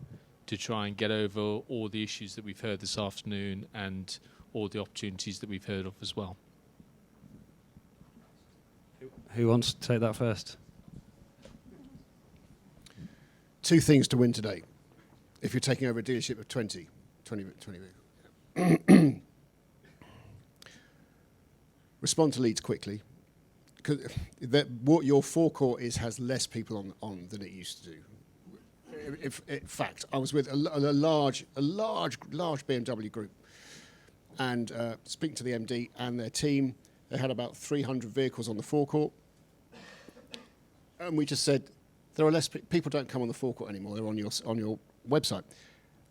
to try and get over all the issues that we've heard this afternoon and all the opportunities that we've heard of as well? Who wants to take that first? Two things to win today. If you're taking over a dealership of 20 respond to leads quickly. Because what your forecourt has less people on than it used to do. In fact, I was with a large BMW group, and speaking to the MD and their team, they had about 300 vehicles on the forecourt, and we just said there are less people don't come on the forecourt anymore. They're on your website,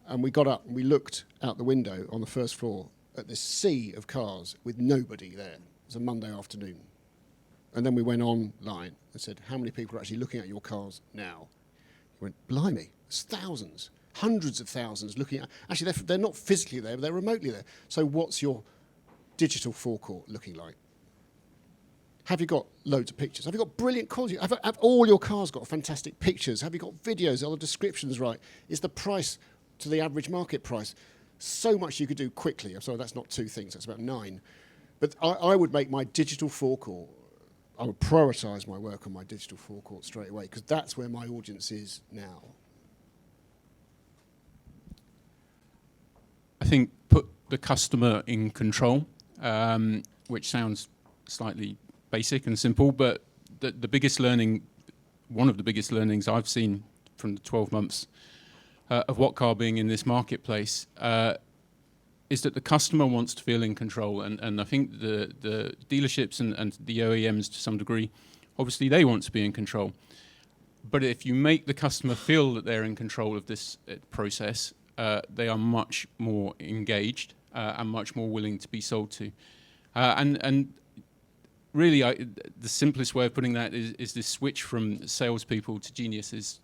and we got up and we looked out the window on the first floor at this sea of cars with nobody there. It was a Monday afternoon, and then we went online and said, how many people are actually looking at your cars now? We went, blimey, there's thousands, hundreds of thousands looking at. Actually, they're not physically there, but they're remotely there. So what's your digital forecourt looking like? Have you got loads of pictures? Have you got brilliant quality? Have all your cars got fantastic pictures? Have you got videos? Are the descriptions right? Is the price to the average market price? So much you could do quickly. I'm sorry, that's not two things, that's about 9. But I would make my digital forecourt, I would prioritise my work on my digital forecourt straight away, because that's where my audience is now. I think put the customer in control, which sounds slightly basic and simple, but the biggest learning, one of the biggest learnings I've seen from the 12 months of What Car being in this marketplace, is that the customer wants to feel in control, and I think the dealerships and the OEMs to some degree, obviously they want to be in control. But if you make the customer feel that they're in control of this process, they are much more engaged and much more willing to be sold to. And really, the simplest way of putting that is this switch from salespeople to geniuses.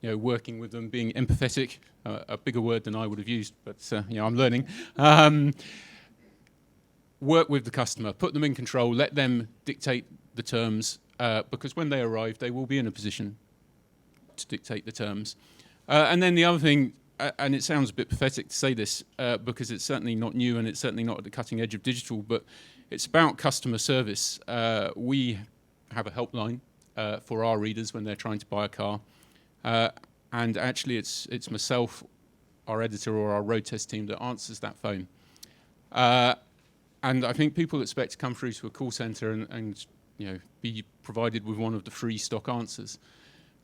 Working with them, being empathetic, a bigger word than I would have used, but I'm learning. Work with the customer, put them in control, let them dictate the terms, because when they arrive, they will be in a position to dictate the terms. And then the other thing, and it sounds a bit pathetic to say this, because it's certainly not new and it's certainly not at the cutting edge of digital, but it's about customer service. We have a helpline for our readers when they're trying to buy a car. And actually, it's myself, our editor, or our road test team that answers that phone. And I think people expect to come through to a call center and be provided with one of the free stock answers.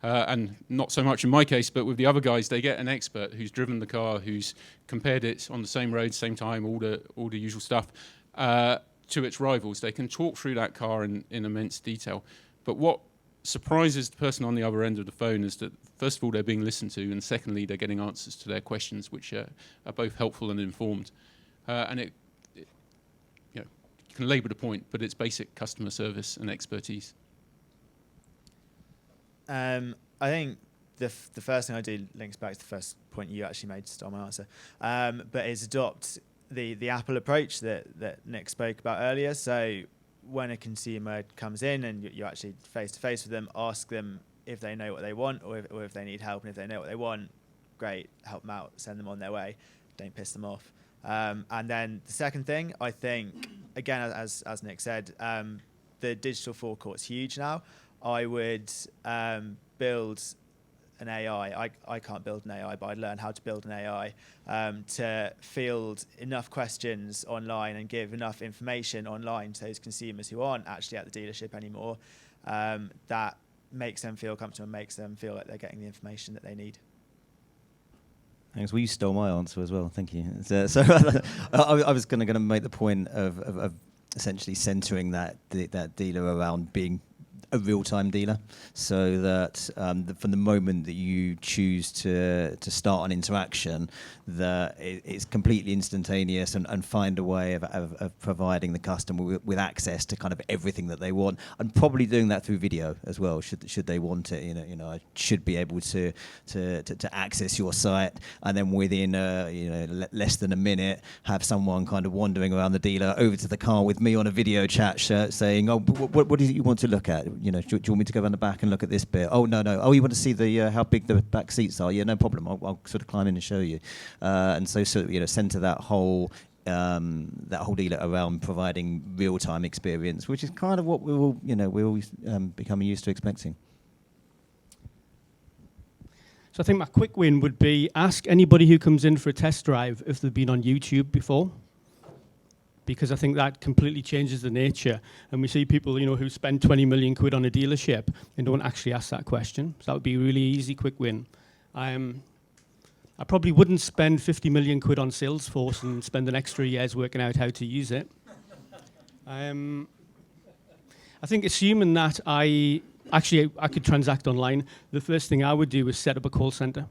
And not so much in my case, but with the other guys, they get an expert who's driven the car, who's compared it on the same road, same time, all the usual stuff, to its rivals. They can talk through that car in immense detail. But what surprises the person on the other end of the phone is that, first of all, they're being listened to, and secondly, they're getting answers to their questions, which are both helpful and informed. And you can labour the point, but it's basic customer service and expertise. I think the first thing I do links back to the first point you actually made to start my answer, but is adopt the Apple approach that Nick spoke about earlier. So when a consumer comes in and you're actually face-to-face with them, ask them if they know what they want or if they need help. And if they know what they want, great, help them out, send them on their way, don't piss them off. And then the second thing, I think, again, as Nick said, the digital forecourt's huge now. I would build an AI. I can't build an AI, but I'd learn how to build an AI to field enough questions online and give enough information online to those consumers who aren't actually at the dealership anymore, that makes them feel comfortable and makes them feel like they're getting the information that they need. Thanks. Well, you stole my answer as well. Thank you. So I was going to make the point of essentially centering that dealer around being a real-time dealer, so that from the moment that you choose to start an interaction, that it's completely instantaneous and find a way of providing the customer with access to kind of everything that they want, and probably doing that through video as well. Should they want it, I should be able to access your site, and then within less than a minute have someone kind of wandering around the dealer over to the car with me on a video chat saying, "Oh, what is it you want to look at? Do you want me to go around the back and look at this bit? Oh, no. Oh, you want to see the how big the back seats are? Yeah, no problem. I'll sort of climb in and show you." And so center that whole dealer around providing real-time experience, which is kind of what we're all becoming used to expecting. So I think my quick win would be ask anybody who comes in for a test drive if they've been on YouTube before, because I think that completely changes the nature. And we see people, who spend 20 million quid on a dealership and don't actually ask that question. So that would be a really easy, quick win. I probably wouldn't spend 50 million quid on Salesforce and spend an extra years working out how to use it. I think assuming that I could transact online, the first thing I would do is set up a call center.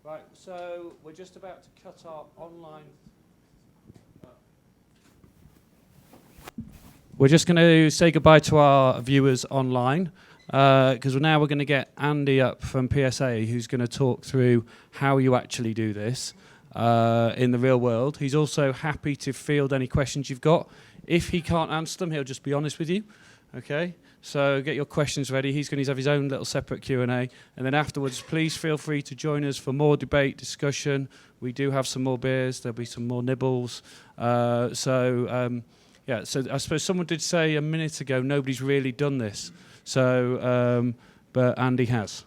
Right, so we're just about to cut our online. We're just going to say goodbye to our viewers online, because now we're going to get Andy up from PSA, who's going to talk through how you actually do this in the real world. He's also happy to field any questions you've got. If he can't answer them, he'll just be honest with you. Okay, so get your questions ready. He's going to have his own little separate Q&A. And then afterwards, please feel free to join us for more debate, discussion. We do have some more beers. There'll be some more nibbles. So I suppose someone did say a minute ago, nobody's really done this. So, but Andy has.